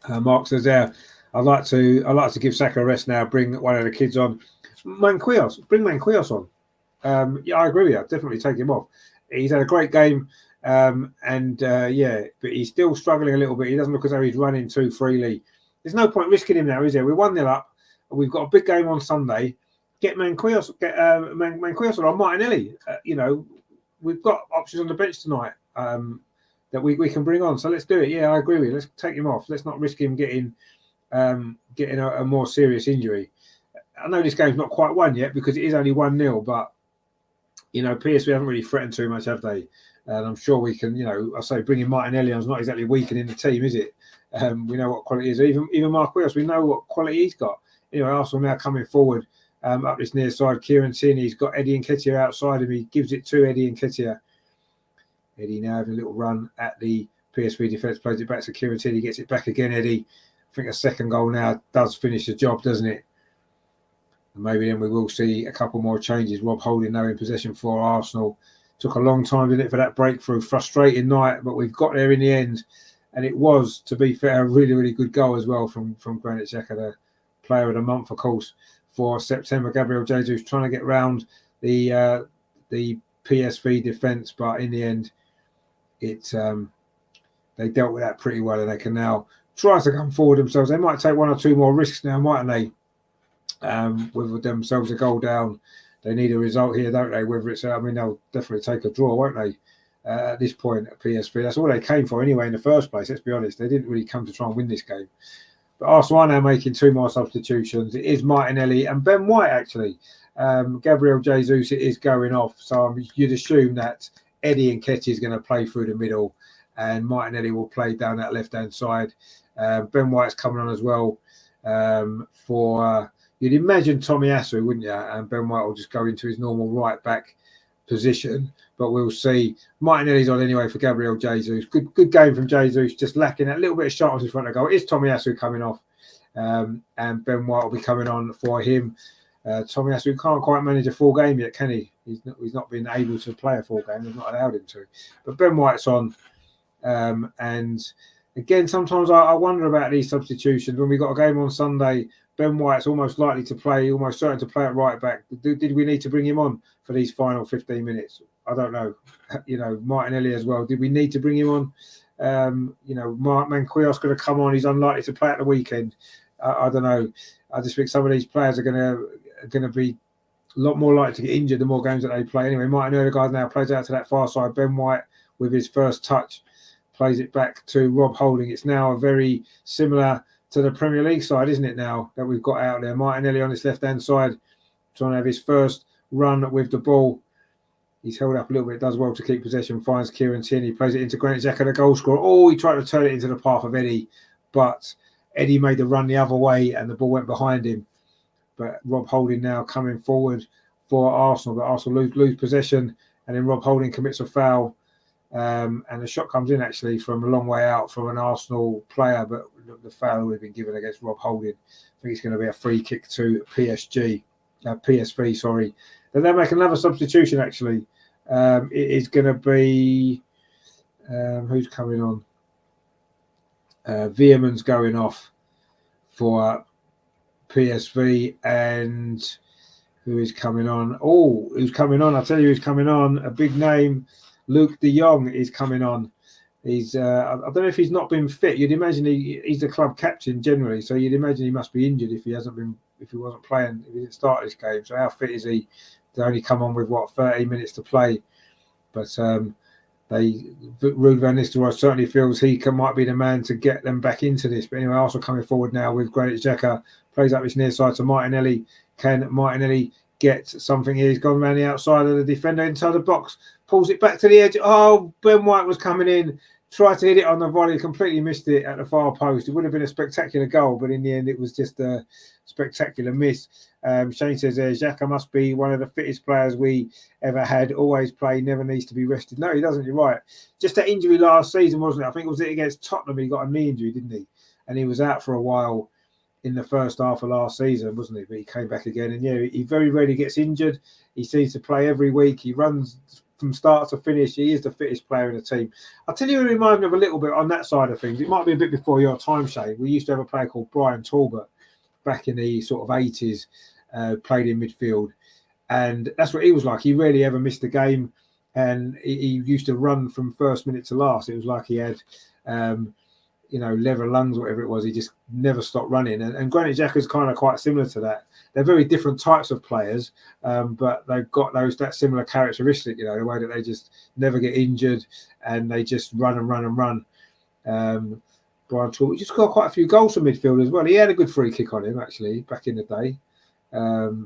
S1: Mark says there, I'd like to give Saka a rest now. Bring one of the kids on. Manquillos, bring Manquillos on. Yeah, I agree with you. I'd definitely take him off. He's had a great game, yeah, but he's still struggling a little bit. He doesn't look as though he's running too freely. There's no point risking him now, is there? We're 1-0 up. We've got a big game on Sunday. Get Manquillos or Martinelli. We've got options on the bench tonight that we can bring on. So let's do it. Yeah, I agree with you. Let's take him off. Let's not risk him getting a more serious injury. I know this game's not quite won yet because it is only 1-0, but PSV haven't really threatened too much, have they? And I'm sure we can, I say bringing Martinelli on is not exactly weakening the team, is it? We know what quality is. Even Marquinhos, we know what quality he's got. Anyway, Arsenal now coming forward up this near side. Kieran Tierney's got Eddie Nketiah outside him. He gives it to Eddie Nketiah. Eddie now having a little run at the PSV defence, plays it back to Kieran Tierney, gets it back again, Eddie. I think a second goal now does finish the job, doesn't it? And maybe then we will see a couple more changes. Rob Holding now in possession for Arsenal. Took a long time, didn't it, for that breakthrough. Frustrating night, but we've got there in the end. And it was, to be fair, a really, really good goal as well from Granit Xhaka, the player of the month, of course, for September. Gabriel Jesus trying to get round the PSV defence, but in the end, they dealt with that pretty well, and they can now try to come forward themselves. They might take one or two more risks now, mightn't they? With themselves a goal down, they need a result here, don't they? Whether it's, they'll definitely take a draw, won't they? At this point at PSV, that's all they came for anyway in the first place. Let's be honest, they didn't really come to try and win this game. But Arsenal are now making two more substitutions. It is Martinelli and Ben White, actually. Gabriel Jesus is going off, so you'd assume that Eddie Nketiah is going to play through the middle, and Martinelli will play down that left-hand side. Ben White's coming on as well for. You'd imagine Tomiyasu, wouldn't you? And Ben White will just go into his normal right-back position. But we'll see. Martinelli's on anyway for Gabriel Jesus. Good game from Jesus, just lacking that little bit of sharpness in front of goal. It's Tomiyasu coming off. And Ben White will be coming on for him. Tomiyasu can't quite manage a full game yet, can he? He's not been able to play a full game. They've not allowed him to. But Ben White's on. And again, sometimes I wonder about these substitutions. When we got a game on Sunday, Ben White's almost likely to play, almost certain to play at right back. Did we need to bring him on for these final 15 minutes? I don't know. Martinelli as well. Did we need to bring him on? Manquillos going to come on. He's unlikely to play at the weekend. I don't know. I just think some of these players are going to be a lot more likely to get injured the more games that they play. Anyway, Martinelli, the guy now plays out to that far side. Ben White with his first touch plays it back to Rob Holding. It's now a very similar to the Premier League side, isn't it, now that we've got out there? Martinelli on his left-hand side, trying to have his first run with the ball. He's held up a little bit, does well to keep possession, finds Kieran Tierney, plays it into Granit Xhaka, the goal scorer. Oh, he tried to turn it into the path of Eddie, but Eddie made the run the other way and the ball went behind him. But Rob Holding now coming forward for Arsenal, but Arsenal lose possession, and then Rob Holding commits a foul. And the shot comes in actually from a long way out from an Arsenal player, but the foul would have been given against Rob Holding. I think it's going to be a free kick to PSV, sorry. Then they make another substitution actually. It is going to be who's coming on? Veerman's going off for PSV, and who is coming on? Oh, who's coming on? I'll tell you who's coming on. A big name. Luke de Jong is coming on. He's I don't know if he's not been fit. You'd imagine he's the club captain generally, so you'd imagine he must be injured if he wasn't playing, if he didn't start this game. So how fit is he to only come on with 30 minutes to play? But Ruud van Nistelrooy certainly feels he might be the man to get them back into this. But anyway, Arsenal coming forward now with Granit Xhaka, plays up his near side to Martinelli. Can Martinelli get something here? He's gone around the outside of the defender inside the box, pulls it back to the edge. Oh, Ben White was coming in, tried to hit it on the volley, completely missed it at the far post. It would have been a spectacular goal, but in the end it was just a spectacular miss. Shane says Xhaka must be one of the fittest players we ever had, always play, never needs to be rested. No, he doesn't, you're right. Just that injury last season, wasn't it? I think it was against Tottenham, he got a knee injury, didn't he? And he was out for a while in the first half of last season, wasn't he? But he came back again, and yeah, he very rarely gets injured. He seems to play every week. He runs from start to finish. He is the fittest player in the team. I'll tell you, it reminds me of a little bit on that side of things. It might be a bit before your time, Shane. We used to have a player called Brian Talbot back in the sort of 80s, played in midfield, and that's what he was like. He rarely ever missed a game, and he used to run from first minute to last. It was like he had leather lungs, whatever it was. He just never stopped running. And Granit Xhaka is kind of quite similar to that. They're very different types of players, but they've got that similar characteristic, the way that they just never get injured and they just run and run and run. Brian Talbot just got quite a few goals from midfield as well. He had a good free kick on him, actually, back in the day.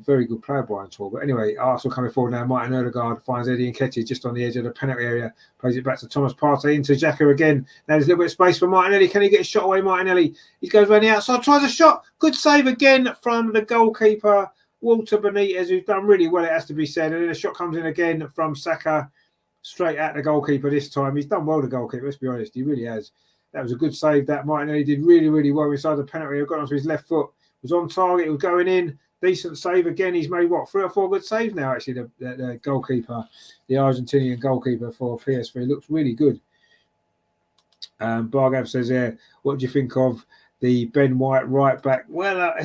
S1: Very good player, Brian Talbot. Anyway, Arsenal coming forward now. Martin Odegaard finds Eddie Nketiah just on the edge of the penalty area. Plays it back to Thomas Partey into Xhaka again. Now there's a little bit of space for Martinelli. Can he get a shot away, Martinelli? He goes around the outside, tries a shot. Good save again from the goalkeeper, Walter Benitez, who's done really well, it has to be said. And then a shot comes in again from Saka, straight at the goalkeeper this time. He's done well, the goalkeeper, let's be honest. He really has. That was a good save. That Martinelli did really, really well inside the penalty area. Got onto his left foot. Was on target. It was going in. Decent save again. He's made 3 or 4 good saves now. Actually, the goalkeeper, the Argentinian goalkeeper for PSV, looks really good. Bargav says, what do you think of the Ben White right back? Well, at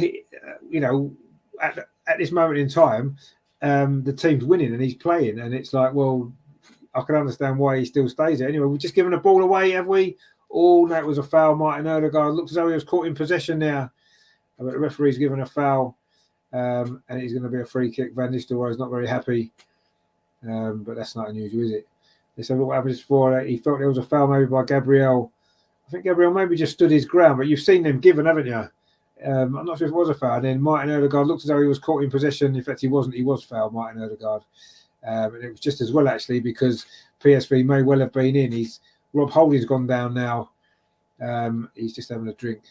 S1: this moment in time, the team's winning and he's playing, and it's like, well, I can understand why he still stays there. Anyway, we've just given the ball away, have we? Oh, that was a foul. Martin Odegaard looked as though he was caught in possession now, but the referee's given a foul. And it's going to be a free kick. Van Nistelrooy is not very happy, but that's not unusual, is it? Let's have a look what happens before. He felt there was a foul maybe by Gabriel. I think Gabriel maybe just stood his ground, but you've seen them given, haven't you? I'm not sure if it was a foul. And then Martin Odegaard looked as though he was caught in possession. In fact, he wasn't. He was fouled, Martin Odegaard. And it was just as well, actually, because PSV may well have been in. Rob Holding's gone down now. He's just having a drink,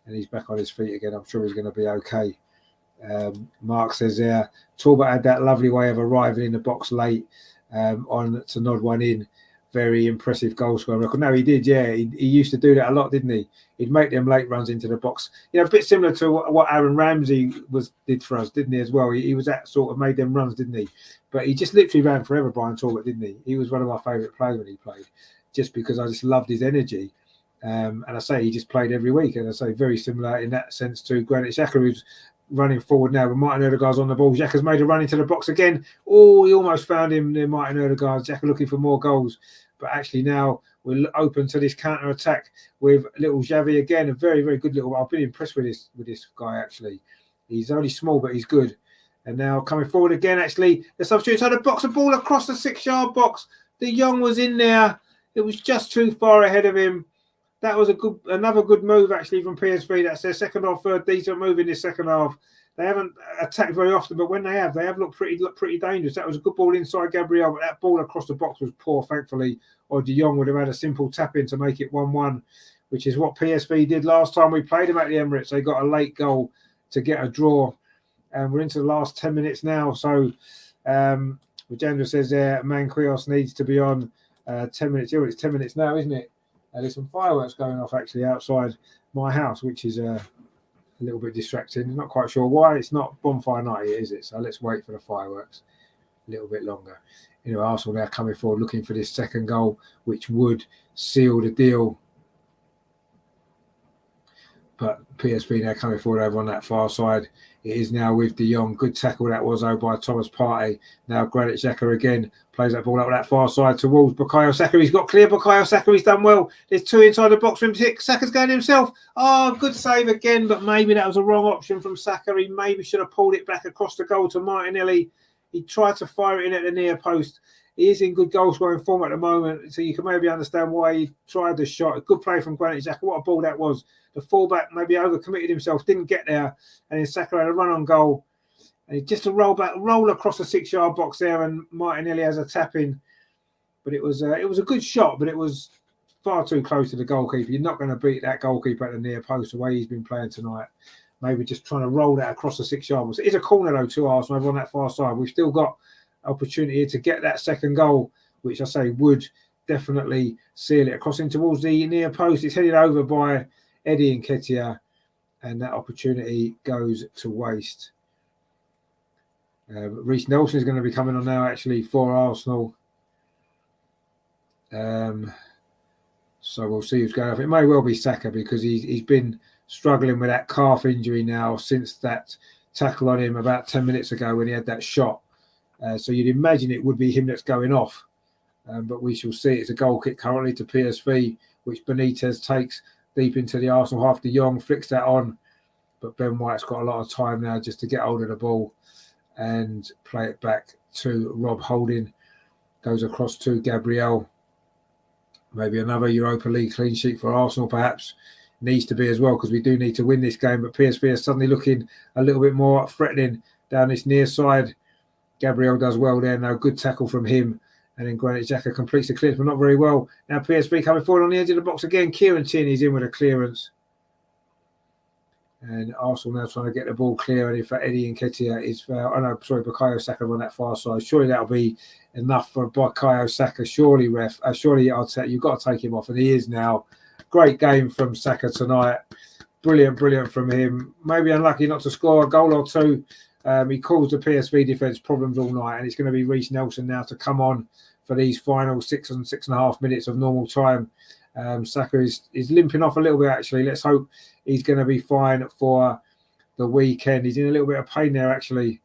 S1: and he's back on his feet again. I'm sure he's going to be okay. Mark says Talbot had that lovely way of arriving in the box late on to nod one in. Very impressive goal scorer record. No, he did, yeah. He used to do that a lot, didn't he? He'd make them late runs into the box. A bit similar to what Aaron Ramsey did for us, didn't he, as well? He was that sort of made them runs, didn't he? But he just literally ran forever, Brian Talbot, didn't he? He was one of my favourite players when he played, just because I just loved his energy. And I say he just played every week. And I say very similar in that sense to Granit Xhaka, who's running forward now, but Martin Odegaard's on the ball. Xhaka's made a run into the box again. Oh, he almost found him near Martin Odegaard. Xhaka looking for more goals, but actually now we're open to this counter attack with little Xavi again. A very, very good little. I've been impressed with this guy actually. He's only small, but he's good. And now coming forward again. Actually, the substitute inside the box, a ball across the 6-yard box. De Jong was in there. It was just too far ahead of him. That was another good move actually from PSV. That's their second or third decent move in this second half. They haven't attacked very often, but when they have looked pretty dangerous. That was a good ball inside Gabriel, but that ball across the box was poor, thankfully. Or De Jong would have had a simple tap in to make it 1-1, which is what PSV did last time we played them at the Emirates. They got a late goal to get a draw, and we're into the last 10 minutes now. So, Rajendra says Manquillos needs to be on 10 minutes here. It's 10 minutes now, isn't it? There's some fireworks going off actually outside my house, which is a little bit distracting. I'm not quite sure why. It's not bonfire night yet, is it? So let's wait for the fireworks a little bit longer. Anyway, Arsenal now coming forward looking for this second goal, which would seal the deal. But PSV now coming forward over on that far side. It is now with De Jong. Good tackle that was though by Thomas Partey. Now Granit Xhaka again plays that ball up that far side towards Bukayo Saka. He's got clear Bukayo Saka. He's done well. There's two inside the box from Saka's going himself. Oh, good save again, but maybe that was a wrong option from Saka. He maybe should have pulled it back across the goal to Martinelli. He tried to fire it in at the near post. He is in good goal scoring form at the moment, so you can maybe understand why he tried the shot. A good play from Granit Xhaka. What a ball that was. The fullback maybe overcommitted himself, didn't get there, and then Saka had a run on goal. And it's just a roll across the 6-yard box there, and Martinelli has a tap in. But it was a good shot, but it was far too close to the goalkeeper. You're not going to beat that goalkeeper at the near post the way he's been playing tonight. Maybe just trying to roll that across the 6-yard box. It is a corner though to Arsenal over on that far side. We've still got opportunity to get that second goal, which I say would definitely seal it. Crossing towards the near post. It's headed over by Eddie Nketiah, and that opportunity goes to waste. Reece Nelson is going to be coming on now actually for Arsenal. So we'll see who's going off. It may well be Saka because he's been struggling with that calf injury now since that tackle on him about 10 minutes ago when he had that shot. So you'd imagine it would be him that's going off. But we shall see. It's a goal kick currently to PSV, which Benitez takes deep into the Arsenal half. De Jong flicks that on. But Ben White's got a lot of time now just to get hold of the ball and play it back to Rob Holding. Goes across to Gabriel. Maybe another Europa League clean sheet for Arsenal, perhaps. Needs to be as well, because we do need to win this game. But PSV is suddenly looking a little bit more threatening down this near side. Gabriel does well there. Now, good tackle from him. And then Granit Xhaka completes the clearance, but not very well. Now, PSV coming forward on the edge of the box again. Kieran Tierney's in with a clearance. And Arsenal now trying to get the ball clear. And if Eddie Nketiah is foul, Bukayo Saka on that far side. Surely that'll be enough for Bukayo Saka. Surely, ref. Surely, you've got to take him off. And he is now. Great game from Saka tonight. Brilliant from him. Maybe unlucky not to score a goal or two. He caused the PSV defence problems all night. And it's going to be Reece Nelson now to come on for these final 6.5 minutes of normal time. Saka is limping off a little bit, actually. Let's hope he's going to be fine for the weekend. He's in a little bit of pain there, actually.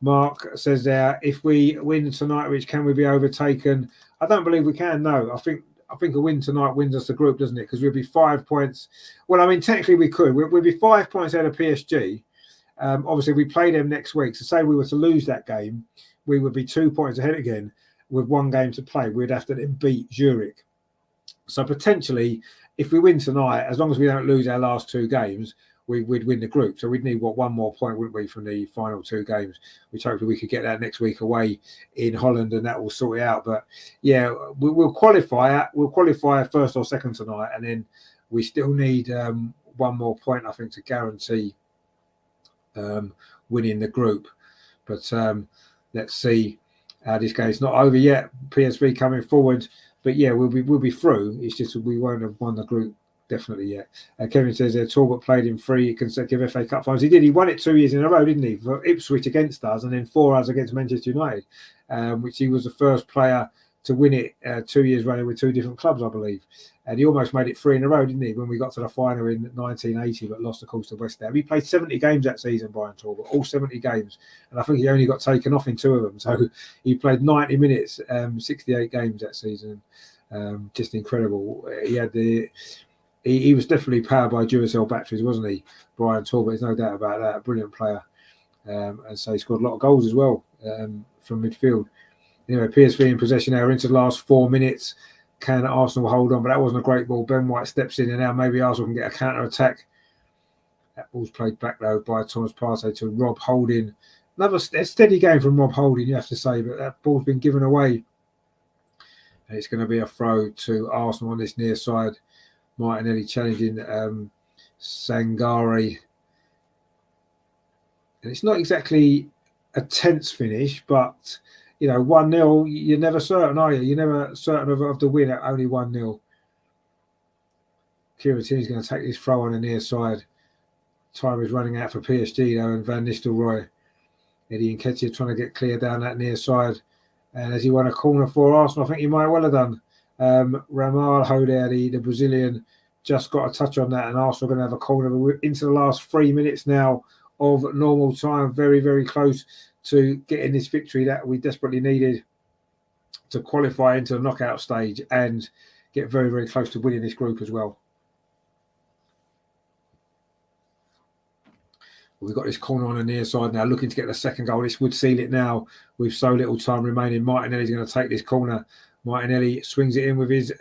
S1: Mark says there, if we win tonight, Rich, can we be overtaken? I don't believe we can, no. I think a win tonight wins us the group, doesn't it? Because we'll be 5 points. Well, I mean, technically we could. We'll be 5 points out of PSG. Obviously, we play them next week. So say we were to lose that game, we would be 2 points ahead again with one game to play. We'd have to then beat Zurich. So potentially, if we win tonight, as long as we don't lose our last two games, we'd win the group. So we'd need, one more point, wouldn't we, from the final two games, which hopefully we could get that next week away in Holland, and that will sort it out. But yeah, we'll qualify. We'll qualify first or second tonight, and then we still need one more point, I think, to guarantee winning the group. But let's see how this game. It's not over yet. PSV coming forward. But yeah, we'll be through. It's just we won't have won the group definitely yet. Kevin says Talbot played in 3 consecutive FA Cup finals. He did. He won it 2 years in a row, didn't he? For Ipswich against us, and then 4 hours against Manchester United, which he was the first player to win it 2 years running with 2 different clubs, I believe. And he almost made it 3 in a row, didn't he, when we got to the final in 1980, but lost, of course, to West Ham. He played 70 games that season, Brian Talbot, all 70 games. And I think he only got taken off in 2 of them. So he played 90 minutes, 68 games that season. Just incredible. He was definitely powered by Duracell batteries, wasn't he, Brian Talbot? There's no doubt about that. A brilliant player. And so he scored a lot of goals as well from midfield. Anyway, PSV in possession now into the last 4 minutes. Can Arsenal hold on? But that wasn't a great ball. Ben White steps in, and now maybe Arsenal can get a counter-attack. That ball's played back, though, by Thomas Partey to Rob Holding. Another steady game from Rob Holding, you have to say, but that ball's been given away. And it's going to be a throw to Arsenal on this near side. Martinelli challenging Sangare. And it's not exactly a tense finish, but you know, 1-0, you're never certain, are you? You're never certain of the win at only 1-0. Kieran Tierney's going to take this throw on the near side. Time is running out for PSG though, and Van Nistelrooy. Eddie Nketiah trying to get clear down that near side. And as he won a corner for Arsenal, I think he might well have done. Ramalho there, the Brazilian, just got a touch on that, and Arsenal are going to have a corner. We're into the last 3 minutes now of normal time. Very, very close to getting this victory that we desperately needed to qualify into the knockout stage and get very, very close to winning this group as well. We've got this corner on the near side now, looking to get the second goal. This would seal it now with so little time remaining. Martinelli's going to take this corner. Martinelli swings it in with his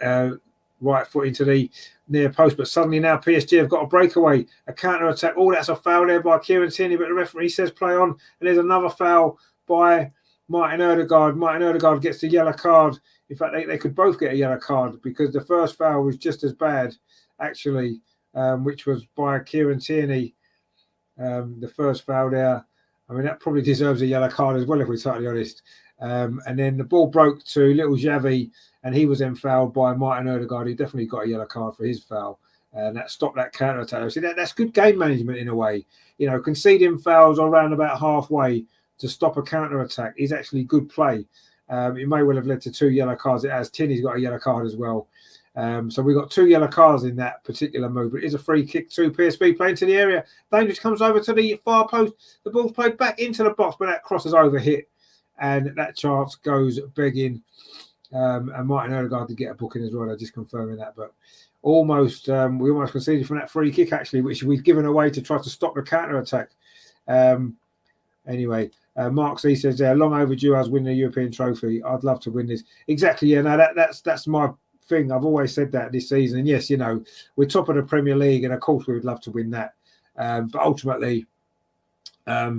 S1: right foot into the near post, but suddenly now PSG have got a breakaway, a counter-attack. Oh, that's a foul there by Kieran Tierney, but the referee says play on, and there's another foul by Martin Odegaard. Martin Odegaard gets the yellow card. In fact, they could both get a yellow card because the first foul was just as bad, actually, which was by Kieran Tierney. The first foul there, I mean, that probably deserves a yellow card as well, if we're totally honest. And then the ball broke to little Xavi, and he was then fouled by Martin Odegaard. He definitely got a yellow card for his foul, and that stopped that counter attack. See, that's good game management in a way. You know, conceding fouls around about halfway to stop a counter attack is actually good play. It may well have led to 2 yellow cards. It has. Tinney's got a yellow card as well. So we got 2 yellow cards in that particular move, but it is a free kick to PSV playing to the area. Dangerous comes over to the far post. The ball's played back into the box, but that cross is overhit, and that chance goes begging. And Martin Odegaard to get a booking as well. They're just confirming that, but almost we almost conceded from that free kick actually, which we've given away to try to stop the counter attack. Anyway. Mark C says there, long overdue us winning a European trophy. I'd love to win this. Exactly, yeah. No, that's my thing. I've always said that this season. And yes, you know, we're top of the Premier League, and of course we would love to win that. But ultimately, a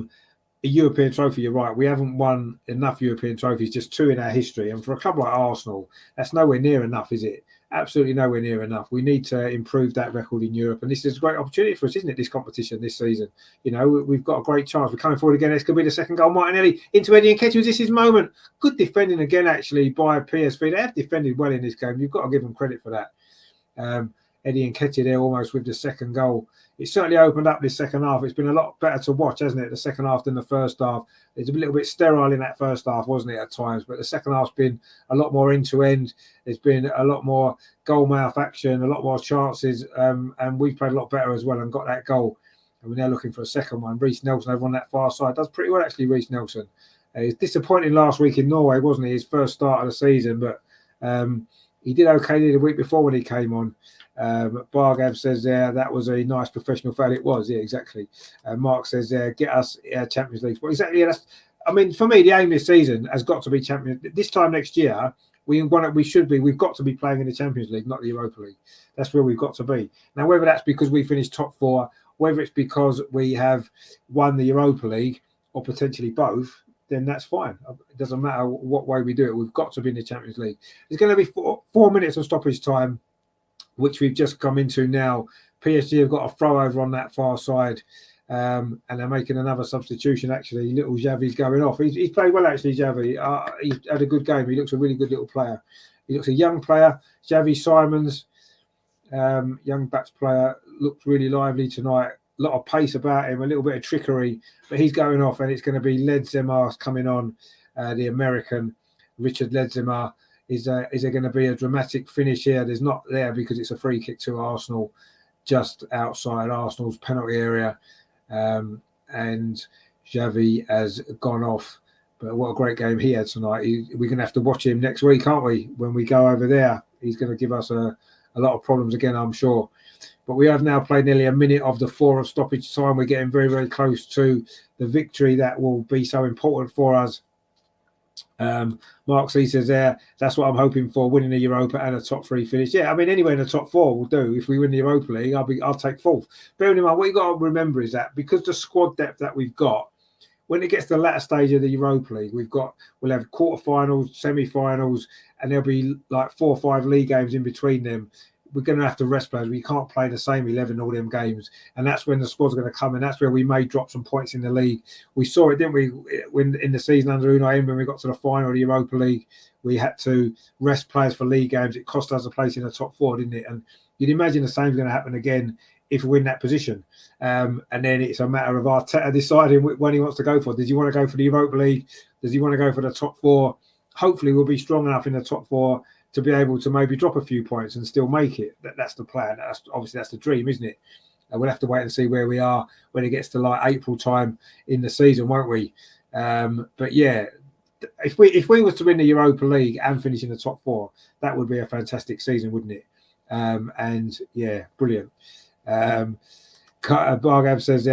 S1: European trophy, you're right. We haven't won enough European trophies, just 2 in our history. And for a club like Arsenal, that's nowhere near enough, is it? Absolutely nowhere near enough. We need to improve that record in Europe. And this is a great opportunity for us, isn't it, this competition this season? You know, we've got a great chance. We're coming forward again. This could be the second goal. Martinelli into Eddie Nketiah. This is his moment. Good defending again, actually, by PSV. They have defended well in this game. You've got to give them credit for that. Eddie Nketiah there almost with the second goal. It certainly opened up this second half. It's been a lot better to watch, hasn't it, the second half than the first half. It's a little bit sterile in that first half, wasn't it, at times? But the second half's been a lot more end-to-end. There's been a lot more goal-mouth action, a lot more chances, and we've played a lot better as well and got that goal. And we're now looking for a second one. Reece Nelson over on that far side does pretty well, actually, Reece Nelson. He was disappointing last week in Norway, wasn't he, his first start of the season, but he did okay the week before when he came on. Bargav says there that was a nice professional foul. It was, yeah, exactly. Mark says there, get us Champions League. Well, exactly. Yeah, that's. I mean, for me, the aim this season has got to be Champions. This time next year, we've got to be playing in the Champions League, not the Europa League. That's where we've got to be. Now, whether that's because we finished top 4, whether it's because we have won the Europa League, or potentially both, then that's fine. It doesn't matter what way we do it. We've got to be in the Champions League. There's going to be 4 minutes of stoppage time, which we've just come into now. PSG have got a throw over on that far side, and they're making another substitution, actually. Little Xavi's going off. He's played well, actually, Xavi. He's had a good game. He looks a really good little player. He looks a young player. Xavi Simons, young backs player, looked really lively tonight. A lot of pace about him, a little bit of trickery, but he's going off, and it's going to be Ledzemar coming on, the American, Richard Ledzemar. Is there going to be a dramatic finish here? There's not there because it's a free kick to Arsenal, just outside Arsenal's penalty area. And Xavi has gone off. But what a great game he had tonight. We're going to have to watch him next week, aren't we? When we go over there, he's going to give us a lot of problems again, I'm sure. But we have now played nearly a minute of the 4 of stoppage time. We're getting very, very close to the victory that will be so important for us. Mark C says there, that's what I'm hoping for, winning the Europa and a top 3 finish. Yeah, I mean, anywhere in the top 4 will do. If we win the Europa League, I'll take 4th. Bearing in mind, what you've got to remember is that because the squad depth that we've got, when it gets to the latter stage of the Europa League, we'll have quarterfinals, semi-finals, and there'll be like 4 or 5 league games in between them. we're going to have to rest players. We can't play the same 11 all them games, and that's when the squad's going to come, and that's where we may drop some points in the league. We saw it, didn't we, when in the season under Unai Emery, when we got to the final of the Europa League, we had to rest players for league games. It cost us a place in the top 4, didn't it? And you'd imagine the same is going to happen again if we win that position. And then it's a matter of Arteta deciding when he wants to go for. Does he want to go for the Europa League? Does he want to go for the top 4? Hopefully we'll be strong enough in the top 4 to be able to maybe drop a few points and still make it. That's the plan. Obviously that's the dream, isn't it? We'll have to wait and see where we are when it gets to like April time in the season, won't we? But yeah, if we were to win the Europa League and finish in the top 4, that would be a fantastic season, wouldn't it? And yeah, brilliant. Bargab says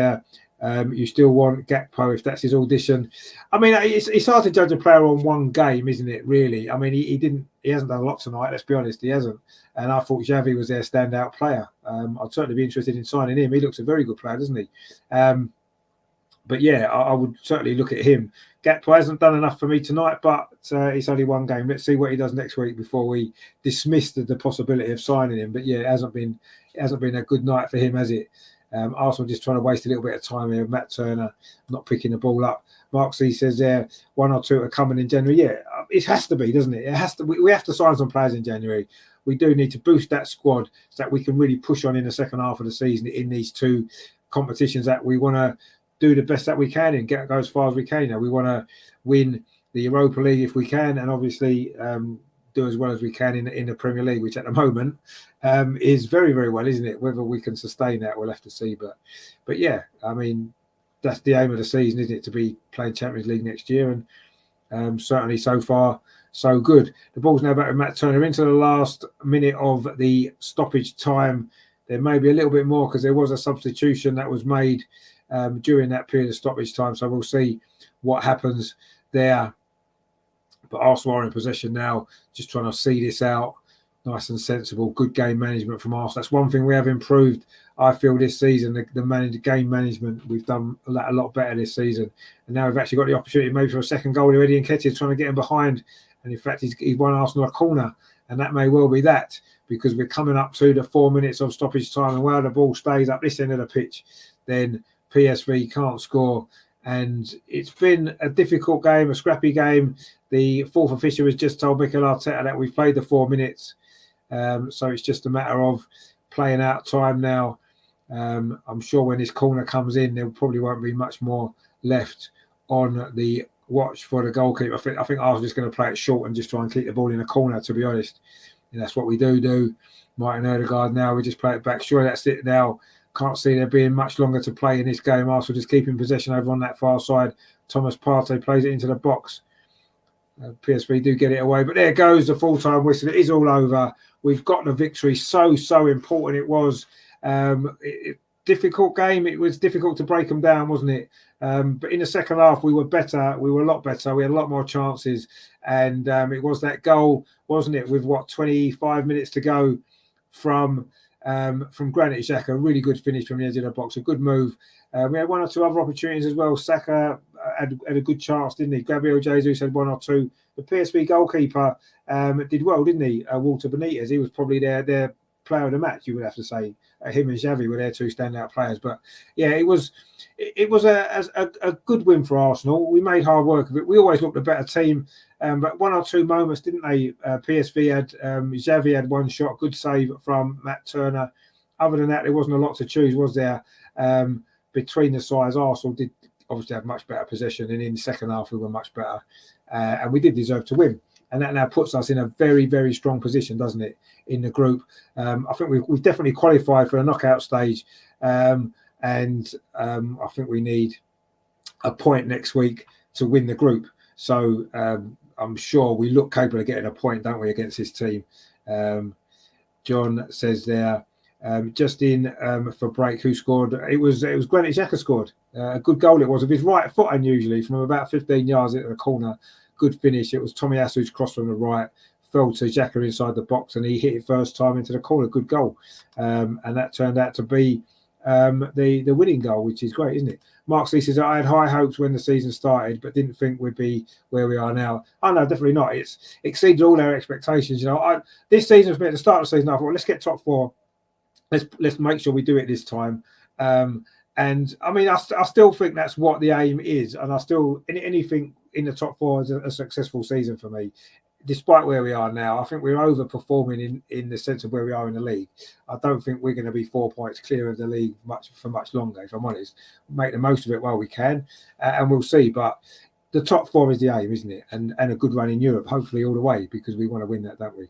S1: you still want Gakpo if that's his audition. I mean, it's hard to judge a player on one game, isn't it? Really. I mean, he hasn't done a lot tonight. Let's be honest, he hasn't. And I thought Xavi was their standout player. I'd certainly be interested in signing him. He looks a very good player, doesn't he? But yeah, I would certainly look at him. Gakpo hasn't done enough for me tonight, but it's only one game. Let's see what he does next week before we dismiss the possibility of signing him. But yeah, it hasn't been a good night for him, has it? Arsenal just trying to waste a little bit of time here. Matt Turner not picking the ball up. Mark C says 1 or 2 are coming in January. Yeah, it has to be, doesn't it? It has to. We have to sign some players in January. We do need to boost that squad so that we can really push on in the second half of the season in these 2 competitions that we want to do the best that we can and go as far as we can. You know, we want to win the Europa League if we can, and obviously do as well as we can in the Premier League, which at the moment is very, very well, isn't it? Whether we can sustain that, we'll have to see. But yeah, I mean, that's the aim of the season, isn't it? To be playing Champions League next year, and certainly so far so good. The ball's now back with Matt Turner into the last minute of the stoppage time. There may be a little bit more because there was a substitution that was made during that period of stoppage time. So we'll see what happens there. But Arsenal are in possession now, just trying to see this out. Nice and sensible, good game management from Arsenal. That's one thing we have improved, I feel, this season. The game management, we've done that a lot better this season. And now we've actually got the opportunity maybe for a second goal. Eddie Nketiah is trying to get him behind. And in fact, he's won Arsenal a corner. And that may well be that, because we're coming up to the 4 minutes of stoppage time. And while the ball stays up this end of the pitch, then PSV can't score. And it's been a difficult game, a scrappy game. The fourth official has just told Mikel Arteta that we've played the 4 minutes. So it's just a matter of playing out time now. I'm sure when this corner comes in, there probably won't be much more left on the watch for the goalkeeper. I think I was just going to play it short and just try and keep the ball in the corner, to be honest. And that's what we do. Martin Odegaard now, we just play it back. Sure, that's it now. Can't see there being much longer to play in this game. Arsenal just keeping possession over on that far side. Thomas Partey plays it into the box. PSV do get it away, but there goes the full-time whistle. It is all over. We've got the victory. So important it was. Difficult game. It was difficult to break them down, wasn't it? But in the second half, we were better. We were a lot better. We had a lot more chances. And it was that goal, wasn't it, with 25 minutes to go from Granit Xhaka. A really good finish from the edge of the box. A good move. We had 1 or 2 other opportunities as well. Saka had a good chance, didn't he? Gabriel Jesus had 1 or 2. The PSV goalkeeper did well, didn't he? Walter Benitez. He was probably their player of the match, you would have to say. Him and Xavi were their 2 standout players. But yeah, it was a good win for Arsenal. We made hard work of it. We always looked a better team. But 1 or 2 moments, didn't they? PSV had Xavi had 1 shot, good save from Matt Turner. Other than that, there wasn't a lot to choose, was there? Between the sides, Arsenal did obviously have much better possession, and in the second half we were much better, and we did deserve to win. And that now puts us in a very, very strong position, doesn't it, in the group? I think we've definitely qualified for the knockout stage, and I think we need a point next week to win the group. So I'm sure we look capable of getting a point, don't we, against this team? John says there, just in for break, who scored? It was Granit Xhaka scored. A good goal it was, of his right foot unusually, from about 15 yards into the corner. Good finish. It was Tomiyasu's cross from the right, fell to Xhaka inside the box, and he hit it first time into the corner. Good goal. And that turned out to be the winning goal, which is great, isn't it? Mark C says, I had high hopes when the season started, but didn't think we'd be where we are now. Oh, no, definitely not. It's exceeded all our expectations. This season was at the start of the season, I thought, let's get top 4. Let's make sure we do it this time. And I mean, I still think that's what the aim is. And I still, anything in the top 4 is a successful season for me. Despite where we are now, I think we're overperforming in the sense of where we are in the league. I don't think we're going to be 4 points clear of the league for much longer, if I'm honest. Make the most of it while we can, and we'll see. But the top 4 is the aim, isn't it? And a good run in Europe, hopefully all the way, because we want to win that, don't we?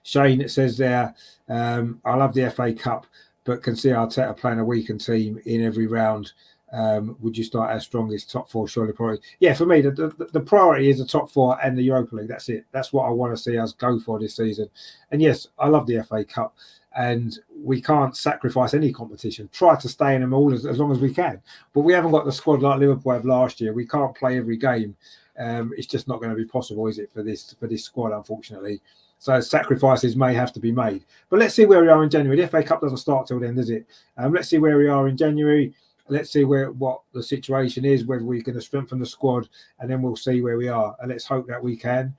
S1: Shane says there, I love the FA Cup, but can see Arteta playing a weakened team in every round. Would you start our strongest top 4? Surely, probably. Yeah, for me, the priority is the top 4 and the Europa League. That's it. That's what I want to see us go for this season. And yes, I love the FA Cup, and we can't sacrifice any competition. Try to stay in them all as long as we can. But we haven't got the squad like Liverpool have last year. We can't play every game. It's just not going to be possible, is it, for this squad, unfortunately. So sacrifices may have to be made. But let's see where we are in January. The FA Cup doesn't start till then, does it? Let's see where we are in January. Let's see what the situation is, whether we're going to strengthen the squad, and then we'll see where we are. And let's hope that we can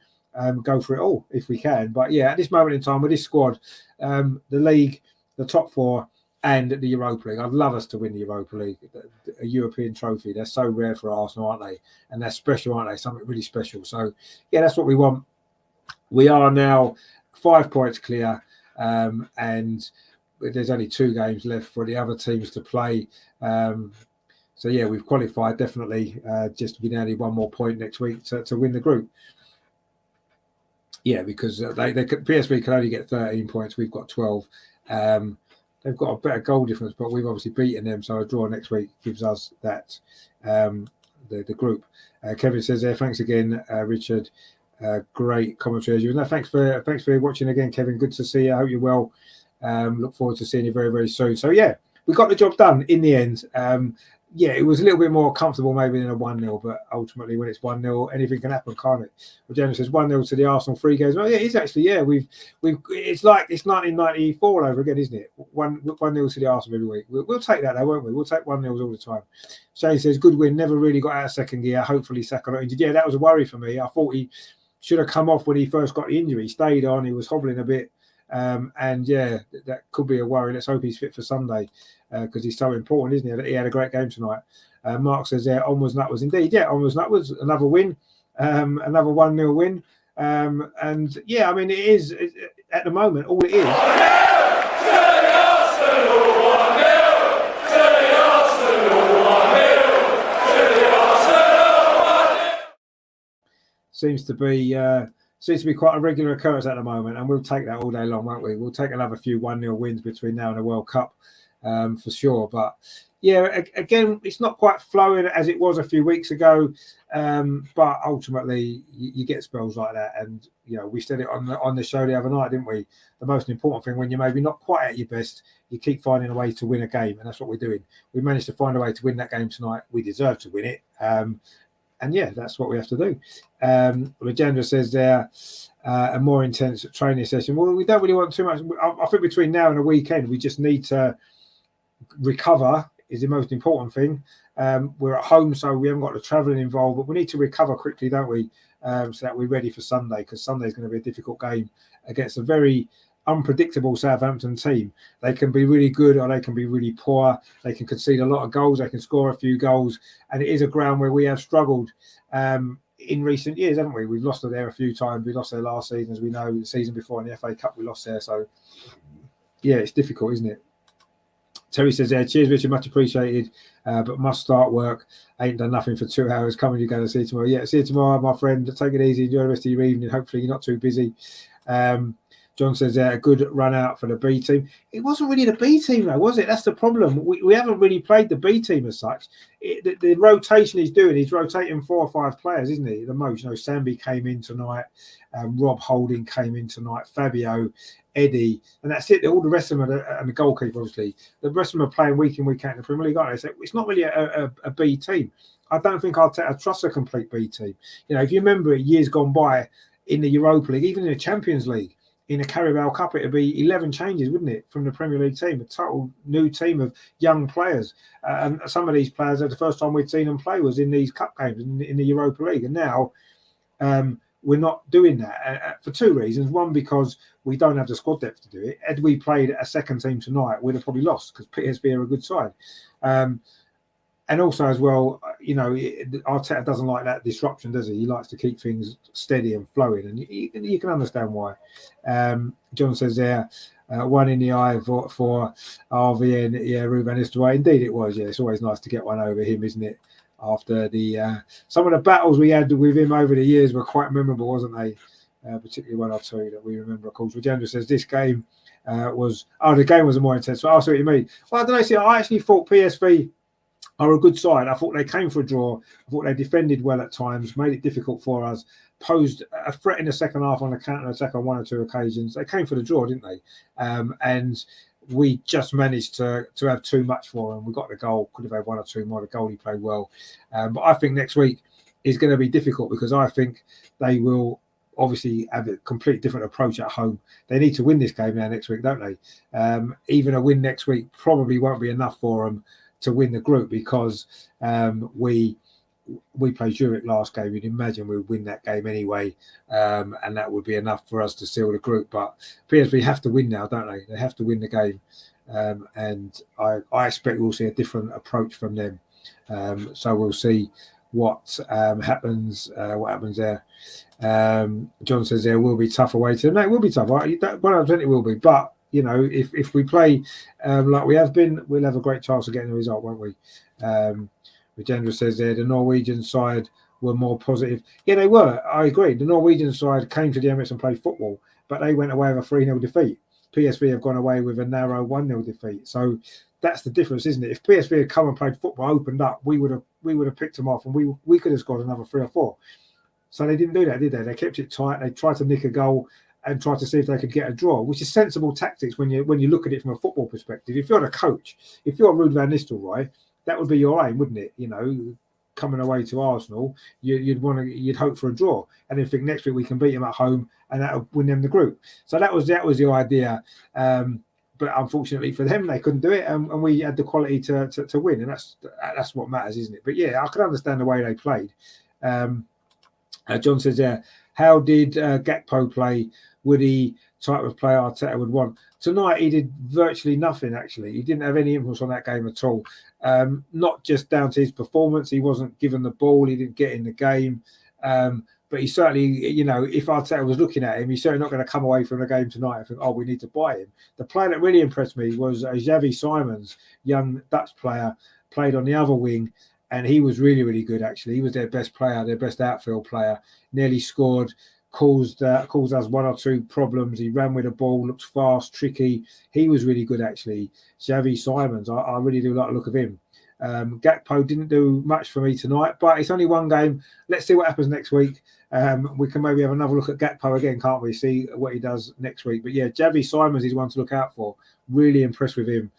S1: go for it all if we can. But yeah, at this moment in time with this squad, the league, the top 4, and the Europa League. I'd love us to win the Europa League, a European trophy. They're so rare for Arsenal, aren't they? And they're special, aren't they? Something really special. So yeah, that's what we want. We are now 5 points clear, and there's only 2 games left for the other teams to play. So yeah, we've qualified definitely. Just we now need 1 more point next week to win the group. Yeah, because PSV can only get 13 points. We've got 12. They've got a better goal difference, but we've obviously beaten them. So a draw next week gives us that the group. Kevin says there, thanks again, Richard. Great commentary as usual. No, thanks for watching again, Kevin. Good to see you. I hope you're well. Look forward to seeing you very, very soon. So yeah, we got the job done in the end. Yeah, it was a little bit more comfortable maybe than a 1-0, but ultimately when it's 1-0, anything can happen, can't it? Well, James says 1-0 to the Arsenal 3 games. Well, yeah, it's actually, yeah, it's like it's 1994 over again, isn't it? 1-0 to the Arsenal every week. We'll take that though, won't we? We'll take 1-0s all the time. Shane says good win, never really got out of second gear. Hopefully Saka not injured. Yeah, that was a worry for me. I thought he should have come off when he first got the injury. He stayed on, he was hobbling a bit. And yeah, that could be a worry. Let's hope he's fit for Sunday because he's so important, isn't he? He had a great game tonight. Mark says there, onwards and upwards. Indeed, yeah, onwards and upwards. Another win, another 1-0 win. And yeah, I mean, it is at the moment, all it is. Seems to be quite a regular occurrence at the moment, and we'll take that all day long, won't we? We'll take another few 1-0 wins between now and the World Cup for sure. But yeah, again, it's not quite flowing as it was a few weeks ago, but ultimately you get spells like that. And you know, we said it on the show the other night, didn't we? The most important thing when you're maybe not quite at your best, you keep finding a way to win a game, and that's what we're doing. We managed to find a way to win that game tonight. We deserve to win it. And yeah, that's what we have to do. Rajendra says there, a more intense training session. Well, we don't really want too much. I think between now and the weekend, we just need to recover is the most important thing. We're at home, so we haven't got the travelling involved, but we need to recover quickly, don't we? So that we're ready for Sunday, because Sunday's going to be a difficult game against a very unpredictable Southampton team. They can be really good or they can be really poor. They can concede a lot of goals. They can score a few goals. And it is a ground where we have struggled in recent years, haven't we? We've lost there a few times. We lost there last season, as we know. The season before in the FA Cup, we lost there. So, yeah, it's difficult, isn't it? Terry says there, cheers, Richard, much appreciated, but must start work. Ain't done nothing for 2 hours. Coming, you're going to see you tomorrow. Yeah, see you tomorrow, my friend. Take it easy. Enjoy the rest of your evening. Hopefully you're not too busy. John says there, a good run out for the B team. It wasn't really the B team, though, was it? That's the problem. We haven't really played the B team as such. The rotation he's doing, he's rotating 4 or 5 players, isn't he? The most, you know, Sambi came in tonight, Rob Holding came in tonight, Fabio, Eddie, and that's it. All the rest of them and the goalkeeper, obviously. The rest of them are playing week in, week out in the Premier League, aren't they? So it's not really a B team. I don't think Arteta trusts a complete B team. You know, if you remember years gone by in the Europa League, even in the Champions League, in a Carabao Cup, it'd be 11 changes, wouldn't it, from the Premier League team? A total new team of young players. And some of these players, the first time we'd seen them play was in these cup games in the Europa League. And now we're not doing that for two reasons. One, because we don't have the squad depth to do it. Had we played a second team tonight, we'd have probably lost because PSV are a good side. And also as well, Arteta doesn't like that disruption, does he? He likes to keep things steady and flowing, and you can understand why. John says there, one in the eye for RVN, yeah, Ruben Nistelrooy. Indeed it was, yeah. It's always nice to get one over him, isn't it? After the some of the battles we had with him over the years were quite memorable, wasn't they? Particularly one or two that we remember, of course. Rajendra says this game the game was more intense. So I see what you mean. Well, I don't know. See, I actually thought PSV are a good side. I thought they came for a draw. I thought they defended well at times, made it difficult for us, posed a threat in the second half on the counter-attack on one or two occasions. They came for the draw, didn't they? And we just managed to have too much for them. We got the goal, could have had one or two more. The goalie played well. But I think next week is going to be difficult because I think they will obviously have a complete different approach at home. They need to win this game now next week, don't they? Even a win next week probably won't be enough for them to win the group because we played Zurich last game. You'd imagine we'd win that game anyway, and that would be enough for us to seal the group. But PSV have to win now, don't they? They have to win the game, and I expect we'll see a different approach from them. So we'll see what happens. What happens there? John says there will be tough away to them. No, it will be tough. 100% it will be, but. If we play like we have been, we'll have a great chance of getting the result, won't we? Rajendra says there, the Norwegian side were more positive. Yeah, they were. I agree. The Norwegian side came to the Emirates and played football, but they went away with a 3-0 defeat. PSV have gone away with a narrow 1-0 defeat. So that's the difference, isn't it? If PSV had come and played football, opened up, we would have picked them off, and we could have scored another 3 or 4. So they didn't do that, did they? They kept it tight. They tried to nick a goal and try to see if they could get a draw, which is sensible tactics when you look at it from a football perspective. If you're the coach, if you're Ruud van Nistelrooy, that would be your aim, wouldn't it? Coming away to Arsenal, you'd hope for a draw, and then think next week we can beat them at home, and that'll win them the group. So that was the idea. But unfortunately for them, they couldn't do it, and we had the quality to win, and that's what matters, isn't it? But yeah, I can understand the way they played. John says there, how did Gakpo play? Would he type of player Arteta would want? Tonight, he did virtually nothing, actually. He didn't have any influence on that game at all. Not just down to his performance. He wasn't given the ball. He didn't get in the game. But he certainly, if Arteta was looking at him, he's certainly not going to come away from the game tonight and think, we need to buy him. The player that really impressed me was Xavi Simons, young Dutch player, played on the other wing. And he was really, really good, actually. He was their best player, their best outfield player. Nearly scored. Caused us one or two problems. He ran with the ball, looked fast, tricky. He was really good, actually. Xavi Simons, I really do like the look of him. Gakpo didn't do much for me tonight, but it's only one game. Let's see what happens next week. We can maybe have another look at Gakpo again, can't we? See what he does next week. But yeah, Xavi Simons is one to look out for. Really impressed with him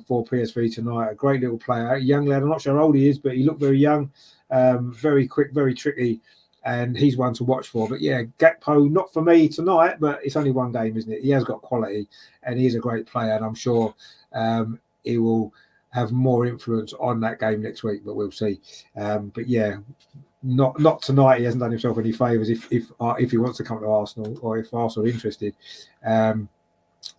S1: for PSV tonight. A great little player, a young lad. I'm not sure how old he is, but he looked very young, very quick, very tricky. And he's one to watch for. But yeah, Gakpo, not for me tonight, but it's only one game, isn't it? He has got quality and he is a great player. And I'm sure he will have more influence on that game next week, but we'll see. But yeah, not tonight. He hasn't done himself any favours if he wants to come to Arsenal or if Arsenal are interested.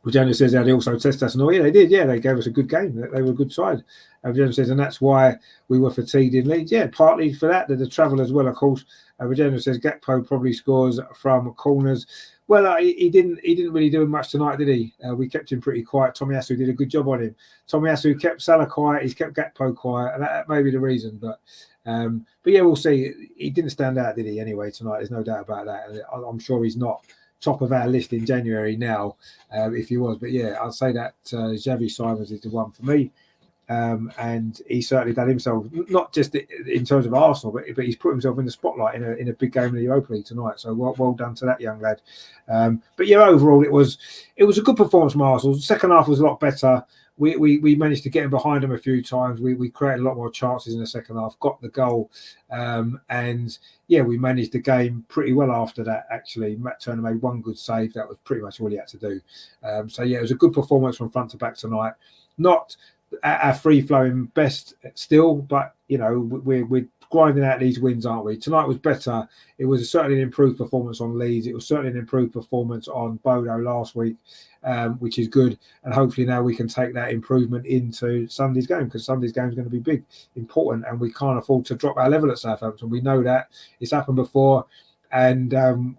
S1: Virginia says they also test us. Yeah, they did. Yeah, they gave us a good game. They were a good side. Virginia says, and that's why we were fatigued in Leeds. Yeah, partly for that. The travel as well, of course. Virginia says Gakpo probably scores from corners. Well, he didn't really do much tonight, did he? We kept him pretty quiet. Tomiyasu did a good job on him. Tomiyasu kept Salah quiet. He's kept Gakpo quiet, and that may be the reason. But yeah, we'll see. He didn't stand out, did he? Anyway, tonight, there's no doubt about that. I'm sure he's not top of our list in January now, if he was. But yeah, I'll say that Xavi Simons is the one for me. And he certainly done himself, not just in terms of Arsenal, but he's put himself in the spotlight in a big game in the Europa League tonight. So well done to that young lad. But yeah, overall it was a good performance from Arsenal. The second half was a lot better. we managed to get in behind them a few times. We created a lot more chances in the second half, got the goal, and yeah, we managed the game pretty well after that. Actually, Matt Turner made one good save. That was pretty much all he had to do. So yeah, it was a good performance from front to back tonight. Not at our free-flowing best still, but you know, we're grinding out these wins, aren't we? Tonight was better. It was certainly an improved performance on Leeds. It was certainly an improved performance on Bodo last week, which is good. And hopefully now we can take that improvement into Sunday's game, because Sunday's game is going to be big, important, and we can't afford to drop our level at Southampton. We know that. It's happened before. And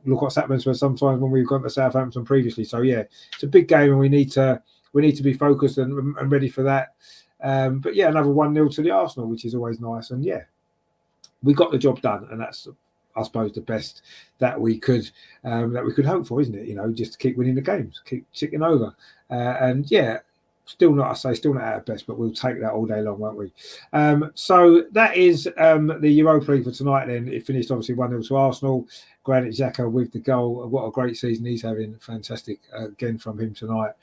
S1: look what's happened to us sometimes when we've gone to Southampton previously. So yeah, it's a big game, and we need to be focused and ready for that. But yeah, another 1-0 to the Arsenal, which is always nice. And yeah, we got the job done, and that's, I suppose, the best that we could hope for, isn't it? You know, just to keep winning the games, keep ticking over, and yeah, still not at our best, but we'll take that all day long, won't we? So that is the Europa League for tonight. Then it finished obviously 1-0 to Arsenal. Granit Xhaka with the goal. What a great season he's having! Fantastic again from him tonight.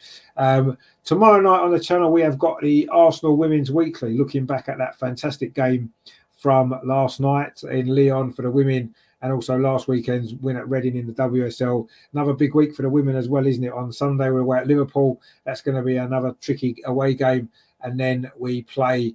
S1: Tomorrow night on the channel we have got the Arsenal Women's Weekly, looking back at that fantastic game from last night in Lyon for the women, and also last weekend's win at Reading in the WSL. Another big week for the women as well, isn't it? On Sunday we're away at Liverpool. That's going to be another tricky away game, and then we play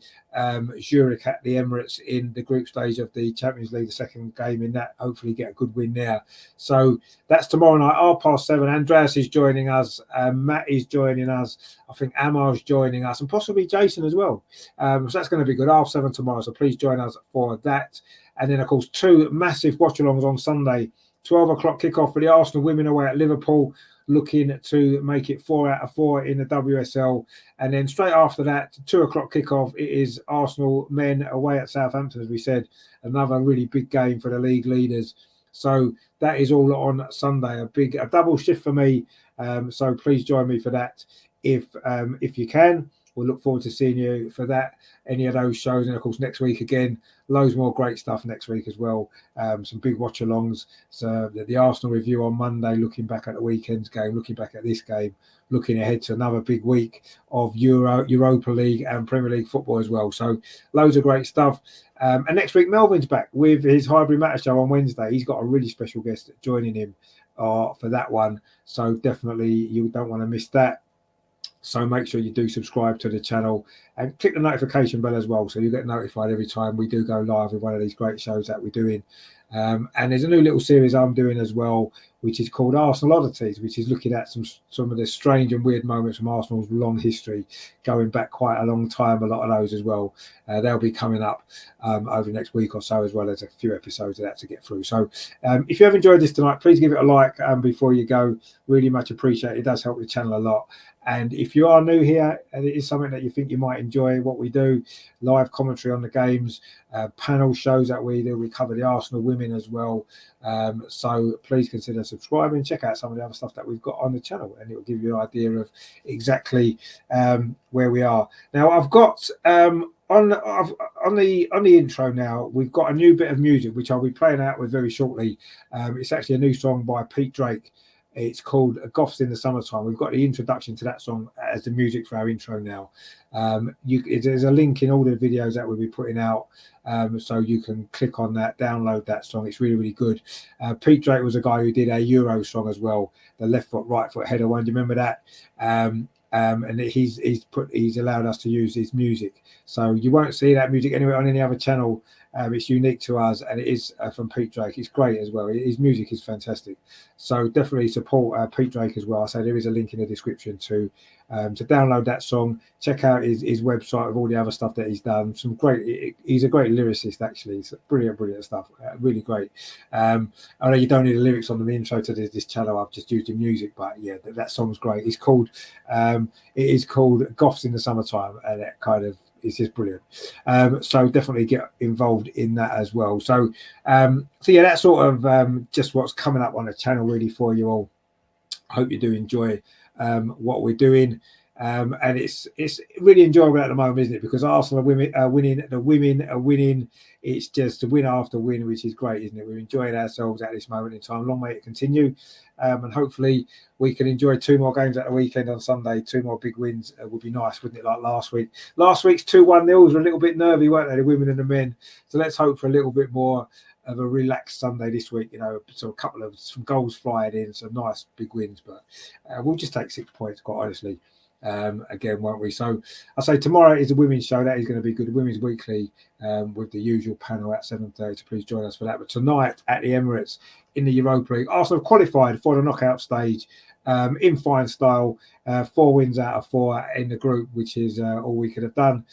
S1: Zurich at the Emirates in the group stage of the Champions League, the second game in that. Hopefully get a good win there. So that's tomorrow night, 7:30. Andreas is joining us, Matt is joining us, I think Amar's joining us, and possibly Jason as well. So that's going to be good, 7:30 tomorrow. So please join us for that. And then, of course, 2 massive watch-alongs on Sunday. 12 o'clock kickoff for the Arsenal women away at Liverpool, looking to make it 4 out of 4 in the WSL. And then straight after that, 2 o'clock kickoff, it is Arsenal men away at Southampton, as we said. Another really big game for the league leaders. So that is all on Sunday. A double shift for me. So please join me for that if you can. We'll look forward to seeing you for that, any of those shows. And of course, next week again, loads more great stuff next week as well. Some big watch-alongs. So the Arsenal review on Monday, looking back at the weekend's game, looking back at this game, looking ahead to another big week of Europa League and Premier League football as well. So loads of great stuff. And next week, Melvin's back with his Highbury Matter show on Wednesday. He's got a really special guest joining him for that one. So definitely you don't want to miss that. So make sure you do subscribe to the channel and click the notification bell as well, so you get notified every time we do go live with one of these great shows that we're doing. And there's a new little series I'm doing as well, which is called Arsenal Oddities, which is looking at some of the strange and weird moments from Arsenal's long history, going back quite a long time, a lot of those as well. They'll be coming up over the next week or so, as well as a few episodes of that to get through. So if you have enjoyed this tonight, please give it a like before you go. Really much appreciate it. It does help the channel a lot. And if you are new here and it is something that you think you might enjoy what we do, live commentary on the games, panel shows that we do, we cover the Arsenal women as well. So please consider subscribing, check out some of the other stuff that we've got on the channel, and it will give you an idea of exactly where we are. Now I've got on the intro now, we've got a new bit of music which I'll be playing out with very shortly. It's actually a new song by Pete Drake. It's called Goths in the Summertime. We've got the introduction to that song as the music for our intro now. There's a link in all the videos that we'll be putting out, so you can click on that, download that song. It's really, really good. Pete Drake was a guy who did our Euro song as well, the left foot, right foot header one. Do you remember that? And he's allowed us to use his music. So you won't see that music anywhere on any other channel. It's unique to us, and it is from Pete Drake. It's great as well. His music is fantastic. So definitely support Pete Drake as well. So there is a link in the description to download that song. Check out his website with all the other stuff that he's done. He's a great lyricist, actually. It's brilliant stuff. Really great. I know you don't need the lyrics on the intro to this channel. I've just used the music, but yeah, that song's great. It is called Goths in the Summertime, and it kind of, it's just brilliant. So definitely get involved in that as well. So yeah, that's sort of just what's coming up on the channel really for you all. I hope you do enjoy what we're doing. And it's really enjoyable at the moment, isn't it? Because Arsenal are winning, the women are winning. It's just win after win, which is great, isn't it? We're enjoying ourselves at this moment in time. Long may it continue, and hopefully we can enjoy 2 more games at the weekend on Sunday. 2 more big wins would be nice, wouldn't it? Like last week. Last week's 2-1-0s were a little bit nervy, weren't they? The women and the men. So let's hope for a little bit more of a relaxed Sunday this week. So a couple of some goals flying in, some nice big wins, but we'll just take 6 points, quite honestly. Again, won't we? So I say tomorrow is the women's show. That is going to be good. Women's Weekly with the usual panel at 7:30. So please join us for that. But tonight at the Emirates in the Europa League, Arsenal qualified for the knockout stage in fine style. 4 wins out of 4 in the group, which is all we could have done.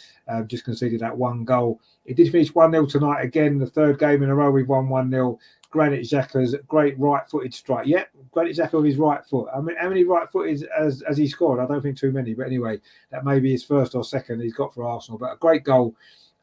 S1: Just conceded that 1 goal. It did finish 1-0 tonight again. The 3rd game in a row we've won 1-0. Granit Xhaka's great right-footed strike. Yeah, Granit Xhaka with his right foot. I mean, how many right-footed has he scored? I don't think too many. But anyway, that may be his 1st or 2nd he's got for Arsenal. But a great goal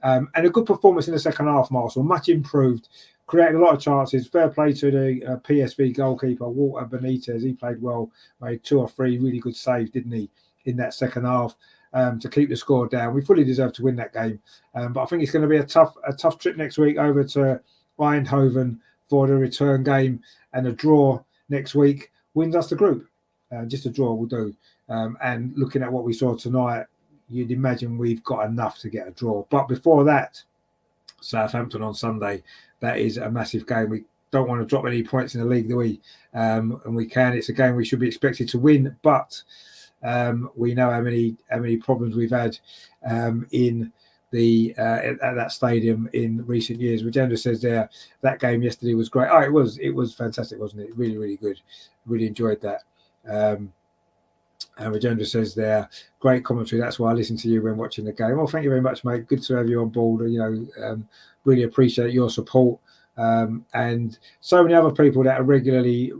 S1: and a good performance in the second half, Arsenal. Much improved. Created a lot of chances. Fair play to the PSV goalkeeper, Walter Benitez. He played well. Made 2 or 3 really good saves, didn't he, in that second half to keep the score down. We fully deserve to win that game. But I think it's going to be a tough trip next week over to Eindhoven for the return game, and a draw next week wins us the group. Just a draw will do. And looking at what we saw tonight, you'd imagine we've got enough to get a draw. But before that, Southampton on Sunday, that is a massive game. We don't want to drop any points in the league, do we? And we can. It's a game we should be expected to win, but we know how many problems we've had in at that stadium in recent years. Rajendra says there that game yesterday was great. Oh, it was fantastic, wasn't it? Really, really good. Really enjoyed that. And Rajendra says there, great commentary. That's why I listen to you when watching the game. Well, thank you very much, mate. Good to have you on board. Really appreciate your support. And so many other people that are regularly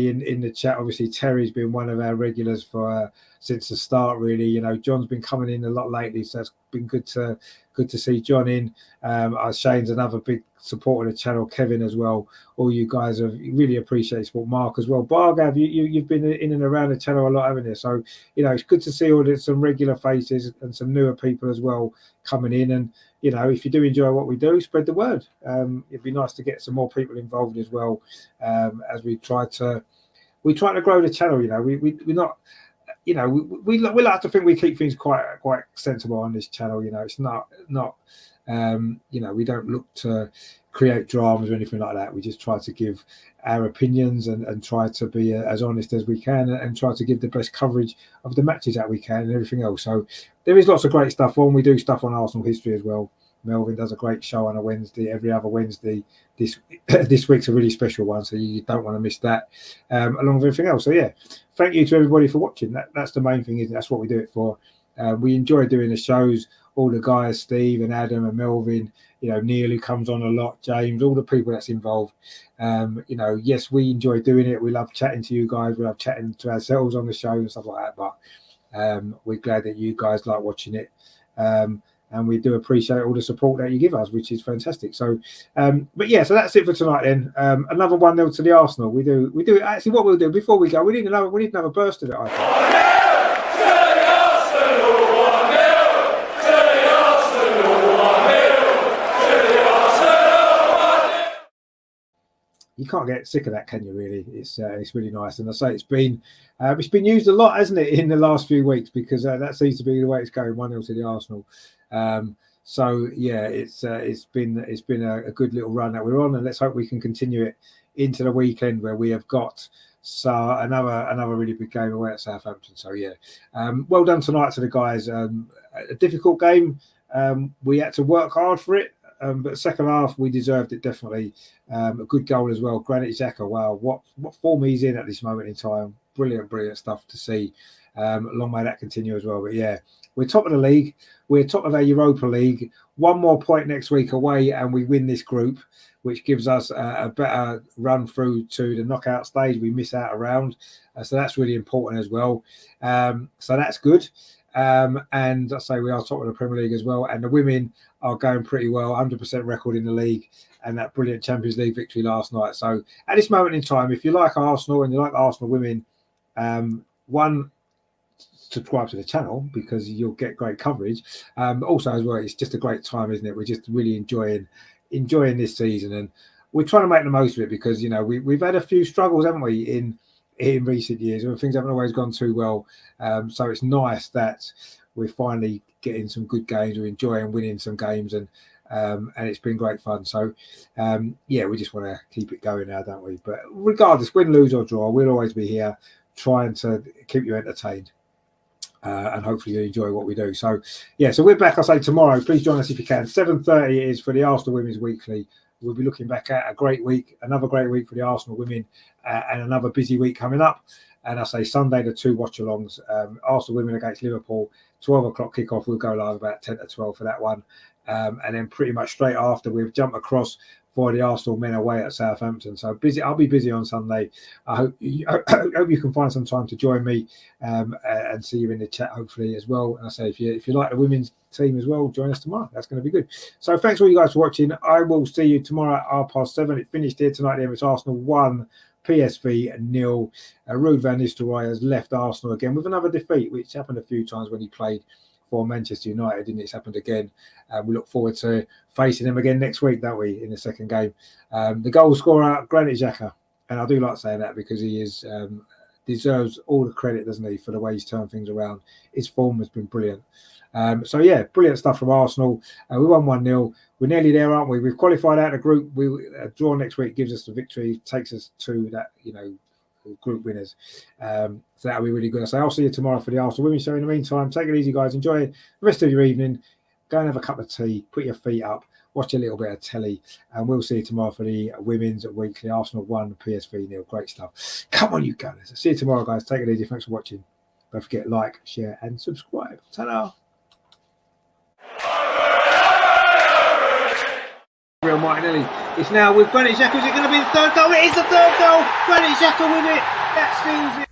S1: in the chat. Obviously, Terry's been one of our regulars for since the start. Really, John's been coming in a lot lately, so it's been good to see John in. Shane's another big supporter of the channel. Kevin as well. All you guys have really appreciate support. Mark as well. Bargav, you've been in and around the channel a lot, haven't you? So it's good to see some regular faces and some newer people as well coming in. And if you do enjoy what we do, spread the word. It'd be nice to get some more people involved as well, as we try to grow the channel. We're not, we like to think we keep things quite sensible on this channel. It's not we don't look to create dramas or anything like that. We just try to give our opinions and try to be as honest as we can and try to give the best coverage of the matches that we can and everything else. So there is lots of great stuff on. We do stuff on Arsenal history as well. Melvin does a great show on a Wednesday, every other Wednesday. This week's a really special one, so you don't want to miss that, along with everything else. So yeah, thank you to everybody for watching. That's the main thing, isn't it? That's what we do it for. We enjoy doing the shows. All the guys, Steve and Adam and Melvin, Neil, who comes on a lot, James, all the people that's involved. Yes, we enjoy doing it. We love chatting to you guys. We love chatting to ourselves on the show and stuff like that. But we're glad that you guys like watching it. And we do appreciate all the support that you give us, which is fantastic. So, but yeah, so that's it for tonight then. Another 1-0 to the Arsenal. We do actually what we'll do before we go. We need another burst of it, I think. You can't get sick of that, can you? Really, it's really nice, and I say it's been used a lot, hasn't it, in the last few weeks, because that seems to be the way it's going. 1-0 to the Arsenal. So yeah, it's been a good little run that we're on, and let's hope we can continue it into the weekend where we have got another really big game away at Southampton. So yeah, well done tonight to the guys. A difficult game. We had to work hard for it. But second half, we deserved it, definitely. A good goal as well. Granit Xhaka, wow, what form he's in at this moment in time. Brilliant stuff to see. Long may that continue as well. But yeah, we're top of the league. We're top of our Europa League. 1 more point next week away, and we win this group, which gives us a better run through to the knockout stage. We miss out a round. So that's really important as well. So that's good. And I say we are top of the Premier League as well, and the women are going pretty well, 100% record in the league, and that brilliant Champions League victory last night. So at this moment in time, if you like Arsenal and you like Arsenal women, 1 subscribe to the channel because you'll get great coverage. Also as well, it's just a great time, isn't it? We're just really enjoying this season, and we're trying to make the most of it because, you know, we've had a few struggles, haven't we, in recent years, and things haven't always gone too well. So it's nice that we're finally getting some good games, we're enjoying winning some games, and it's been great fun. So yeah, we just want to keep it going now, don't we? But regardless, win, lose or draw, we'll always be here trying to keep you entertained. And hopefully you enjoy what we do. So yeah, so we're back, I say, tomorrow. Please join us if you can. 7:30 it is for the Arsenal Women's Weekly. We'll be looking back at a great week, another great week for the Arsenal women, and another busy week coming up. And I say Sunday, the 2 watch-alongs, Arsenal women against Liverpool, 12 o'clock kickoff. We'll go live about 10 to 12 for that one. And then pretty much straight after, we've jumped across for the Arsenal men away at Southampton. So busy. I'll be busy on Sunday. I hope you can find some time to join me and see you in the chat, hopefully, as well. And I say, if you like the women's team as well, join us tomorrow. That's going to be good. So thanks all you guys for watching. I will see you tomorrow at 7:30. It finished here tonight. The Emirates Arsenal 1, PSV 0. Ruud van Nistelrooy has left Arsenal again with another defeat, which happened a few times when he played for Manchester United, and it's happened again. We look forward to facing him again next week, don't we, in the second game. The goal scorer, Granit Xhaka, and I do like saying that because he is deserves all the credit, doesn't he, for the way he's turned things around. His form has been brilliant. So yeah, brilliant stuff from Arsenal. We won 1-0. We're nearly there, aren't we? We've qualified out of the group. A draw next week gives us the victory, takes us to that, you know, group winners. So that'll be really good. I say I'll see you tomorrow for the Arsenal women show. In the meantime, take it easy, guys. Enjoy the rest of your evening. Go and have a cup of tea, put your feet up, watch a little bit of telly, and we'll see you tomorrow for the women's weekly. Arsenal 1, PSV 0. Great stuff. Come on, you guys. See you tomorrow, guys. Take it easy. Thanks for watching. Don't forget, like, share, and subscribe. Ta-da. Real Martinelli. It's now with Granit Xhaka. Is it going to be the third goal? It is the third goal. Granit Xhaka with it. That seals it.